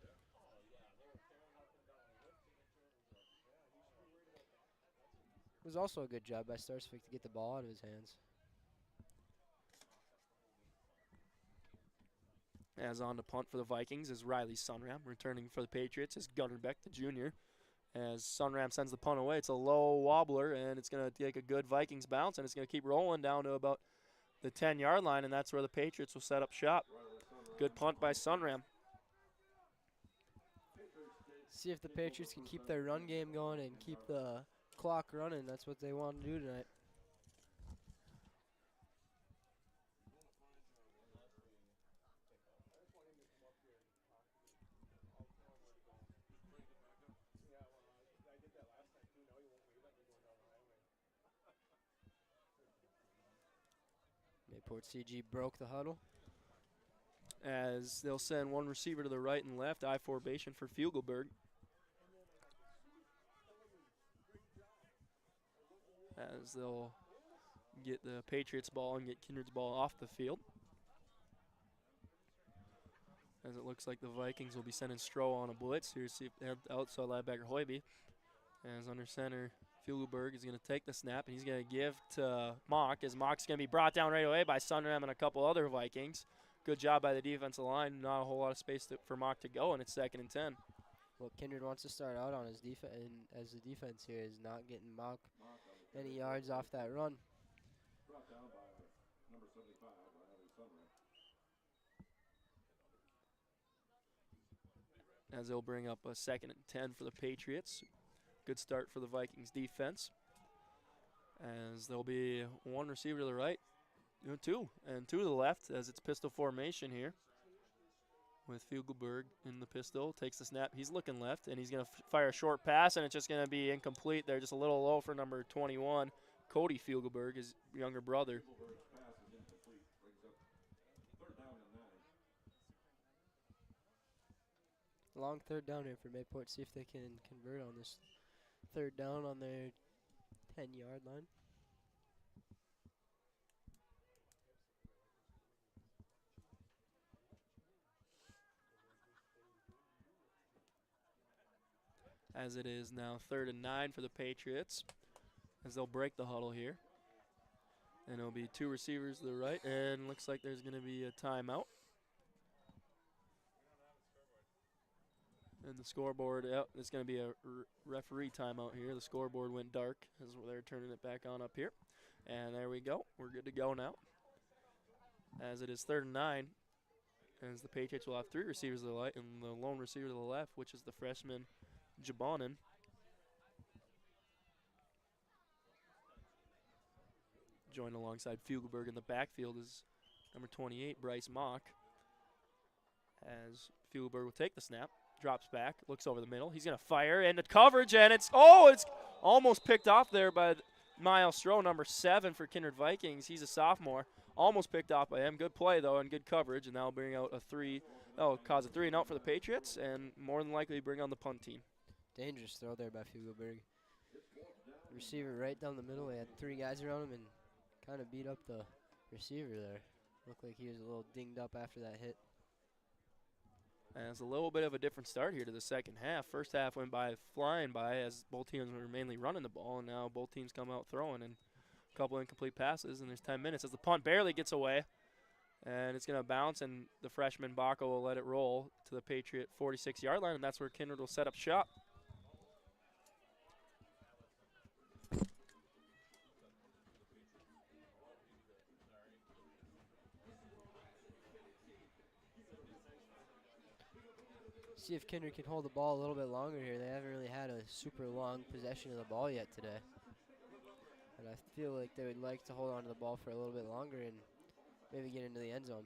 It was also a good job by Starcevic to get the ball out of his hands. As on to punt for the Vikings is Riley Sunram. Returning for the Patriots is Gunnar Beck, the junior. As Sunram sends the punt away, it's a low wobbler, and it's going to take a good Vikings bounce, and it's going to keep rolling down to about the 10-yard line, and that's where the Patriots will set up shop. Good punt by Sunram. See if the Patriots can keep their run game going and keep the clock running. That's what they want to do tonight. Mayport CG broke the huddle. As they'll send one receiver to the right and left, I formation for Fugelberg. As they'll get the Patriots ball and get Kindred's ball off the field. As it looks like the Vikings will be sending Stroh on a blitz here, see if they have outside linebacker Hoybe. As under center, Fugelberg is going to take the snap, and he's going to give to Mock, as Mock's going to be brought down right away by Sunram and a couple other Vikings. Good job by the defensive line. Not a whole lot of space for Mock to go, and it's 2nd and 10. Well, Kindred wants to start out on his defense, as the defense here is not getting Mock any yards off that run. Brought down by number 75 by Riley Sunram. As they'll bring up a 2nd and 10 for the Patriots. Good start for the Vikings defense. As there'll be one receiver to the right, 2 to the left, as it's pistol formation here. With Fugelberg in the pistol, takes the snap. He's looking left, and he's going to fire a short pass, and it's just going to be incomplete. They're just a little low for number 21, Cody Fugelberg, his younger brother. Long 3rd down here for Mayport. See if they can convert on this 3rd down on their 10-yard line. As it is now 3rd and 9 for the Patriots, as they'll break the huddle here. And it'll be 2 receivers to the right, and looks like there's going to be a timeout. And the scoreboard, yep, it's going to be a referee timeout here. The scoreboard went dark as they're turning it back on up here. And there we go. We're good to go now. As it is 3rd and 9, as the Patriots will have 3 receivers to the right and the lone receiver to the left, which is the freshman Jabonin. Joined alongside Fugelberg in the backfield is number 28, Bryce Mock. As Fugelberg will take the snap, drops back, looks over the middle. He's going to fire into coverage, and it's almost picked off there by Miles Stroh, number 7 for Kindred Vikings. He's a sophomore. Almost picked off by him. Good play, though, and good coverage, and that'll bring out cause a 3 and out for the Patriots, and more than likely bring on the punt team. Dangerous throw there by Fugelberg. Receiver right down the middle. He had 3 guys around him and kind of beat up the receiver there. Looked like he was a little dinged up after that hit. And it's a little bit of a different start here to the second half. First half went by flying by as both teams were mainly running the ball, and now both teams come out throwing and a couple incomplete passes, and there's 10 minutes as the punt barely gets away. And it's going to bounce, and the freshman Baco will let it roll to the Patriot 46-yard line, and that's where Kindred will set up shop. See if Kindred can hold the ball a little bit longer here. They haven't really had a super long possession of the ball yet today. And I feel like they would like to hold on to the ball for a little bit longer and maybe get into the end zone.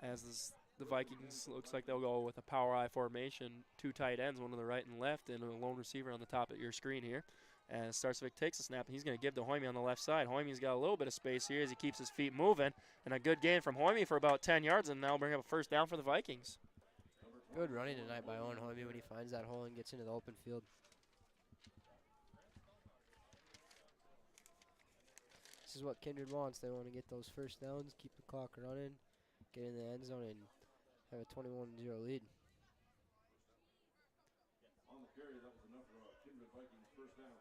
As the Vikings looks like they'll go with a power I formation, 2 tight ends, one to the right and left, and a lone receiver on the top of your screen here. As Starcevic takes the snap, and he's going to give to Hoyme on the left side. Hoyme's got a little bit of space here as he keeps his feet moving, and a good gain from Hoyme for about 10 yards, and now bring up a first down for the Vikings. Good running tonight by Owen Hoyme when he finds that hole and gets into the open field. This is what Kindred wants. They want to get those first downs, keep the clock running, get in the end zone, and have a 21-0 lead. On the carry, that was enough for Kindred Vikings first down.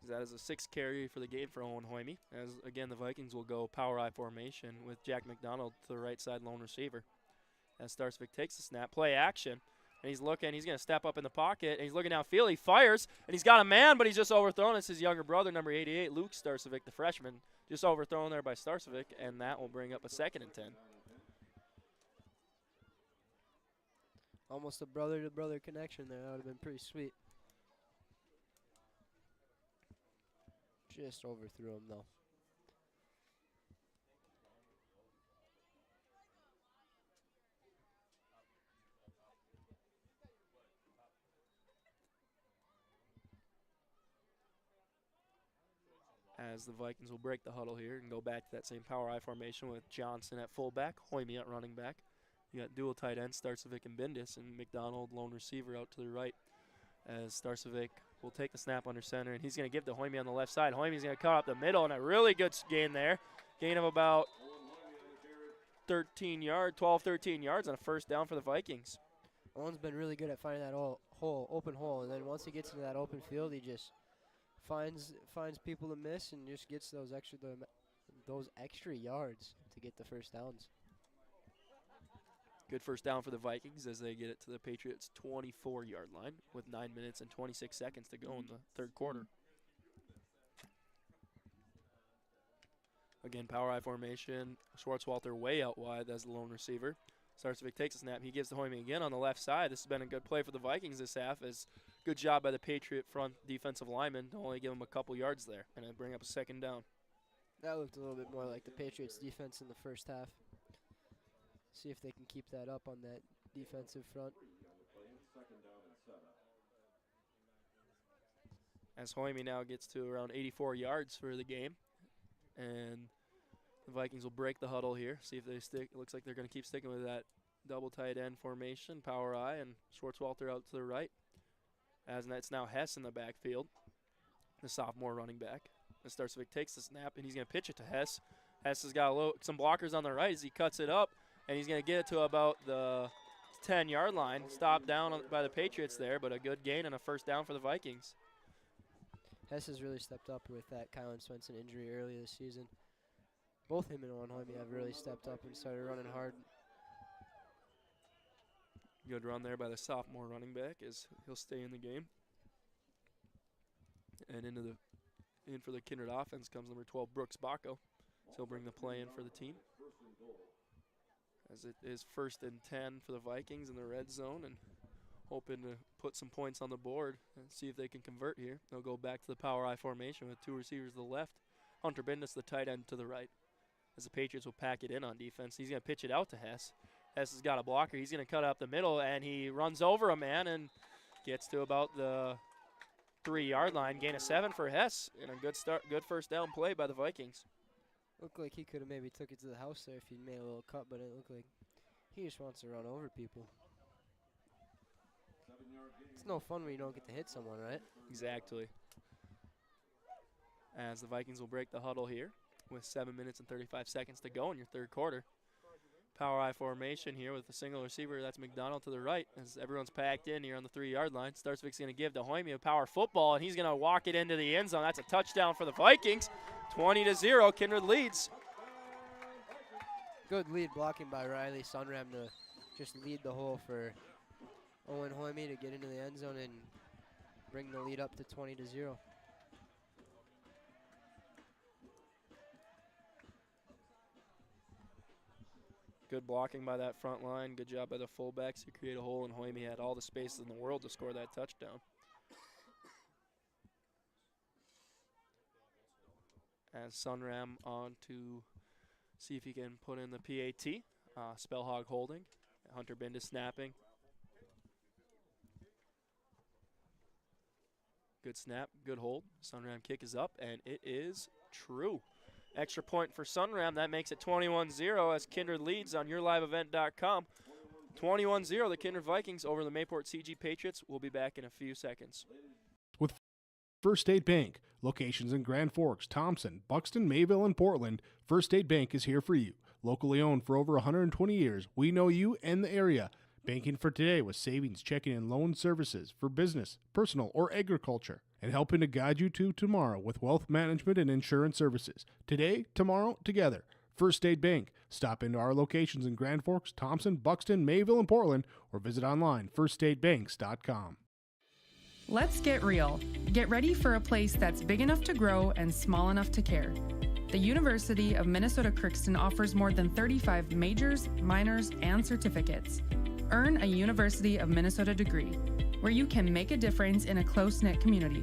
That is a 6th carry for the game for Owen Hoyme. As again, the Vikings will go power I formation with Jack McDonald to the right side lone receiver. As Starcevic takes the snap, play action, and he's looking. He's going to step up in the pocket, and he's looking downfield. He fires, and he's got a man, but he's just overthrown. It's his younger brother, number 88, Luke Starcevic, the freshman, just overthrown there by Starcevic, and that will bring up a 2nd and 10. Almost a brother-to-brother connection there. That would have been pretty sweet. Just overthrew him, though. As the Vikings will break the huddle here and go back to that same power I formation with Johnson at fullback, Hoyme at running back. You got dual tight ends, Starcevic and Bindis, and McDonald, lone receiver, out to the right. As Starcevic will take the snap under center, and he's going to give to Hoyme on the left side. Hoyme's going to cut up the middle, and a really good gain there. Gain of about 13 yards, 12, 13 yards on a first down for the Vikings. Owen's been really good at finding that open hole, and then once he gets into that open field, he just finds people to miss and just gets those extra yards to get the first downs. Good first down for the Vikings as they get it to the Patriots' 24-yard line with 9 minutes and 26 seconds to go in the third quarter. Again, power I formation. Schwartzwalter way out wide as the lone receiver. Starcevic takes a snap. He gives to Hoyme again on the left side. This has been a good play for the Vikings this half. As good job by the Patriot front defensive lineman to only give him a couple yards there and then bring up a 2nd down. That looked a little bit more like the Patriots' defense in the first half. See if they can keep that up on that defensive front. As Hoyme now gets to around 84 yards for the game. And the Vikings will break the huddle here. See if they stick. It looks like they're going to keep sticking with that double tight end formation, power I, and Schwartzwalter out to the right. As it's now Hess in the backfield, the sophomore running back. As Starcevic takes the snap, and he's going to pitch it to Hess. Hess has got some blockers on the right as he cuts it up, and he's going to get it to about the 10-yard line. Stopped down by the Patriots there, but a good gain and a first down for the Vikings. Hess has really stepped up with that Kylan Swenson injury early this season. Both him and Owen Hoyme have really stepped up and started running hard. Good run there by the sophomore running back as he'll stay in the game. And in for the Kindred offense comes number 12, Brooks Baco. So he'll bring the play in for the team. As it is 1st and 10 for the Vikings in the red zone, and hoping to put some points on the board and see if they can convert here. They'll go back to the power I formation with 2 receivers to the left, Hunter Bindis, the tight end, to the right. As the Patriots will pack it in on defense, he's going to pitch it out to Hess. Hess has got a blocker. He's going to cut up the middle, and he runs over a man and gets to about the 3-yard line. Gain of 7 for Hess, and a good first down play by the Vikings. Looked like he could have maybe took it to the house there if he'd made a little cut, but it looked like he just wants to run over people. It's no fun when you don't get to hit someone, right? Exactly. As the Vikings will break the huddle here with 7 minutes and 35 seconds to go in your third quarter. Power I formation here with a single receiver. That's McDonald to the right as everyone's packed in here on the 3-yard line. Starsvik's going to give to Hoyme a power football, and he's going to walk it into the end zone. That's a touchdown for the Vikings. 20-0, Kindred leads. Good lead blocking by Riley Sunram to just lead the hole for Owen Hoyme to get into the end zone and bring the lead up to 20-0. Good blocking by that front line. Good job by the fullbacks to create a hole, and Hoyme had all the space in the world to score that touchdown. As Sunram on to see if he can put in the PAT. Spellhog holding. Hunter Bindis snapping. Good snap, good hold. Sunram kick is up, and it is true. Extra point for Sunram. That makes it 21-0 as Kindred leads on yourliveevent.com. 21-0, the Kindred Vikings over the Mayport CG Patriots. We'll be back in a few seconds. With First State Bank, locations in Grand Forks, Thompson, Buxton, Mayville, and Portland, First State Bank is here for you. Locally owned for over 120 years, we know you and the area. Banking for today with savings, checking, and loan services for business, personal, or agriculture. And helping to guide you to tomorrow with wealth management and insurance services. Today, tomorrow, together. First State Bank. Stop into our locations in Grand Forks, Thompson, Buxton, Mayville, and Portland, or visit online firststatebanks.com. Let's get real. Get ready for a place that's big enough to grow and small enough to care. The University of Minnesota Crookston offers more than 35 majors, minors, and certificates. Earn a University of Minnesota degree, where you can make a difference in a close-knit community.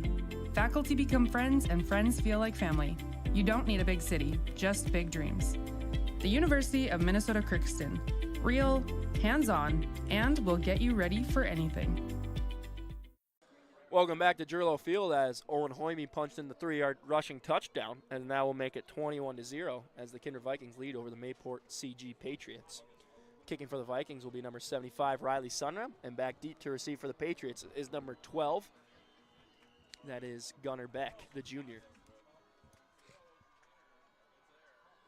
Faculty become friends, and friends feel like family. You don't need a big city, just big dreams. The University of Minnesota Crookston. Real, hands-on, and will get you ready for anything. Welcome back to Gerlo Field as Owen Hoyme punched in the 3-yard rushing touchdown, and now will make it 21-0 as the Kindred Vikings lead over the Mayport CG Patriots. Kicking for the Vikings will be number 75, Riley Sunram, and back deep to receive for the Patriots is number 12. That is Gunnar Beck, the junior.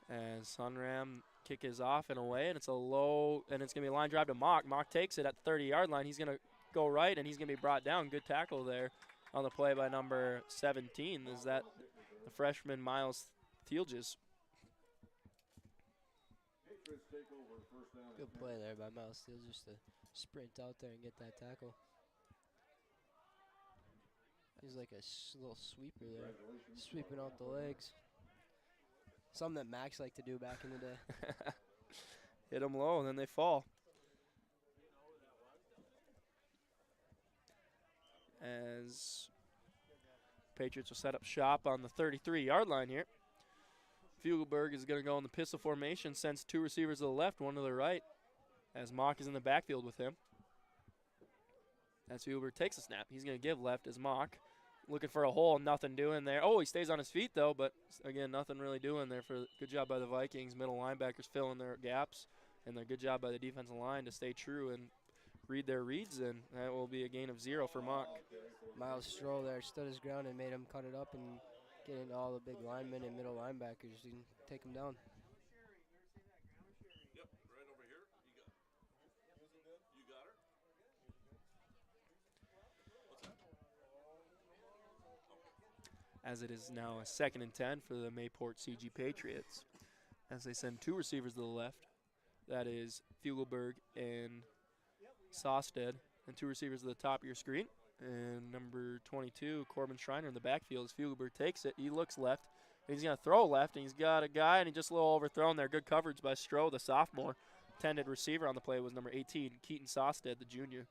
As Sunram kick is off and away, and it's a low, and it's going to be a line drive to Mock. Mock takes it at the 30-yard line. He's going to go right, and he's going to be brought down. Good tackle there on the play by number 17. Is that the freshman Miles Thielges? Good play there by Miles Steele just to sprint out there and get that tackle. He's like a little sweeper there, sweeping out the legs. Something that Max liked to do back in the day. Hit them low and then they fall. As Patriots will set up shop on the 33-yard line here. Fugelberg is going to go in the pistol formation, sends two receivers to the left, one to the right, as Mock is in the backfield with him. As Fugelberg takes a snap, he's going to give left as Mock. Looking for a hole, nothing doing there. Oh, he stays on his feet, though, but again, nothing really doing there. Good job by the Vikings. Middle linebackers filling their gaps, and a good job by the defensive line to stay true and read their reads, and that will be a gain of 0 for Mock. Miles Stroll there stood his ground and made him cut it up and get into all the big linemen and middle linebackers and take them down. Yep, right over here. You got her? As it is now a 2nd and 10 for the Mayport CG Patriots, as they send two receivers to the left. That is Fugelberg and Sosted, and two receivers to the top of your screen. And number 22, Corbin Schreiner in the backfield as Fugelberg takes it. He looks left. And he's going to throw left, and he's got a guy, and he just a little overthrown there. Good coverage by Stroh, the sophomore. Intended receiver on the play was number 18, Keaton Sosted, the junior.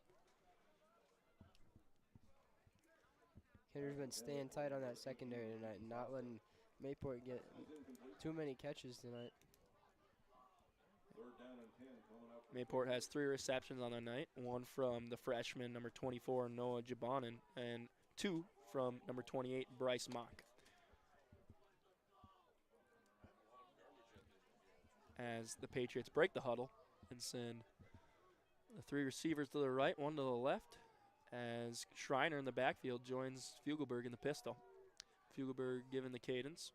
Kindred's been staying tight on that secondary tonight and not letting Mayport get too many catches tonight. Mayport has 3 receptions on the night, one from the freshman, number 24, Noah Jabanin, and 2 from number 28, Bryce Mock. As the Patriots break the huddle and send the 3 receivers to the right, one to the left, as Schreiner in the backfield joins Fugelberg in the pistol. Fugelberg given the cadence,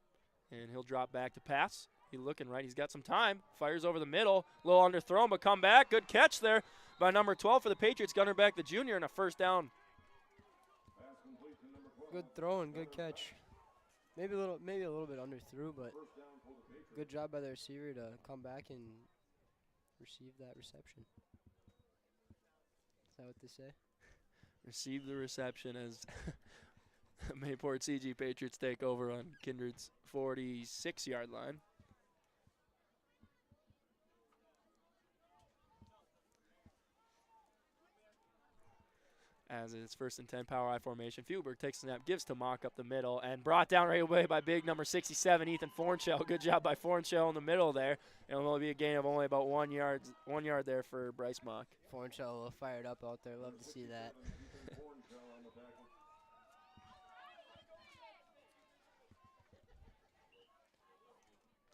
and he'll drop back to pass. He's looking right. He's got some time. Fires over the middle. A little underthrown, but come back. Good catch there by number 12 for the Patriots, Gunnar Beck, the junior, and a first down. Good throw and good catch. Maybe a little bit underthrew, but good job by the receiver to come back and receive that reception. Is that what they say? Receive the reception as Mayport CG Patriots take over on Kindred's 46-yard line. As it's 1st and 10 power I formation. Fugelberg takes a snap, gives to Mock up the middle, and brought down right away by big number 67, Ethan Fornshell. Good job by Fornshell in the middle there. It'll only be a gain of only about 1 yard there for Bryce Mock. Fornshell a little fired up out there. Love to see that.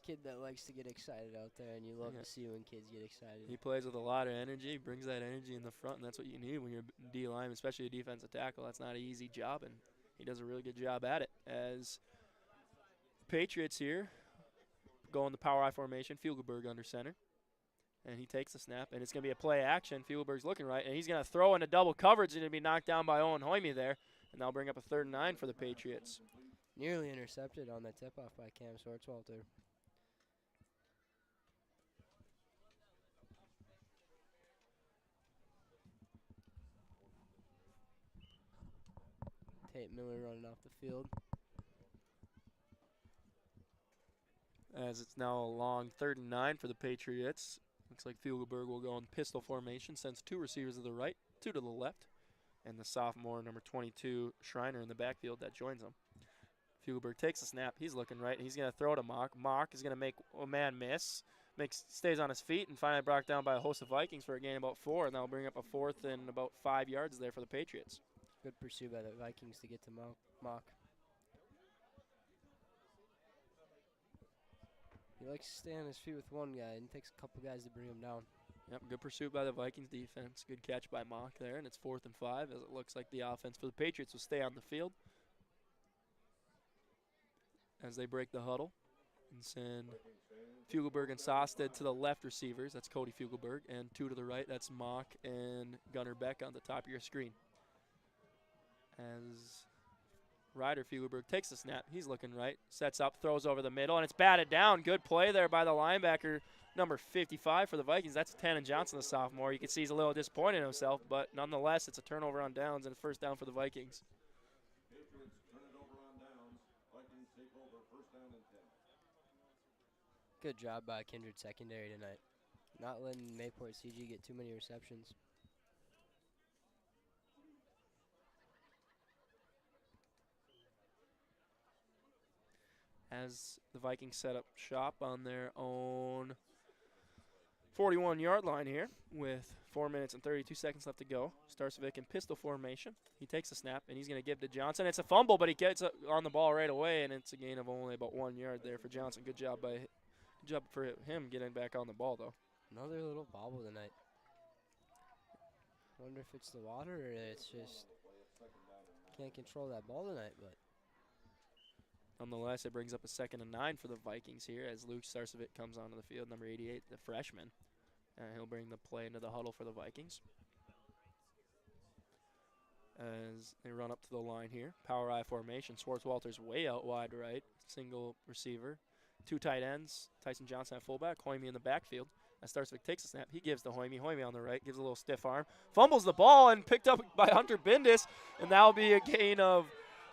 Kid that likes to get excited out there, and you love to see when kids get excited. He plays with a lot of energy, brings that energy in the front, and that's what you need when you're D-line, especially a defensive tackle. That's not an easy job, and he does a really good job at it. As Patriots here go in the power I formation, Fugelberg under center, and he takes the snap, and it's going to be a play action. Fugelberg's looking right, and he's going to throw into double coverage, and going to be knocked down by Owen Hoyme there, and that'll bring up a 3rd and 9 for the Patriots. Nearly intercepted on that tip-off by Cam Swartzwalter. Tate Miller running off the field. As it's now a long 3rd and 9 for the Patriots. Looks like Fugelberg will go in pistol formation, sends 2 receivers to the right, 2 to the left, and the sophomore, number 22, Schreiner in the backfield that joins him. Fugelberg takes a snap. He's looking right. He's going to throw to Mock. Mock is going to make a man miss. Stays on his feet and finally brought down by a host of Vikings for a gain of about 4, and that'll bring up a 4th and about 5 yards there for the Patriots. Good pursuit by the Vikings to get to Mock. He likes to stay on his feet with one guy and takes a couple guys to bring him down. Yep, good pursuit by the Vikings defense. Good catch by Mock there, and it's 4th and 5 as it looks like the offense for the Patriots will stay on the field as they break the huddle and send Fugelberg and Sosted to the left receivers. That's Cody Fugelberg, and 2 to the right. That's Mock and Gunnar Beck on the top of your screen. As Ryder Fugelberg takes the snap, he's looking right, sets up, throws over the middle, and it's batted down. Good play there by the linebacker, number 55 for the Vikings. That's Tannen Johnson, the sophomore. You can see he's a little disappointed in himself, but nonetheless, it's a turnover on downs and a 1st down for the Vikings. Patriots turn it over on downs. Vikings take over 1st down and 10. Good job by Kindred secondary tonight. Not letting Mayport CG get too many receptions. As the Vikings set up shop on their own 41-yard line here with 4 minutes and 32 seconds left to go. Starcevic in pistol formation. He takes a snap, and he's going to give to Johnson. It's a fumble, but he gets on the ball right away, and it's a gain of only about 1 yard there for Johnson. Good job for him getting back on the ball, though. Another little bobble tonight. Wonder if it's the water or it's just can't control that ball tonight, but nonetheless, it brings up a 2nd and 9 for the Vikings here as Luke Starcevic comes onto the field, number 88, the freshman. And he'll bring the play into the huddle for the Vikings. As they run up to the line here. Power I formation. Swartzwalter's way out wide right. Single receiver. 2 tight ends. Tyson Johnson at fullback. Hoyme in the backfield. As Starcevic takes a snap, he gives to Hoyme. Hoyme on the right. Gives a little stiff arm. Fumbles the ball and picked up by Hunter Bindis. And that'll be a gain of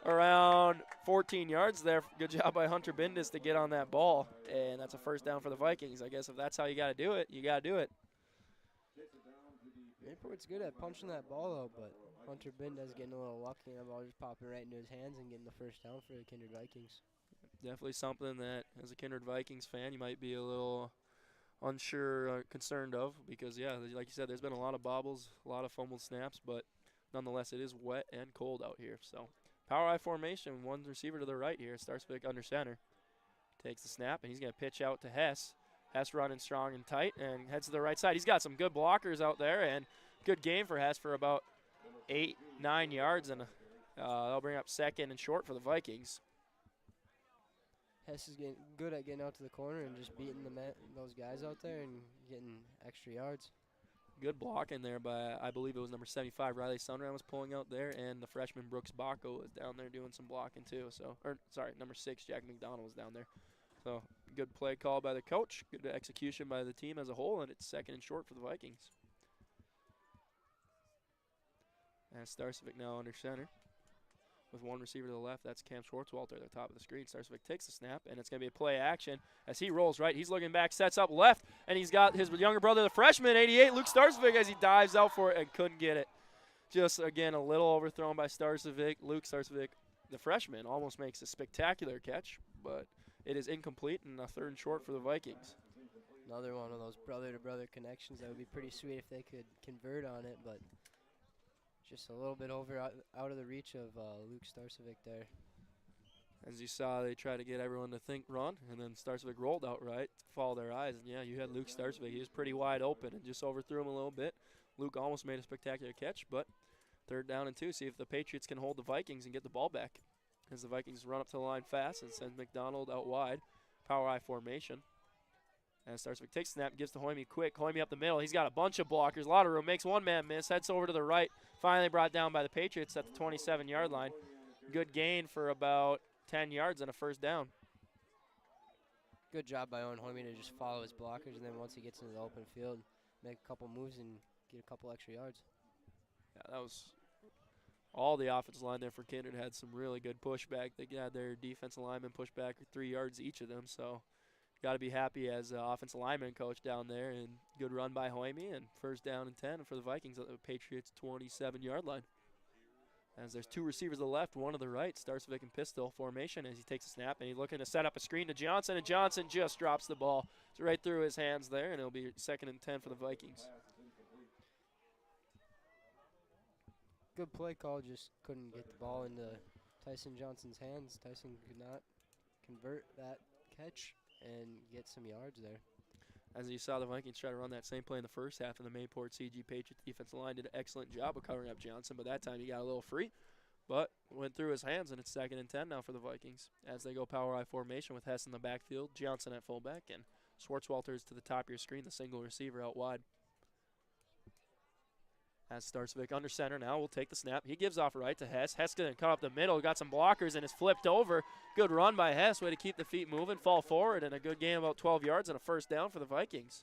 around 14 yards there. Good job by Hunter Bindis to get on that ball. And that's a 1st down for the Vikings. I guess if that's how you got to do it, you got to do it. Mayport's good at punching that ball out, but Hunter Bindis getting a little lucky and the ball just popping right into his hands and getting the 1st down for the Kindred Vikings. Definitely something that, as a Kindred Vikings fan, you might be a little unsure, concerned of because, yeah, like you said, there's been a lot of bobbles, a lot of fumbled snaps, but nonetheless, it is wet and cold out here, so. Power I formation, 1 receiver to the right here. Starcevic under center. Takes the snap, and he's going to pitch out to Hess. Hess running strong and tight and heads to the right side. He's got some good blockers out there, and good game for Hess for about 8-9 yards, and they'll bring up second and short for the Vikings. Hess is getting good at getting out to the corner and just beating those guys out there and getting extra yards. Good blocking there by, I believe it was number 75, Riley Sunran was pulling out there, and the freshman Brooks Baco was down there doing some blocking too. So, number 6, Jack McDonald was down there. So, good play call by the coach, good execution by the team as a whole, and it's second and short for the Vikings. And Starcevic now under center with one receiver to the left. That's Cam Schwartzwalter at the top of the screen. Starcevic takes the snap, and it's going to be a play action as he rolls right. He's looking back, sets up left, and he's got his younger brother, the freshman, 88, Luke Starcevic, as he dives out for it and couldn't get it. Just, again, a little overthrown by Starcevic. Luke Starcevic, the freshman, almost makes a spectacular catch, but it is incomplete and a third and short for the Vikings. Another one of those brother-to-brother connections. That would be pretty sweet if they could convert on it, but just a little bit out of the reach of Luke Starcevic there. As you saw, they tried to get everyone to think run, and then Starcevic rolled out right to follow their eyes. And, yeah, you had Luke Starcevic. He was pretty wide open and just overthrew him a little bit. Luke almost made a spectacular catch, but 3rd down and 2. See if the Patriots can hold the Vikings and get the ball back. As the Vikings run up to the line fast and send McDonald out wide. Power I formation. And Starcevic takes the snap, gives to Hoyme quick. Hoyme up the middle. He's got a bunch of blockers, a lot of room. Makes one man miss, heads over to the right. Finally brought down by the Patriots at the 27-yard line. Good gain for about 10 yards and a 1st down. Good job by Owen Hoyme to just follow his blockers, and then once he gets into the open field, make a couple moves and get a couple extra yards. Yeah, that was all the offensive line there for Kindred had some really good pushback. They had their defensive linemen push back 3 yards each of them, so got to be happy as offensive lineman coach down there. And good run by Hoyme, and 1st down and 10 for the Vikings at the Patriots' 27-yard line. As there's 2 receivers to the left, one to the right. Starcevic in pistol formation as he takes a snap, and he's looking to set up a screen to Johnson, and Johnson just drops the ball. It's right through his hands there, and it'll be 2nd and 10 for the Vikings. Good play call, just couldn't get the ball into Tyson Johnson's hands. Tyson could not convert that catch and get some yards there. As you saw, the Vikings try to run that same play in the first half, and the Mayport CG Patriots defensive line did an excellent job of covering up Johnson, but that time he got a little free, but went through his hands, and it's 2nd and 10 now for the Vikings as they go power I formation with Hess in the backfield, Johnson at fullback, and Schwartzwalter is to the top of your screen, the single receiver out wide. As Starcevic under center now will take the snap. He gives off right to Hess. Hess going to cut up the middle. Got some blockers and is flipped over. Good run by Hess. Way to keep the feet moving, fall forward, and a good game about 12 yards and a 1st down for the Vikings.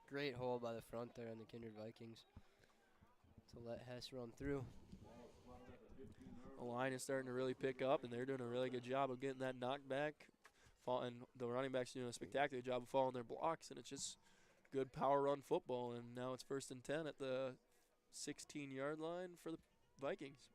Great hole by the front there on the Kindred Vikings to let Hess run through. The line is starting to really pick up, and they're doing a really good job of getting that knocked back. And the running backs doing a spectacular job of following their blocks, and it's just good power run football. And now it's 1st and 10 at the 16-yard line for the Vikings.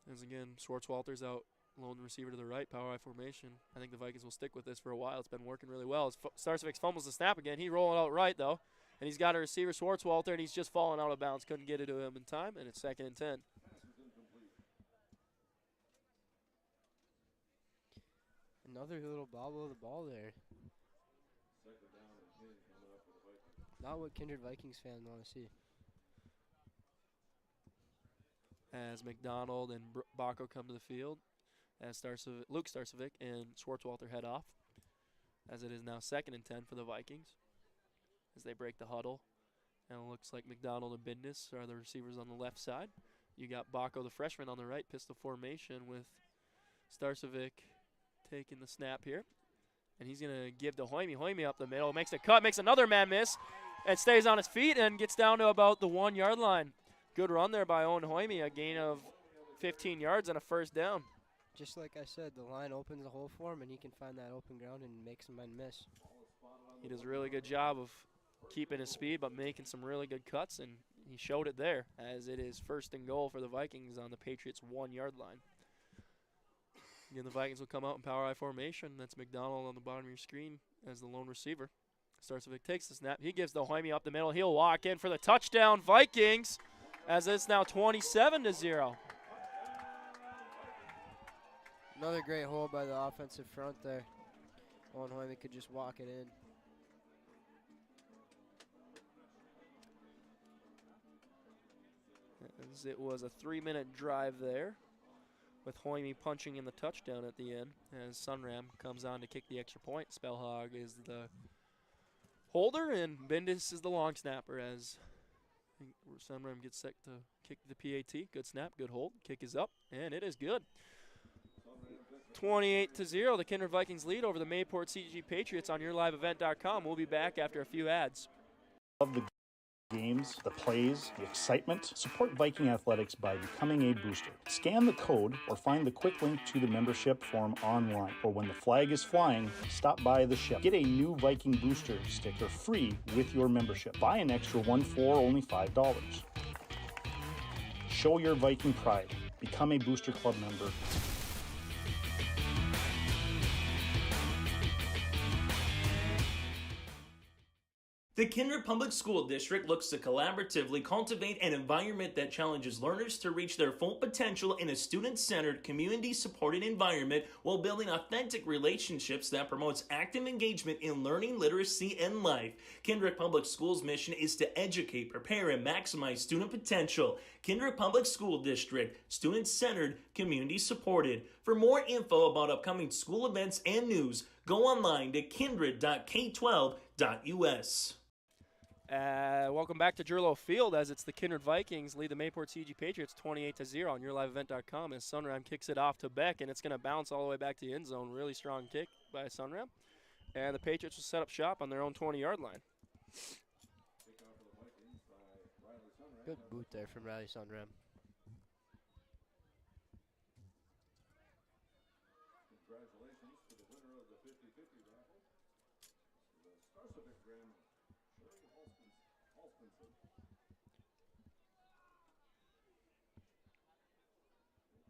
As again, Schwartzwalter's out, lone receiver to the right, power I formation. I think the Vikings will stick with this for a while. It's been working really well. As Starcevic fumbles the snap again, he rolling out right though, and he's got a receiver, Schwartzwalter, and he's just falling out of bounds. Couldn't get it to him in time, and it's 2nd and 10. Another little bobble of the ball there. Not what Kindred Vikings fans want to see. As McDonald and Baco come to the field, as Luke Starcevic and Schwartzwalter head off, as it is now 2nd and 10 for the Vikings, as they break the huddle. And it looks like McDonald and Bindus are the receivers on the left side. You got Baco, the freshman, on the right, pistol formation with Starcevic taking the snap here. And he's going to give to Hoyme. Hoyme up the middle, makes a cut, makes another man miss, and stays on his feet and gets down to about the 1-yard line. Good run there by Owen Hoyme, a gain of 15 yards and a 1st down. Just like I said, the line opens the hole for him, and he can find that open ground and make some men miss. He does a really good job of keeping his speed, but making some really good cuts, and he showed it there, as it is 1st and goal for the Vikings on the Patriots' 1-yard line. Again, the Vikings will come out in power I formation. That's McDonald on the bottom of your screen as the lone receiver. Starcevic takes the snap. He gives the Hoyme up the middle. He'll walk in for the touchdown, Vikings, as it's now 27-0. Another great hole by the offensive front there. Owen Hoyme could just walk it in. as it was a 3-minute drive there, with Hoyme punching in the touchdown at the end as Sunram comes on to kick the extra point. Spellhog is the holder, and Bendis is the long snapper as Sunram gets set to kick the PAT. Good snap, good hold. Kick is up, and it is good. 28-0, the Kindred Vikings lead over the Mayport CG Patriots on YourLiveEvent.com. We'll be back after a few ads. Love the games, the plays, the excitement. Support Viking athletics by becoming a booster. Scan the code or find the quick link to the membership form online. Or when the flag is flying, stop by the ship. Get a new Viking booster sticker free with your membership. Buy an extra one for only $5. Show your Viking pride. Become a Booster Club member. The Kindred Public School District looks to collaboratively cultivate an environment that challenges learners to reach their full potential in a student-centered, community-supported environment while building authentic relationships that promotes active engagement in learning, literacy, and life. Kindred Public Schools' mission is to educate, prepare, and maximize student potential. Kindred Public School District, student-centered, community-supported. For more info about upcoming school events and news, go online to kindred.k12.us. Welcome back to Gerlo Field as it's the Kindred Vikings lead the Mayport CG Patriots 28-0 on YourLiveEvent.com as Sunram kicks it off to Beck, and it's going to bounce all the way back to the end zone. Really strong kick by Sunram. And the Patriots will set up shop on their own 20-yard line. Good boot there from Riley Sunram. Congratulations to the winner of the 50-50 raffle, the Starcivic Graham, Sherry Halskinson.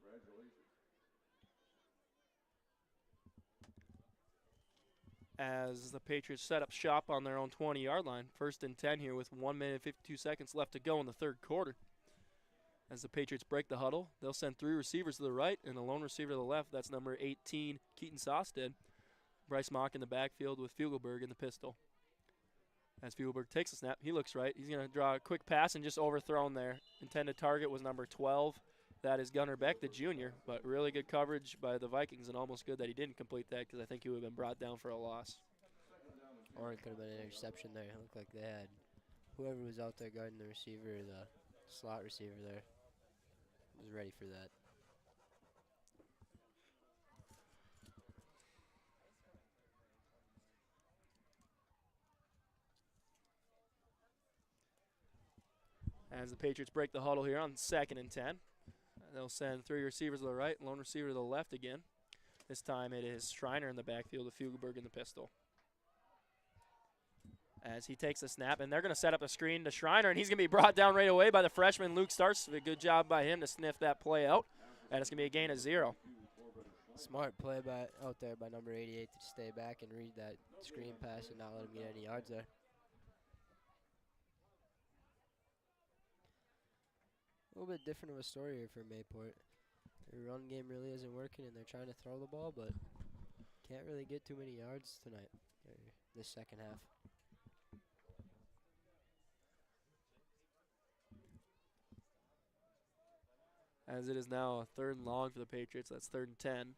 Congratulations. As the Patriots set up shop on their own 20-yard line. 1st and 10 here with 1 minute and 52 seconds left to go in the third quarter. As the Patriots break the huddle, they'll send 3 receivers to the right and a lone receiver to the left. That's number 18, Keaton Sosted. Bryce Mock in the backfield with Fugelberg in the pistol. As Fugelberg takes a snap, he looks right. He's going to draw a quick pass and just overthrown there. Intended target was number 12. That is Gunnar Beck, the junior, but really good coverage by the Vikings, and almost good that he didn't complete that because I think he would have been brought down for a loss. Or it could have been an interception there. It looked like they had whoever was out there guarding the receiver, the slot receiver there, was ready for that. As the Patriots break the huddle here on 2nd and 10. They'll send 3 receivers to the right, lone receiver to the left again. This time it is Schreiner in the backfield with Fugelberg in the pistol. As he takes a snap, and they're going to set up a screen to Schreiner, and he's going to be brought down right away by the freshman Luke Starks. A good job by him to sniff that play out, and it's going to be a gain of 0. Smart play out there by number 88 to stay back and read that screen pass and not let him get any yards there. A little bit different of a story here for Mayport. Their run game really isn't working, and they're trying to throw the ball, but can't really get too many yards tonight, or this second half. As it is now a 3rd and long for the Patriots. That's 3rd and 10.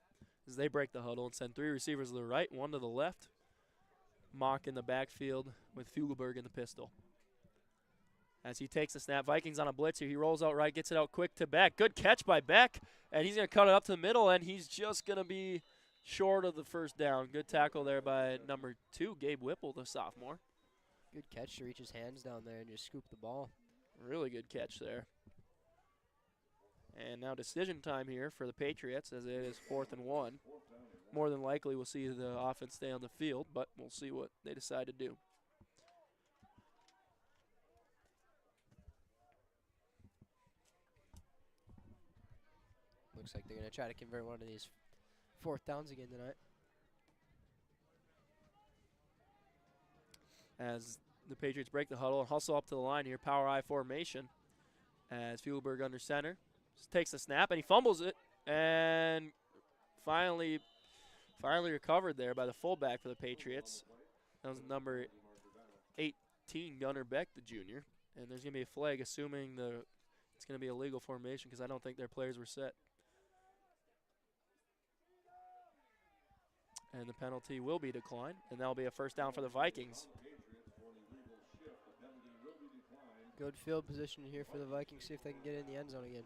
As they break the huddle and send 3 receivers to the right, 1 to the left. Mock in the backfield with Fugelberg in the pistol. As he takes a snap, Vikings on a blitz here. He rolls out right, gets it out quick to Beck. Good catch by Beck, and he's going to cut it up to the middle, and he's just going to be short of the first down. Good tackle there by number 2, Gabe Whipple, the sophomore. Good catch to reach his hands down there and just scoop the ball. Really good catch there. And now decision time here for the Patriots as it is 4th and 1. More than likely we'll see the offense stay on the field, but we'll see what they decide to do. Looks like they're going to try to convert one of these 4th downs again tonight. As the Patriots break the huddle and hustle up to the line here, power I formation. As Fugelberg under center. Just takes the snap and he fumbles it. And finally recovered there by the fullback for the Patriots. That was number 18, Gunnar Beck, the junior. And there's going to be a flag assuming the It's going to be a legal formation because I don't think their players were set. And the penalty will be declined, and that'll be a first down for the Vikings. Good field position here for the Vikings, see if they can get in the end zone again.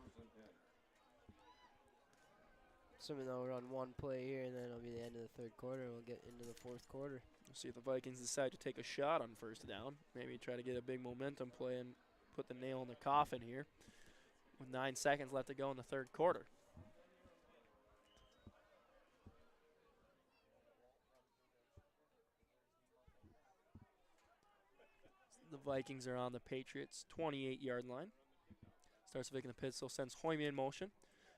Assuming though we're on one play here, and then it'll be the end of the third quarter, and we'll get into the fourth quarter. We'll see if the Vikings decide to take a shot on first down. Maybe try to get a big momentum play and put the nail in the coffin here with 9 seconds left to go in the third quarter. The Vikings are on the Patriots' 28-yard line. Starcevic in the pistol, sends Hoyme in motion.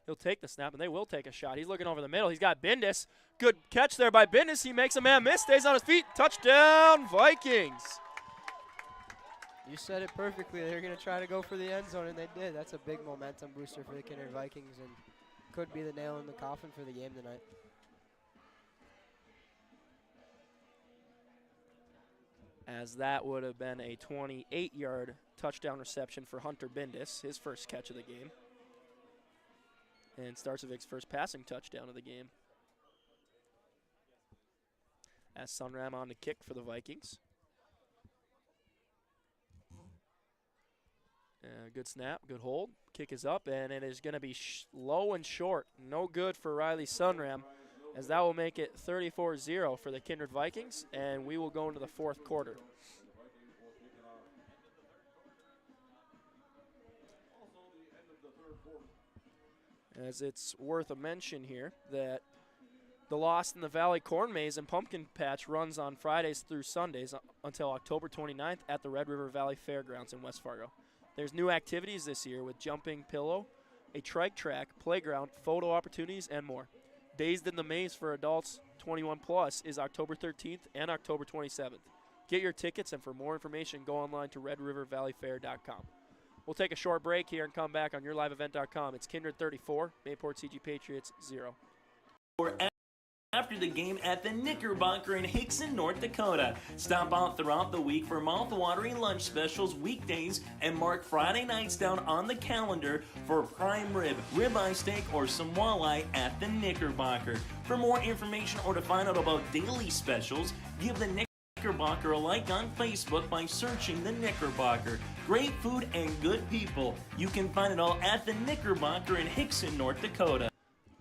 He'll take the snap, and they will take a shot. He's looking over the middle. He's got Bindis. Good catch there by Bindis. He makes a man miss, stays on his feet. Touchdown, Vikings. You said it perfectly. They're going to try to go for the end zone, and they did. That's a big momentum booster for the Kindred Vikings, and could be the nail in the coffin for the game tonight. As that would have been a 28-yard touchdown reception for Hunter Bindis, his first catch of the game. And Starcevic's first passing touchdown of the game. As Sunram on to kick for the Vikings. Good snap, good hold. Kick is up, and it is going to be low and short. No good for Riley Sunram, as that will make it 34-0 for the Kindred Vikings, and we will go into the fourth quarter. As it's worth a mention here that the Lost in the Valley Corn Maze and Pumpkin Patch runs on Fridays through Sundays until October 29th at the Red River Valley Fairgrounds in West Fargo. There's new activities this year with jumping pillow, a trike track, playground, photo opportunities, and more. Dazed in the Maze for adults 21 plus is October 13th and October 27th. Get your tickets, and for more information, go online to redrivervalleyfair.com. We'll take a short break here and come back on yourliveevent.com. It's Kindred 34, Mayport CG Patriots 0. After the game at the Knickerbocker in Hickson, North Dakota. Stop out throughout the week for mouth-watering lunch specials weekdays and mark Friday nights down on the calendar for prime rib, ribeye steak, or some walleye at the Knickerbocker. For more information or to find out about daily specials, give the Knickerbocker a like on Facebook by searching the Knickerbocker. Great food and good people. You can find it all at the Knickerbocker in Hickson, North Dakota.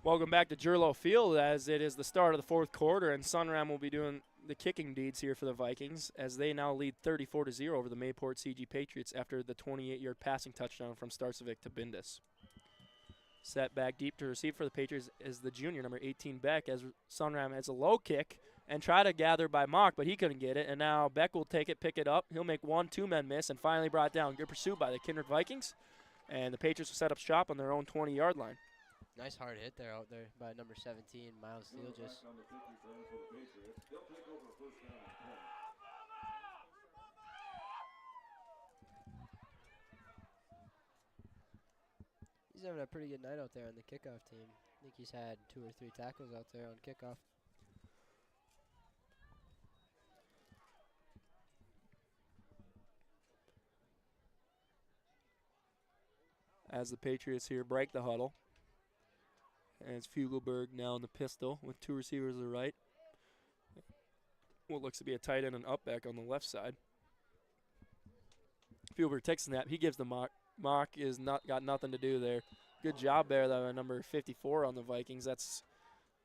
Welcome back to Jerlo Field, as it is the start of the fourth quarter, and Sunram will be doing the kicking deeds here for the Vikings, as they now lead 34-0 over the Mayport CG Patriots after the 28-yard passing touchdown from Starcevic to Bindis. Set back deep to receive for the Patriots is the junior, number 18, Beck, as Sunram has a low kick and try to gather by Mock, but he couldn't get it, and now Beck will take it, pick it up. He'll make 1, 2 men miss, and finally brought down. Good pursuit by the Kindred Vikings, and the Patriots will set up shop on their own 20-yard line. Nice hard hit there out there by number 17, Miles Steele. Just he's having a pretty good night out there on the kickoff team. I think he's had 2 or 3 tackles out there on kickoff. As the Patriots here break the huddle. And it's Fugelberg now in the pistol with 2 receivers to the right. What looks to be a tight end and up back on the left side. Fugelberg takes a snap. He gives the Mock. Mock is got nothing to do there. Good job there, though, number 54 on the Vikings. That's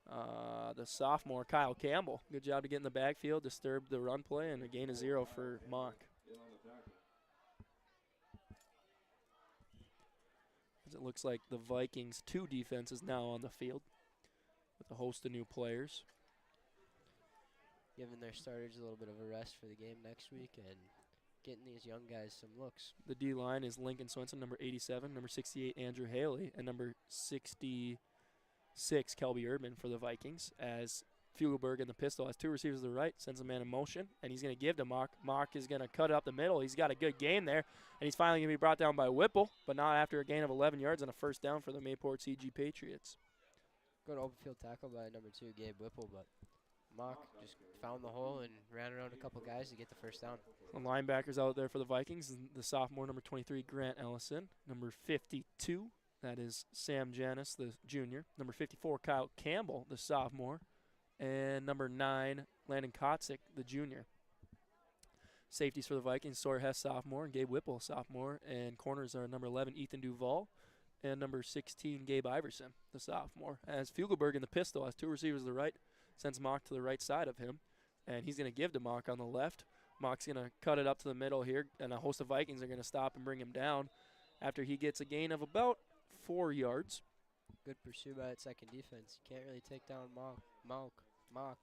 the sophomore, Kyle Campbell. Good job to get in the backfield, disturb the run play, and a gain of 0 for Mock. As it looks like the Vikings' 2 defense is now on the field with a host of new players. Giving their starters a little bit of a rest for the game next week and getting these young guys some looks. The D-line is Lincoln Swenson, number 87, number 68, Andrew Haley, and number 66, Kelby Erdman for the Vikings, as Fugelberg in the pistol has 2 receivers to the right, sends a man in motion, and he's going to give to Mock. Mock is going to cut it up the middle. He's got a good game there, and he's finally going to be brought down by Whipple, but not after a gain of 11 yards and a first down for the Mayport CG Patriots. Good open field tackle by number 2, Gabe Whipple, but Mock just found the hole and ran around a couple guys to get the first down. The linebackers out there for the Vikings, the sophomore, number 23, Grant Ellison. Number 52, that is Sam Janis, the junior. Number 54, Kyle Campbell, the sophomore. And number 9, Landon Kotzik, the junior. Safeties for the Vikings, Sawyer Hess, sophomore, and Gabe Whipple, sophomore. And corners are number 11, Ethan Duval, and number 16, Gabe Iverson, the sophomore. As Fugelberg in the pistol has 2 receivers to the right, sends Mock to the right side of him. And he's going to give to Mock on the left. Mock's going to cut it up to the middle here, and a host of Vikings are going to stop and bring him down after he gets a gain of about 4 yards. Good pursuit by that second defense. You can't really take down Mock.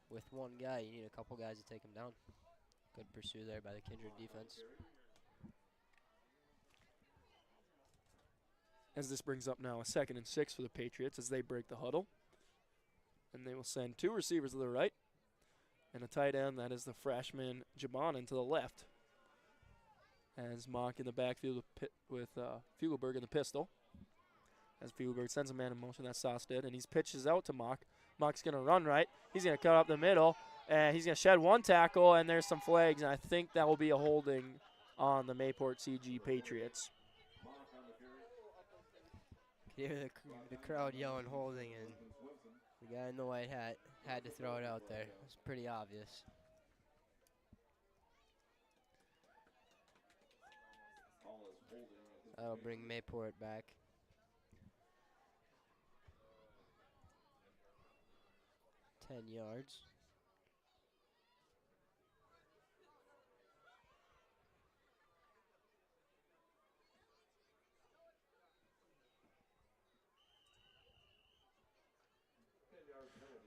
With one guy, you need a couple guys to take him down. Good pursuit there by the Kindred defense. As this brings up now a 2nd and 6 for the Patriots as they break the huddle. And they will send 2 receivers to the right and a tight end, that is the freshman Jabonin, to the left. As Mock in the backfield with Fugelberg in the pistol. As Fugelberg sends a man in motion, that's Sosted, and he pitches out to Mock. Mock's going to run right. He's going to cut up the middle, and he's going to shed 1 tackle, and there's some flags, and I think that will be a holding on the Mayport CG Patriots. You hear the crowd yelling holding, and the guy in the white hat had to throw it out there. It's pretty obvious. That'll bring Mayport back. yards.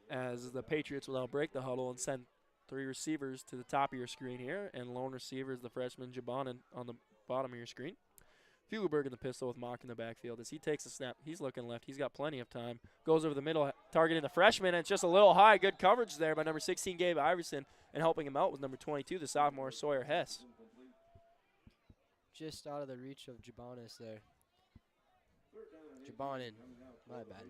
As the Patriots will now break the huddle and send 3 receivers to the top of your screen here, and lone receiver is the freshman Jabonin on the bottom of your screen. Fugelberg in the pistol with Mock in the backfield. As he takes a snap, he's looking left. He's got plenty of time. Goes over the middle, targeting the freshman, and it's just a little high. Good coverage there by number 16, Gabe Iverson, and helping him out with number 22, the sophomore, Sawyer Hess. Just out of the reach of Jabonis there. Jabonin, my bad.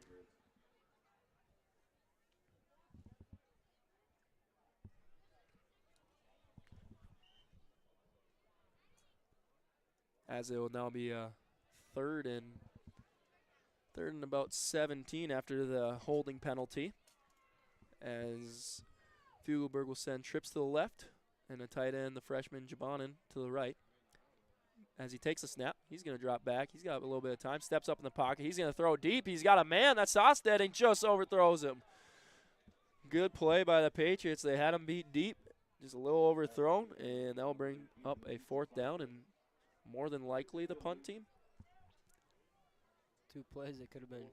As it will now be a third and about 17 after the holding penalty. As Fugelberg will send trips to the left and a tight end, the freshman Jabonin, to the right. As he takes a snap, he's going to drop back. He's got a little bit of time, steps up in the pocket. He's going to throw deep. He's got a man. That's Sosted, and just overthrows him. Good play by the Patriots. They had him beat deep, just a little overthrown, and that will bring up a 4th down and more than likely the punt team. 2 plays that could have been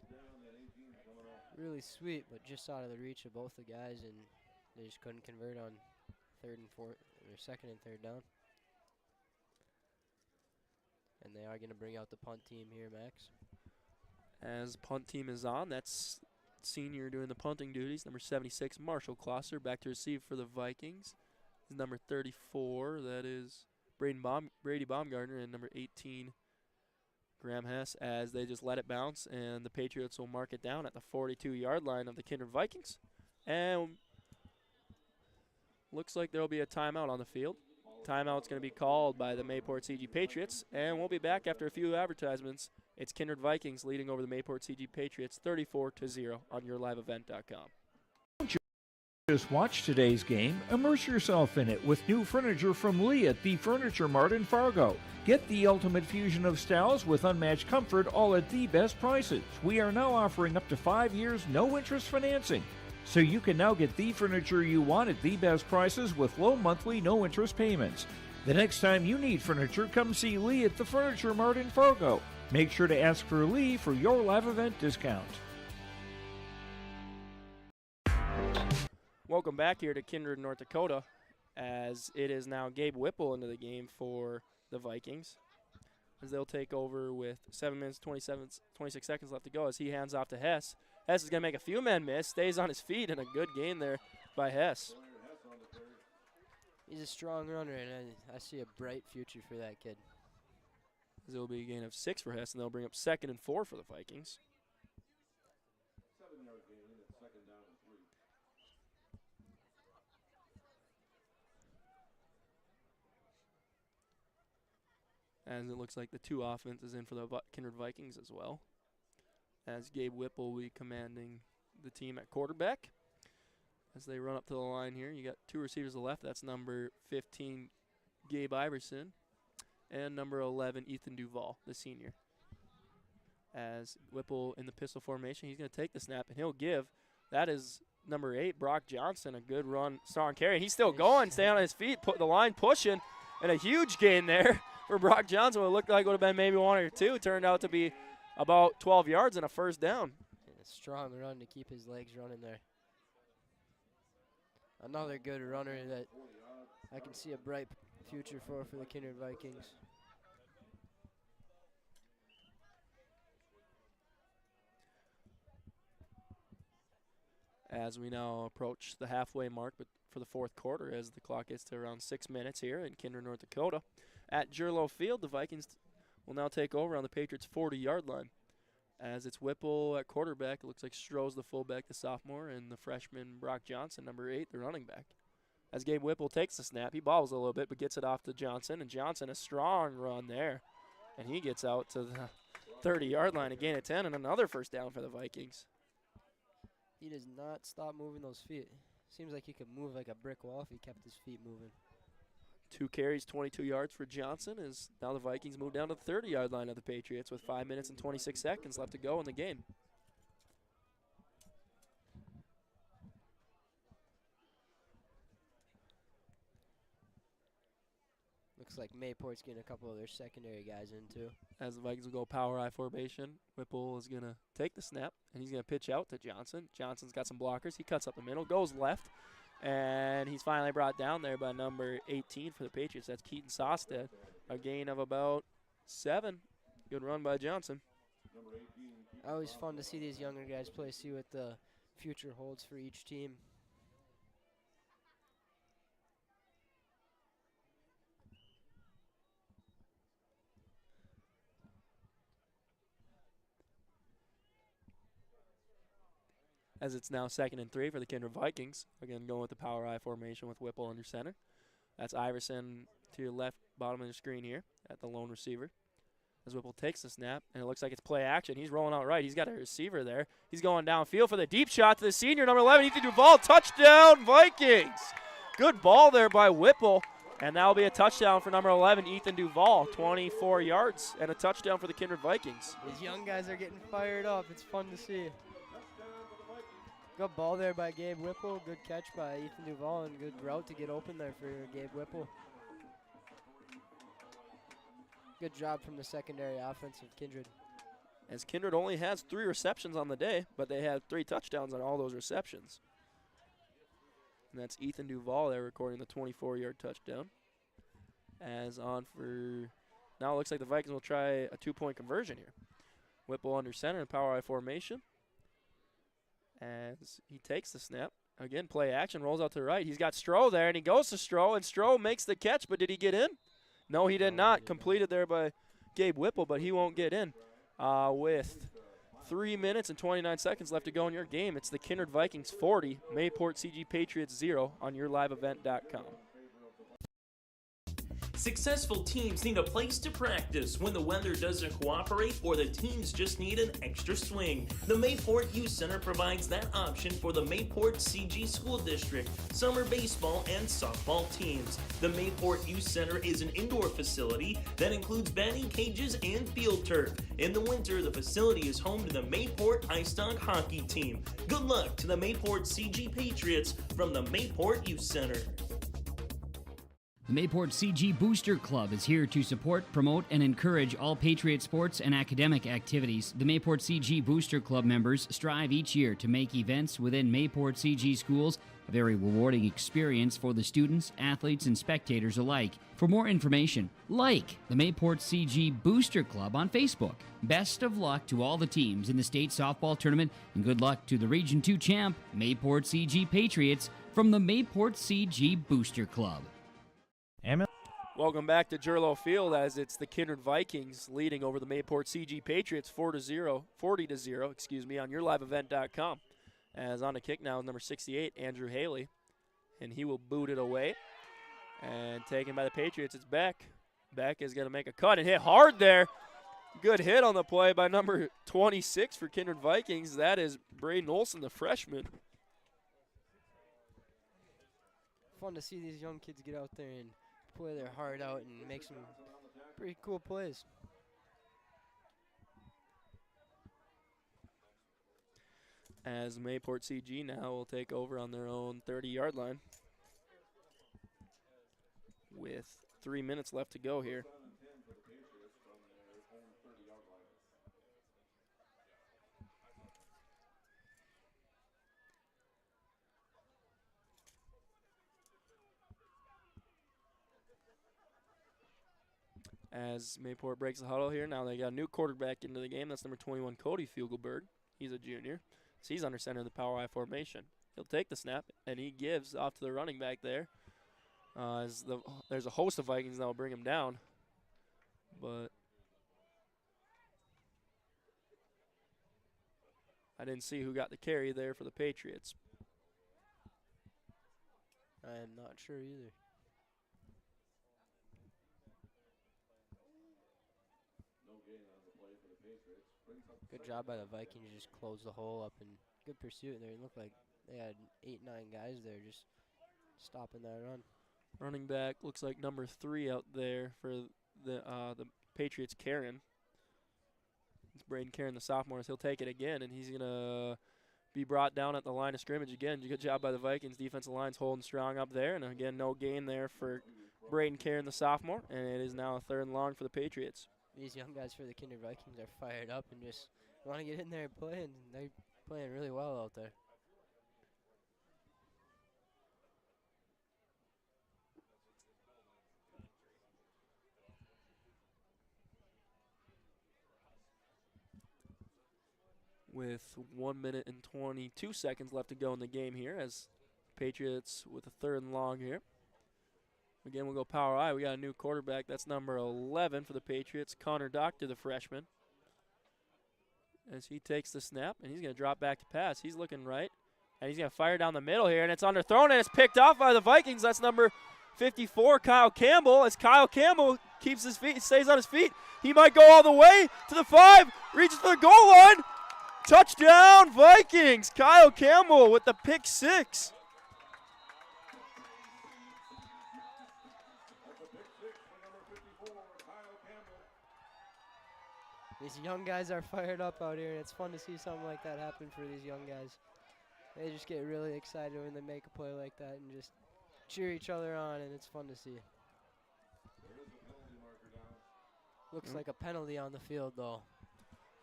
really sweet, but just out of the reach of both the guys, and they just couldn't convert on 3rd and 4th, or 2nd and 3rd down. And they are going to bring out the punt team here, Max. As punt team is on, that's senior doing the punting duties, number 76, Marshall Klosser, back to receive for the Vikings. Number 34, that is Brady Baumgartner, and number 18, Graham Hess, as they just let it bounce, and the Patriots will mark it down at the 42-yard line of the Kindred Vikings. And looks like there will be a timeout on the field. Timeout's going to be called by the Mayport CG Patriots, and we'll be back after a few advertisements. It's Kindred Vikings leading over the Mayport CG Patriots 34-0 on yourliveevent.com. Just watch today's game, immerse yourself in it with new furniture from Lee at the Furniture Mart in Fargo. Get the ultimate fusion of styles with unmatched comfort, all at the best prices. We are now offering up to 5 years no-interest financing. So you can now get the furniture you want at the best prices with low monthly no-interest payments. The next time you need furniture, come see Lee at the Furniture Mart in Fargo. Make sure to ask for Lee for your live event discount. Welcome back here to Kindred, North Dakota, as it is now Gabe Whipple into the game for the Vikings, as they'll take over with 7 minutes, 26 seconds left to go as he hands off to Hess. Hess is going to make a few men miss, stays on his feet, and a good gain there by Hess. He's a strong runner, and I see a bright future for that kid. There will be a gain of 6 for Hess, and they'll bring up 2nd and 4 for the Vikings. as it looks like the 2 offenses in for the Kindred Vikings as well. As Gabe Whipple will be commanding the team at quarterback. As they run up to the line here, you got 2 receivers to the left. That's number 15, Gabe Iverson, and number 11, Ethan Duvall, the senior. As Whipple in the pistol formation, he's going to take the snap, and he'll give. That is number 8, Brock Johnson, a good run, strong carry. He's still going, staying on his feet, put the line pushing, and a huge gain there for Brock Johnson. What looked like would have been maybe 1 or 2. Turned out to be about 12 yards and a first down. A strong run to keep his legs running there. Another good runner that I can see a bright future for the Kindred Vikings. As we now approach the halfway mark but for the 4th quarter, as the clock gets to around 6 minutes here in Kindred, North Dakota. At Gerlo Field, the Vikings will now take over on the Patriots' 40-yard line. As it's Whipple at quarterback, it looks like Stroh's the fullback, the sophomore, and the freshman Brock Johnson, number 8, the running back. As Gabe Whipple takes the snap, he bobbles a little bit but gets it off to Johnson, and Johnson a strong run there. And he gets out to the 30-yard line, a gain of 10, and another first down for the Vikings. He does not stop moving those feet. Seems like he could move like a brick wall if he kept his feet moving. 2 carries, 22 yards for Johnson, as now the Vikings move down to the 30-yard line of the Patriots with 5 minutes and 26 seconds left to go in the game. Looks like Mayport's getting a couple of their secondary guys in too. As the Vikings will go power I formation, Whipple is going to take the snap, and he's going to pitch out to Johnson. Johnson's got some blockers. He cuts up the middle, goes left, and he's finally brought down there by number 18 for the Patriots. That's Keaton Sosted. A gain of about 7. Good run by Johnson. Always fun to see these younger guys play, see what the future holds for each team. As it's now 2nd and 3 for the Kindred Vikings. Again, going with the power I formation with Whipple under center. That's Iverson to your left, bottom of the screen here at the lone receiver. As Whipple takes the snap, and it looks like it's play action. He's rolling out right. He's got a receiver there. He's going downfield for the deep shot to the senior, number 11, Ethan Duvall. Touchdown, Vikings! Good ball there by Whipple, and that will be a touchdown for number 11, Ethan Duvall. 24 yards and a touchdown for the Kindred Vikings. These young guys are getting fired up. It's fun to see. Good ball there by Gabe Whipple. Good catch by Ethan Duvall, and good route to get open there for Gabe Whipple. Good job from the secondary offense of Kindred. As Kindred only has 3 receptions on the day, but they had 3 touchdowns on all those receptions. And that's Ethan Duvall there recording the 24-yard touchdown. As on for, now it looks like the Vikings will try a 2-point conversion here. Whipple under center in power I formation. As he takes the snap. Again, play action, rolls out to the right. He's got Stroh there, and he goes to Stroh, and Stroh makes the catch, but did he get in? No, he did not. Completed there by Gabe Whipple, but he won't get in. With 3 minutes and 29 seconds left to go in your game, it's the Kindred Vikings 40, Mayport CG Patriots 0 on yourliveevent.com. Successful teams need a place to practice when the weather doesn't cooperate or the teams just need an extra swing. The Mayport Youth Center provides that option for the Mayport CG School District, summer baseball and softball teams. The Mayport Youth Center is an indoor facility that includes batting cages and field turf. In the winter, the facility is home to the Mayport Ice Dog hockey team. Good luck to the Mayport CG Patriots from the Mayport Youth Center. The Mayport CG Booster Club is here to support, promote, and encourage all Patriot sports and academic activities. The Mayport CG Booster Club members strive each year to make events within Mayport CG schools a very rewarding experience for the students, athletes, and spectators alike. For more information, like the Mayport CG Booster Club on Facebook. Best of luck to all the teams in the state softball tournament, and good luck to the Region 2 champ, Mayport CG Patriots, from the Mayport CG Booster Club. Welcome back to Gerlo Field, as it's the Kindred Vikings leading over the Mayport CG Patriots 40-0 on yourliveevent.com. As on the kick now is number 68, Andrew Haley, and he will boot it away. And taken by the Patriots, it's back Beck is going to make a cut and hit hard there. Good hit on the play by number 26 for Kindred Vikings. That is Braden Olson, the freshman. Fun to see these young kids get out there and play their heart out and make some pretty cool plays. As Mayport CG now will take over on their own 30-yard line with 3 minutes left to go here. As Mayport breaks the huddle here, now they got a new quarterback into the game. That's number 21, Cody Fugelberg. He's a junior. So he's under center in the power I formation. He'll take the snap, and he gives off to the running back there. There's a host of Vikings that will bring him down. But I didn't see who got the carry there for the Patriots. I am not sure either. Good job by the Vikings. Just close the hole up and good pursuit there. It looked like they had 8, 9 guys there just stopping that run. Running back looks like number 3 out there for the Patriots, Karen. It's Braden Karen, the sophomore. He'll take it again, and he's going to be brought down at the line of scrimmage again. Good job by the Vikings. Defensive line's holding strong up there, and again, no gain there for Braden Karen, the sophomore, and it is now a 3rd and long for the Patriots. These young guys for the Kindred Vikings are fired up and just want to get in there and play, and they're playing really well out there. With 1 minute and 22 seconds left to go in the game here, as Patriots with a 3rd and long here. Again, we'll go power I. We got a new quarterback. That's number 11 for the Patriots, Connor Doctor, the freshman. As he takes the snap, and he's going to drop back to pass. He's looking right, and he's going to fire down the middle here, and it's underthrown, and it's picked off by the Vikings. That's number 54, Kyle Campbell. As Kyle Campbell keeps his feet, stays on his feet. He might go all the way to the 5, reaches for the goal line. Touchdown, Vikings. Kyle Campbell with the pick 6. These young guys are fired up out here, and it's fun to see something like that happen for these young guys. They just get really excited when they make a play like that and just cheer each other on, and it's fun to see. Looks like a penalty on the field, though.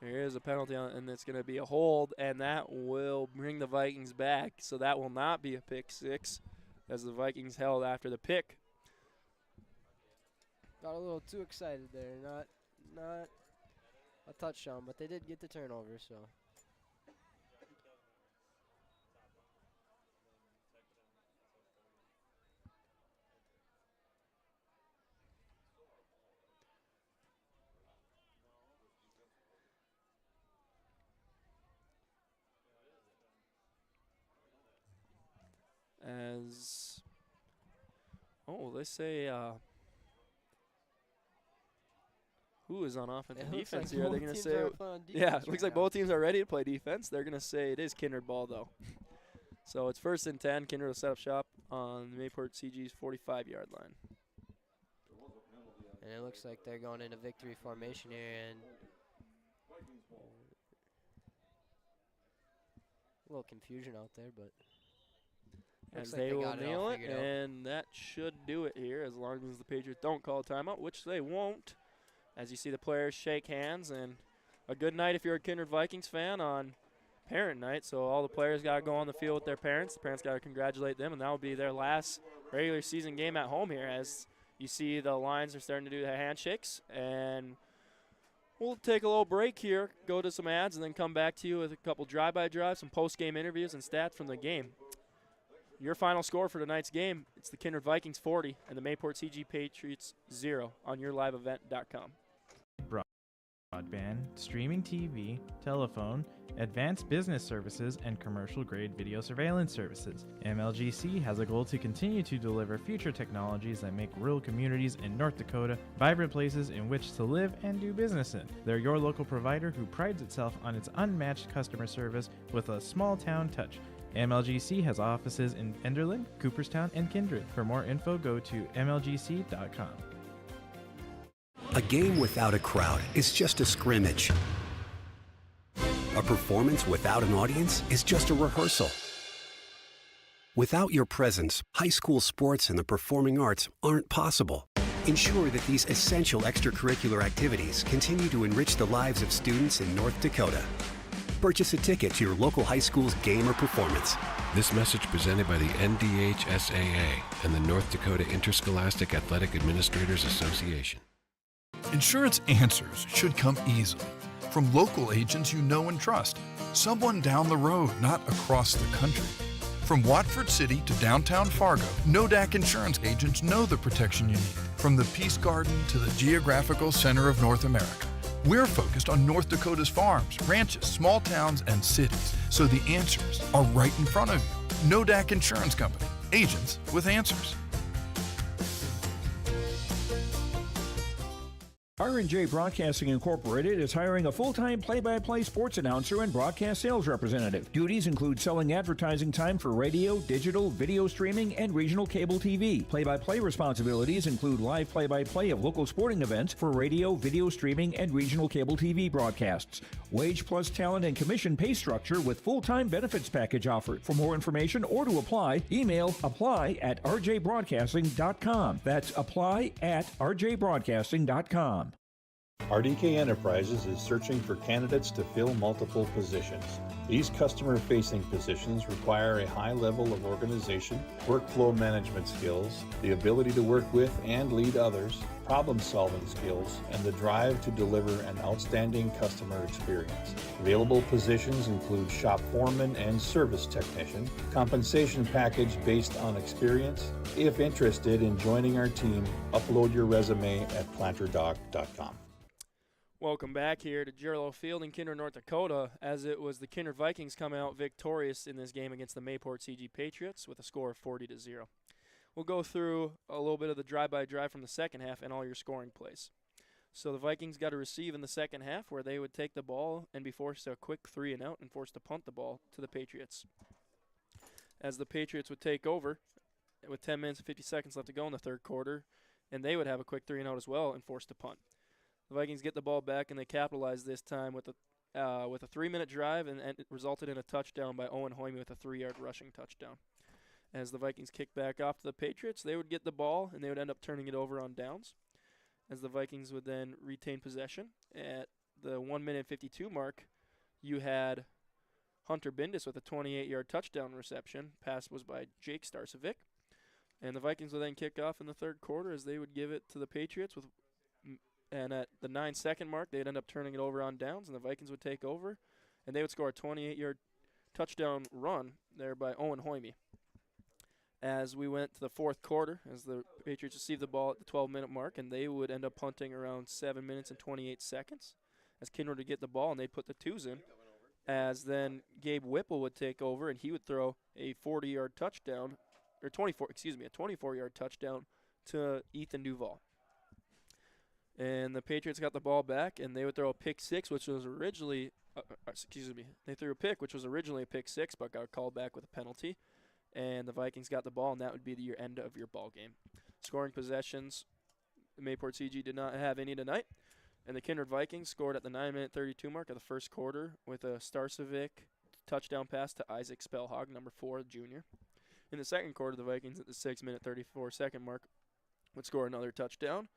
There is a penalty on, and it's going to be a hold, and that will bring the Vikings back. So that will not be a pick 6, as the Vikings held after the pick. Got a little too excited there. Not a touchdown, but they did get the turnover, so. They say, who is on offense and defense here? Are they going to say, yeah, it looks like both teams are ready to play defense. They're going to say it is Kindred ball, though. So it's 1st and 10. Kindred will set up shop on Mayport CG's 45-yard line. And it looks like they're going into victory formation here, and a little confusion out there, but as they will nail it, and that should do it here as long as the Patriots don't call a timeout, which they won't. As you see the players shake hands, and a good night if you're a Kindred Vikings fan on parent night. So all the players got to go on the field with their parents. The parents got to congratulate them, and that will be their last regular season game at home here. As you see the lines are starting to do the handshakes, and we'll take a little break here, go to some ads, and then come back to you with a couple drive-by drives, some post-game interviews, and stats from the game. Your final score for tonight's game, it's the Kindred Vikings 40 and the Mayport CG Patriots 0 on yourliveevent.com. broadband, streaming TV, telephone, advanced business services, and commercial-grade video surveillance services. MLGC has a goal to continue to deliver future technologies that make rural communities in North Dakota vibrant places in which to live and do business in. They're your local provider who prides itself on its unmatched customer service with a small-town touch. MLGC has offices in Enderlin, Cooperstown, and Kindred. For more info, go to mlgc.com. A game without a crowd is just a scrimmage. A performance without an audience is just a rehearsal. Without your presence, high school sports and the performing arts aren't possible. Ensure that these essential extracurricular activities continue to enrich the lives of students in North Dakota. Purchase a ticket to your local high school's game or performance. This message presented by the NDHSAA and the North Dakota Interscholastic Athletic Administrators Association. Insurance answers should come easily from local agents you know and trust. Someone down the road, not across the country. From Watford City to downtown Fargo, NODAC insurance agents know the protection you need. From the Peace Garden to the geographical center of North America. We're focused on North Dakota's farms, ranches, small towns, and cities, so the answers are right in front of you. NODAC Insurance Company, agents with answers. R&J Broadcasting Incorporated is hiring a full-time play-by-play sports announcer and broadcast sales representative. Duties include selling advertising time for radio, digital, video streaming, and regional cable TV. Play-by-play responsibilities include live play-by-play of local sporting events for radio, video streaming, and regional cable TV broadcasts. Wage plus talent and commission pay structure with full-time benefits package offered. For more information or to apply, email apply@rjbroadcasting.com. That's apply@rjbroadcasting.com. RDK Enterprises is searching for candidates to fill multiple positions. These customer-facing positions require a high level of organization, workflow management skills, the ability to work with and lead others, problem-solving skills, and the drive to deliver an outstanding customer experience. Available positions include shop foreman and service technician. Compensation package based on experience. If interested in joining our team, upload your resume at planterdoc.com. Welcome back here to Gerlo Field in Kindred, North Dakota, as it was the Kindred Vikings come out victorious in this game against the Mayport CG Patriots with a score of 40-0. We'll go through a little bit of the drive-by-drive from the second half and all your scoring plays. So the Vikings got a receive in the second half where they would take the ball and be forced to a quick 3-and-out and forced to punt the ball to the Patriots. As the Patriots would take over with 10 minutes and 50 seconds left to go in the third quarter, and they would have a quick 3-and-out as well and forced to punt. The Vikings get the ball back, and they capitalize this time with a 3-minute drive, and it resulted in a touchdown by Owen Hoyme with a 3-yard rushing touchdown. As the Vikings kick back off to the Patriots, they would get the ball, and they would end up turning it over on downs, as the Vikings would then retain possession. At the 1-minute 52 mark, you had Hunter Bindis with a 28-yard touchdown reception. Pass was by Jake Starcevic. And the Vikings would then kick off in the third quarter as they would give it to the Patriots and at the 9-second mark, they'd end up turning it over on downs, and the Vikings would take over, and they would score a 28-yard touchdown run there by Owen Hoyme. As we went to the fourth quarter, as the Patriots received the ball at the 12-minute mark, and they would end up punting around 7 minutes and 28 seconds, as Kindred would get the ball, and they'd put the twos in, as then Gabe Whipple would take over, and he would throw a 40-yard touchdown, or a 24-yard touchdown to Ethan Duval. And the Patriots got the ball back, and they would throw a pick six, which was originally, they threw a pick, which was originally a pick six, but got called back with a penalty. And the Vikings got the ball, and that would be your end of your ball game. Scoring possessions, the Mayport CG did not have any tonight. And the Kindred Vikings scored at the 9-minute 32 mark of the first quarter with a Starcevic touchdown pass to Isaac Spellhog, number 4, junior. In the second quarter, the Vikings at the 6-minute 34-second mark would score another touchdown.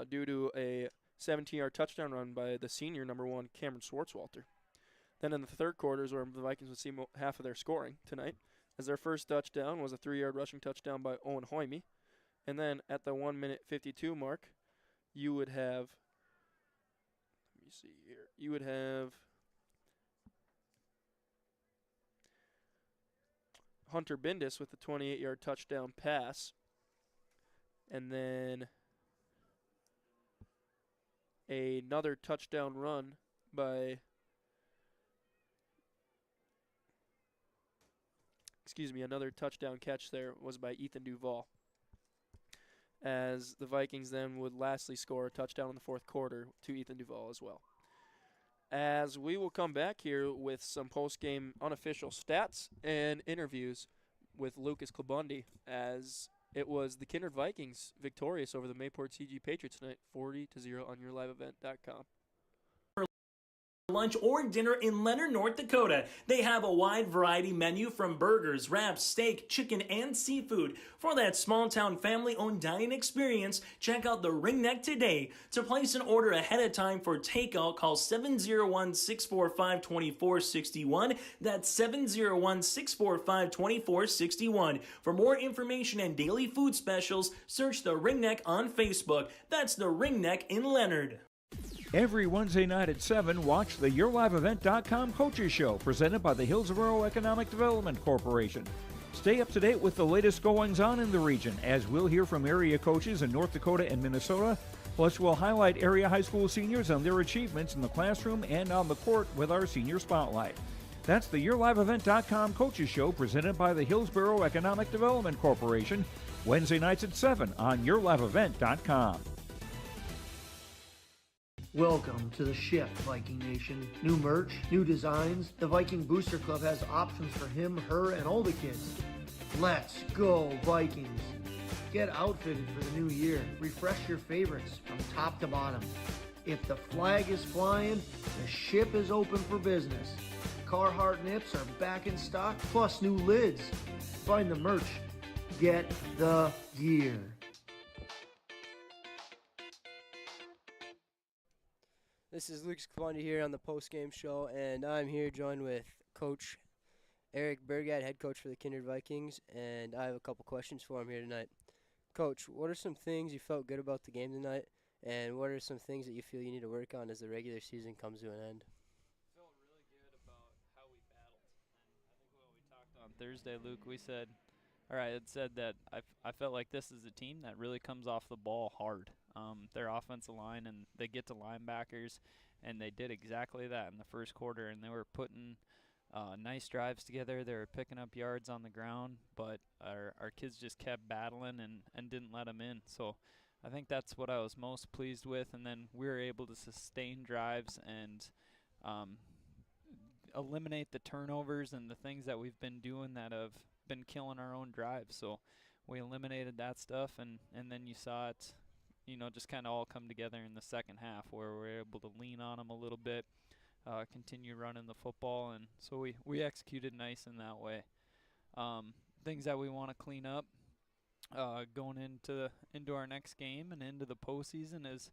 Due to a 17-yard touchdown run by the senior, number 1, Cameron Swartzwalter. Then in the third quarter is where the Vikings would see half of their scoring tonight, as their first touchdown was a 3-yard rushing touchdown by Owen Hoyme. And then at the 1-minute 52 mark, you would have, Hunter Bindis with the 28-yard touchdown pass. And then another touchdown run by another touchdown catch there was by Ethan Duval, as the Vikings then would lastly score a touchdown in the fourth quarter to Ethan Duval as well. As we will come back here with some post-game unofficial stats and interviews with Lucas Klabundi, as it was the Kindred Vikings victorious over the Mayport CG Patriots tonight, 40-0 on yourliveevent.com. Lunch or dinner in Leonard, North Dakota. They have a wide variety menu from burgers, wraps, steak, chicken, and seafood. For that small town family owned dining experience, check out the Ringneck today. To place an order ahead of time for takeout, call 701-645-2461. That's 701-645-2461. For more information and daily food specials, search the Ringneck on Facebook. That's the Ringneck in Leonard. Every Wednesday night at 7, watch the YourLiveEvent.com Coaches Show, presented by the Hillsborough Economic Development Corporation. Stay up to date with the latest goings-on in the region, as we'll hear from area coaches in North Dakota and Minnesota. Plus, we'll highlight area high school seniors and their achievements in the classroom and on the court with our Senior Spotlight. That's the YourLiveEvent.com Coaches Show, presented by the Hillsborough Economic Development Corporation, Wednesday nights at 7 on YourLiveEvent.com. Welcome to the shift, Viking Nation. New merch, new designs. The Viking Booster Club has options for him, her, and all the kids. Let's go, Vikings. Get outfitted for the new year. Refresh your favorites from top to bottom. If the flag is flying, the ship is open for business. Carhartt nips are back in stock, plus new lids. Find the merch. Get the gear. This is Lucas Klabundi here on the post-game show, and I'm here joined with Coach Eric Bergat, head coach for the Kindred Vikings, and I have a couple questions for him here tonight. Coach, what are some things you felt good about the game tonight, and what are some things that you feel you need to work on as the regular season comes to an end? I felt really good about how we battled, and I think when we talked on Thursday, Luke, we said, it said that I felt like this is a team that really comes off the ball hard. Their offensive line, and they get to linebackers, and they did exactly that in the first quarter, and they were putting nice drives together. They were picking up yards on the ground, but our kids just kept battling and didn't let them in. So I think that's what I was most pleased with, and then we were able to sustain drives and eliminate the turnovers and the things that we've been doing that have been killing our own drives. So we eliminated that stuff, and then you saw it, just kind of all come together in the second half, where we're able to lean on them a little bit, continue running the football, and so we executed nice in that way. Things that we want to clean up going into our next game and into the postseason is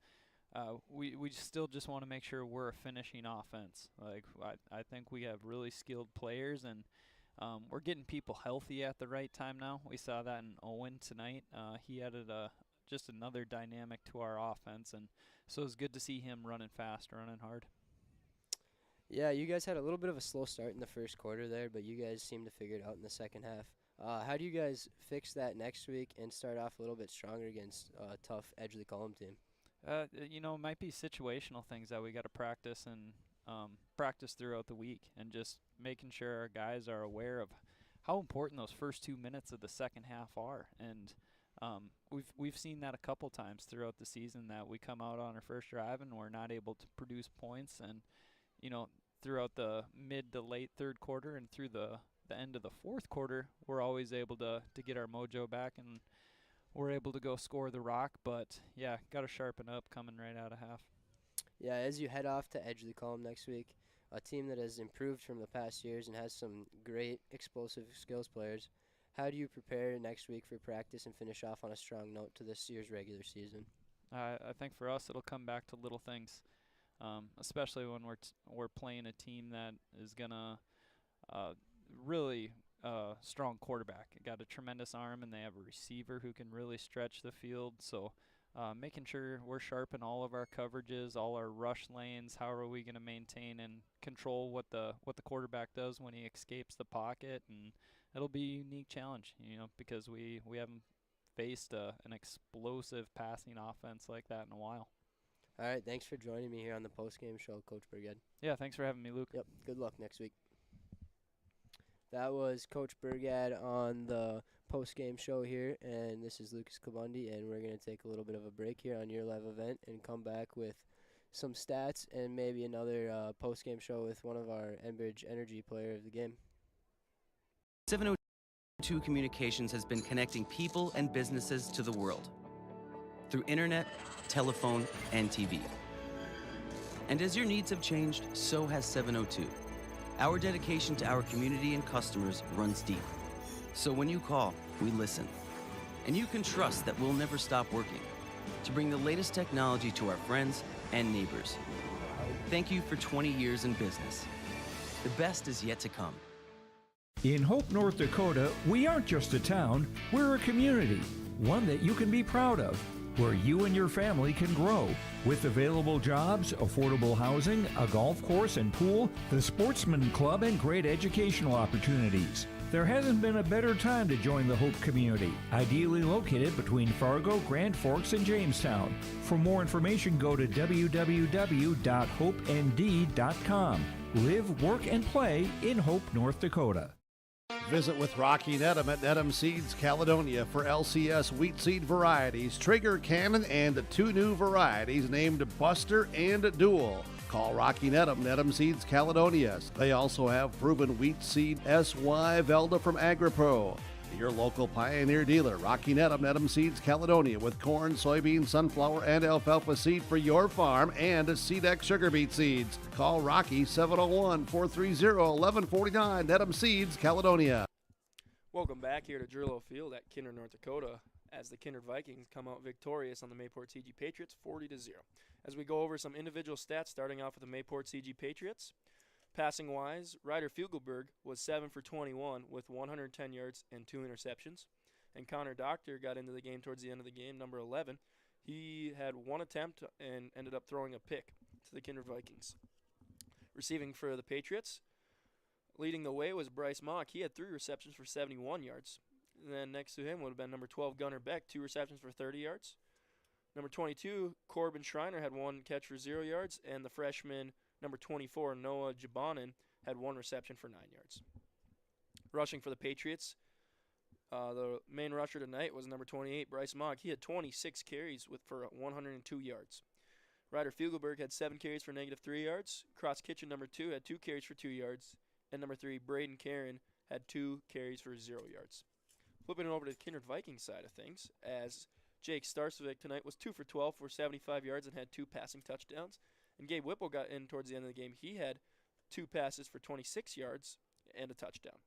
we still just want to make sure we're a finishing offense. Like I think we have really skilled players, and we're getting people healthy at the right time now. We saw that in Owen tonight. He added just another dynamic to our offense, and so it's good to see him running fast, running hard. Yeah, you guys had a little bit of a slow start in the first quarter there, but you guys seemed to figure it out in the second half. How do you guys fix that next week and start off a little bit stronger against a tough Edgeley-Column team? It might be situational things that we got to practice and practice throughout the week, and just making sure our guys are aware of how important those first 2 minutes of the second half are. And we've seen that a couple times throughout the season, that we come out on our first drive and we're not able to produce points, and throughout the mid to late third quarter and through the end of the fourth quarter, we're always able to get our mojo back, and we're able to go score the rock. But yeah, got to sharpen up coming right out of half. Yeah, as you head off to Edgeley-Column next week, a team that has improved from the past years and has some great explosive skills players, how do you prepare next week for practice and finish off on a strong note to this year's regular season? I think for us it'll come back to little things, especially when we're playing a team that is gonna really strong quarterback. Got a tremendous arm, and they have a receiver who can really stretch the field. So making sure we're sharp in all of our coverages, all our rush lanes. How are we going to maintain and control what the quarterback does when he escapes the pocket? And it'll be a unique challenge, because we haven't faced an explosive passing offense like that in a while. All right, thanks for joining me here on the post-game show, Coach Burgett. Yeah, thanks for having me, Luke. Yep, good luck next week. That was Coach Burgett on the post-game show here, and this is Lucas Kabundi, and we're going to take a little bit of a break here on your live event and come back with some stats and maybe another post-game show with one of our Enbridge Energy player of the game. 702 Communications has been connecting people and businesses to the world through internet, telephone, and TV. And as your needs have changed, so has 702. Our dedication to our community and customers runs deep. So when you call, we listen. And you can trust that we'll never stop working to bring the latest technology to our friends and neighbors. Thank you for 20 years in business. The best is yet to come. In Hope, North Dakota, we aren't just a town, we're a community, one that you can be proud of, where you and your family can grow. With available jobs, affordable housing, a golf course and pool, the Sportsman Club, and great educational opportunities. There hasn't been a better time to join the Hope community, ideally located between Fargo, Grand Forks, and Jamestown. For more information, go to www.hopend.com. Live, work, and play in Hope, North Dakota. Visit with Rocky Nedham at Nedham Seeds Caledonia for LCS wheat seed varieties, Trigger, Cannon, and 2 new varieties named Buster and Dual. Call Rocky Nedham, Nedham Seeds Caledonia. They also have proven wheat seed SY Velda from AgriPro. Your local Pioneer dealer, Rocky Nedham, Nedham Seeds Caledonia, with corn, soybean, sunflower, and alfalfa seed for your farm and Seedex sugar beet seeds. Call Rocky 701-430-1149, Nedham Seeds Caledonia. Welcome back here to Drillo Field at Kindred, North Dakota, as the Kindred Vikings come out victorious on the Mayport CG Patriots 40-0. As we go over some individual stats, starting off with the Mayport CG Patriots. Passing-wise, Ryder Fugelberg was 7 for 21 with 110 yards and 2 interceptions. And Connor Doctor got into the game towards the end of the game, number 11. He had 1 attempt and ended up throwing a pick to the Kindred Vikings. Receiving for the Patriots, leading the way was Bryce Mock. He had 3 receptions for 71 yards. And then next to him would have been number 12, Gunnar Beck, 2 receptions for 30 yards. Number 22, Corbin Schreiner, had 1 catch for 0 yards. And the freshman, number 24, Noah Jabanin, had 1 reception for 9 yards. Rushing for the Patriots, the main rusher tonight was number 28, Bryce Mock. He had 26 carries for 102 yards. Ryder Fugelberg had 7 carries for -3 yards. Cross Kitchen, number 2, had 2 carries for 2 yards. And number 3, Braden Karen, had 2 carries for 0 yards. Flipping it over to the Kindred Vikings side of things, as Jake Starcevic tonight was 2 for 12 for 75 yards and had 2 passing touchdowns. And Gabe Whipple got in towards the end of the game. He had 2 passes for 26 yards and a touchdown.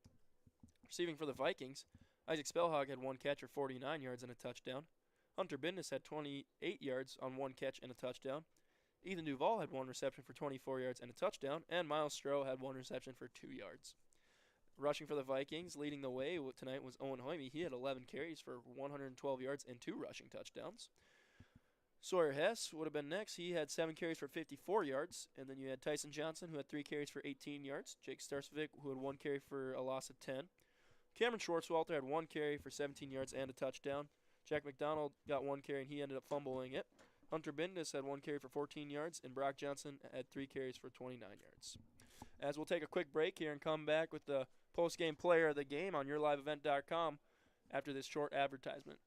Receiving for the Vikings, Isaac Spellhog had 1 catch for 49 yards and a touchdown. Hunter Bindus had 28 yards on 1 catch and a touchdown. Ethan Duvall had 1 reception for 24 yards and a touchdown. And Miles Stroh had 1 reception for 2 yards. Rushing for the Vikings, leading the way tonight was Owen Hoyme. He had 11 carries for 112 yards and 2 rushing touchdowns. Sawyer Hess would have been next. He had 7 carries for 54 yards. And then you had Tyson Johnson, who had 3 carries for 18 yards. Jake Starcevic, who had 1 carry for a loss of 10. Cameron Schwartzwalter had 1 carry for 17 yards and a touchdown. Jack McDonald got 1 carry, and he ended up fumbling it. Hunter Bindus had 1 carry for 14 yards, and Brock Johnson had 3 carries for 29 yards. As we'll take a quick break here and come back with the post-game player of the game on yourliveevent.com after this short advertisement.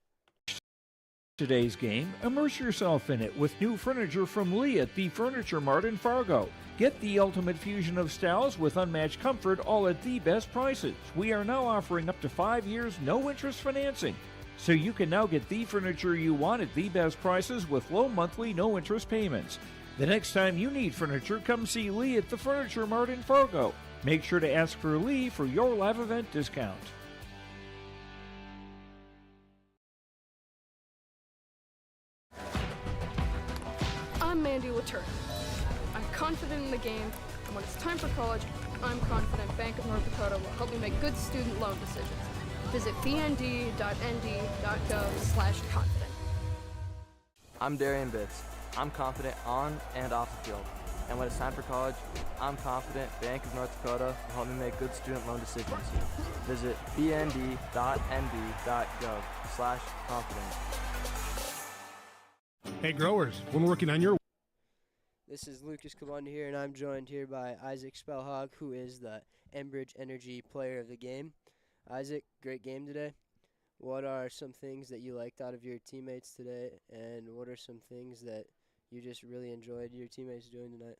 Today's game, immerse yourself in it with new furniture from Lee at the Furniture Mart in Fargo. Get the ultimate fusion of styles with unmatched comfort, all at the best prices. We are now offering up to 5 years no-interest financing. So you can now get the furniture you want at the best prices with low monthly no-interest payments. The next time you need furniture, come see Lee at the Furniture Mart in Fargo. Make sure to ask for Lee for your live event discount. I'm Mandy Latour. I'm confident in the game, and when it's time for college, I'm confident Bank of North Dakota will help me make good student loan decisions. Visit bnd.nd.gov/confident. I'm Darian Bitts. I'm confident on and off the field. And when it's time for college, I'm confident Bank of North Dakota will help me make good student loan decisions. Visit bnd.nd.gov/confident. Hey growers, when working on your This is Lucas Kabunda here, and I'm joined here by Isaac Spellhog, who is the Enbridge Energy Player of the Game. Isaac, great game today. What are some things that you liked out of your teammates today, and what are some things that you just really enjoyed your teammates doing tonight?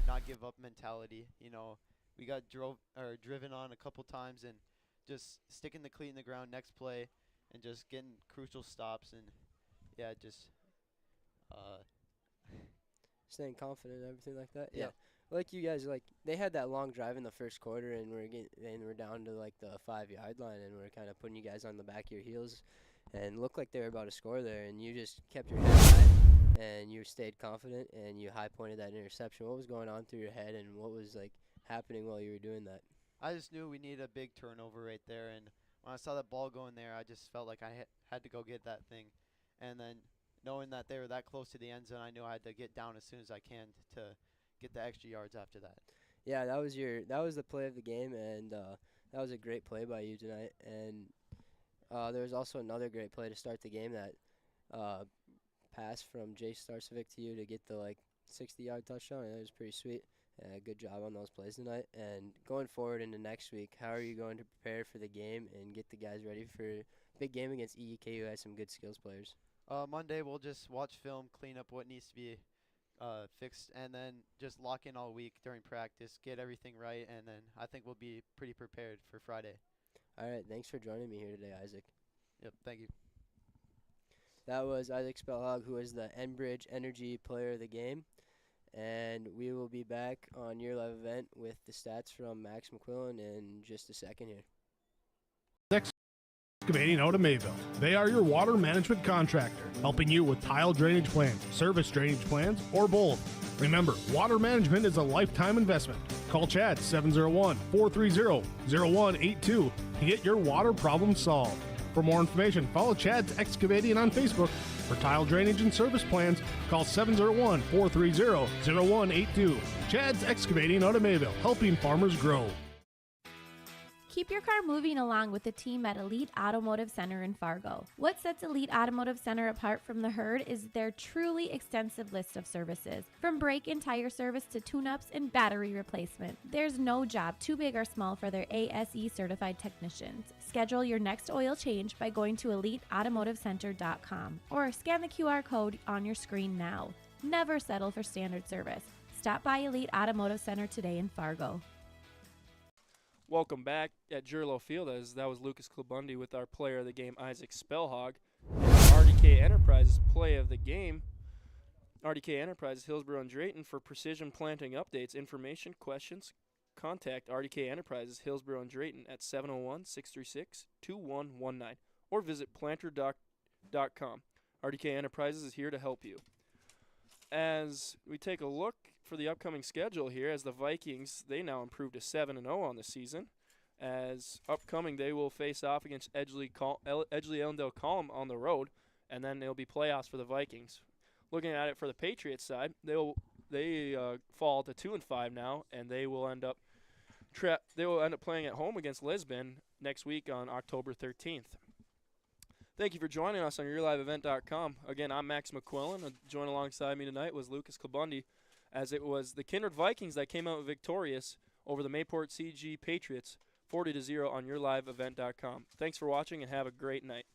Not give up mentality. We got driven on a couple times, and just sticking the cleat in the ground next play, and just getting crucial stops, and staying confident and everything like that. Yeah. Like you guys, they had that long drive in the first quarter, and we're down to the 5-yard line, and we're kind of putting you guys on the back of your heels, and looked like they were about to score there, and you just kept your head high, and you stayed confident, and you high pointed that interception. What was going on through your head, and what was happening while you were doing that? I just knew we needed a big turnover right there, and when I saw that ball go in there, I just felt like I had to go get that thing, and then knowing that they were that close to the end zone, I knew I had to get down as soon as I can to get the extra yards after that. Yeah, that was the play of the game, and that was a great play by you tonight. And there was also another great play to start the game, that pass from Jay Starcevic to you to get the 60-yard touchdown. That was pretty sweet. Good job on those plays tonight. And going forward into next week, how are you going to prepare for the game and get the guys ready for a big game against EEK, who has some good skills players? Monday we'll just watch film, clean up what needs to be fixed, and then just lock in all week during practice, get everything right, and then I think we'll be pretty prepared for Friday. All right, thanks for joining me here today, Isaac. Yep, thank you. That was Isaac Spellhog, who is the Enbridge Energy Player of the Game. And we will be back on your live event with the stats from Max McQuillan in just a second here. Excavating out of Mayville. They are your water management contractor, helping you with tile drainage plans, service drainage plans, or both. Remember, water management is a lifetime investment. Call Chad 701-430-0182 to get your water problem solved. For more information, follow Chad's Excavating on Facebook. For tile drainage and service plans, call 701-430-0182. Chad's Excavating out of Mayville, helping farmers grow. Keep your car moving along with the team at Elite Automotive Center in Fargo. What sets Elite Automotive Center apart from the herd is their truly extensive list of services. From brake and tire service to tune-ups and battery replacement, there's no job too big or small for their ASE certified technicians. Schedule your next oil change by going to EliteAutomotiveCenter.com or scan the QR code on your screen now. Never settle for standard service. Stop by Elite Automotive Center today in Fargo. Welcome back at Jerlo Field, as that was Lucas Klabundi with our player of the game, Isaac Spellhog. RDK Enterprises play of the game. RDK Enterprises, Hillsborough and Drayton for precision planting updates, information, questions. Contact RDK Enterprises, Hillsborough and Drayton at 701-636-2119 or visit planter.com. RDK Enterprises is here to help you. As we take a look for the upcoming schedule here, as the Vikings, they now improved to 7-0 on the season. As upcoming, they will face off against Edgley-Ellendale Column on the road, and then it'll be playoffs for the Vikings. Looking at it for the Patriots side, they fall to 2-5 now, and they will end up playing at home against Lisbon next week on October 13th. Thank you for joining us on YourLiveEvent.com. Again, I'm Max McQuillan. Joined alongside me tonight was Lucas Klabundi, as it was the Kindred Vikings that came out victorious over the Mayport CG Patriots 40-0 on YourLiveEvent.com. Thanks for watching and have a great night.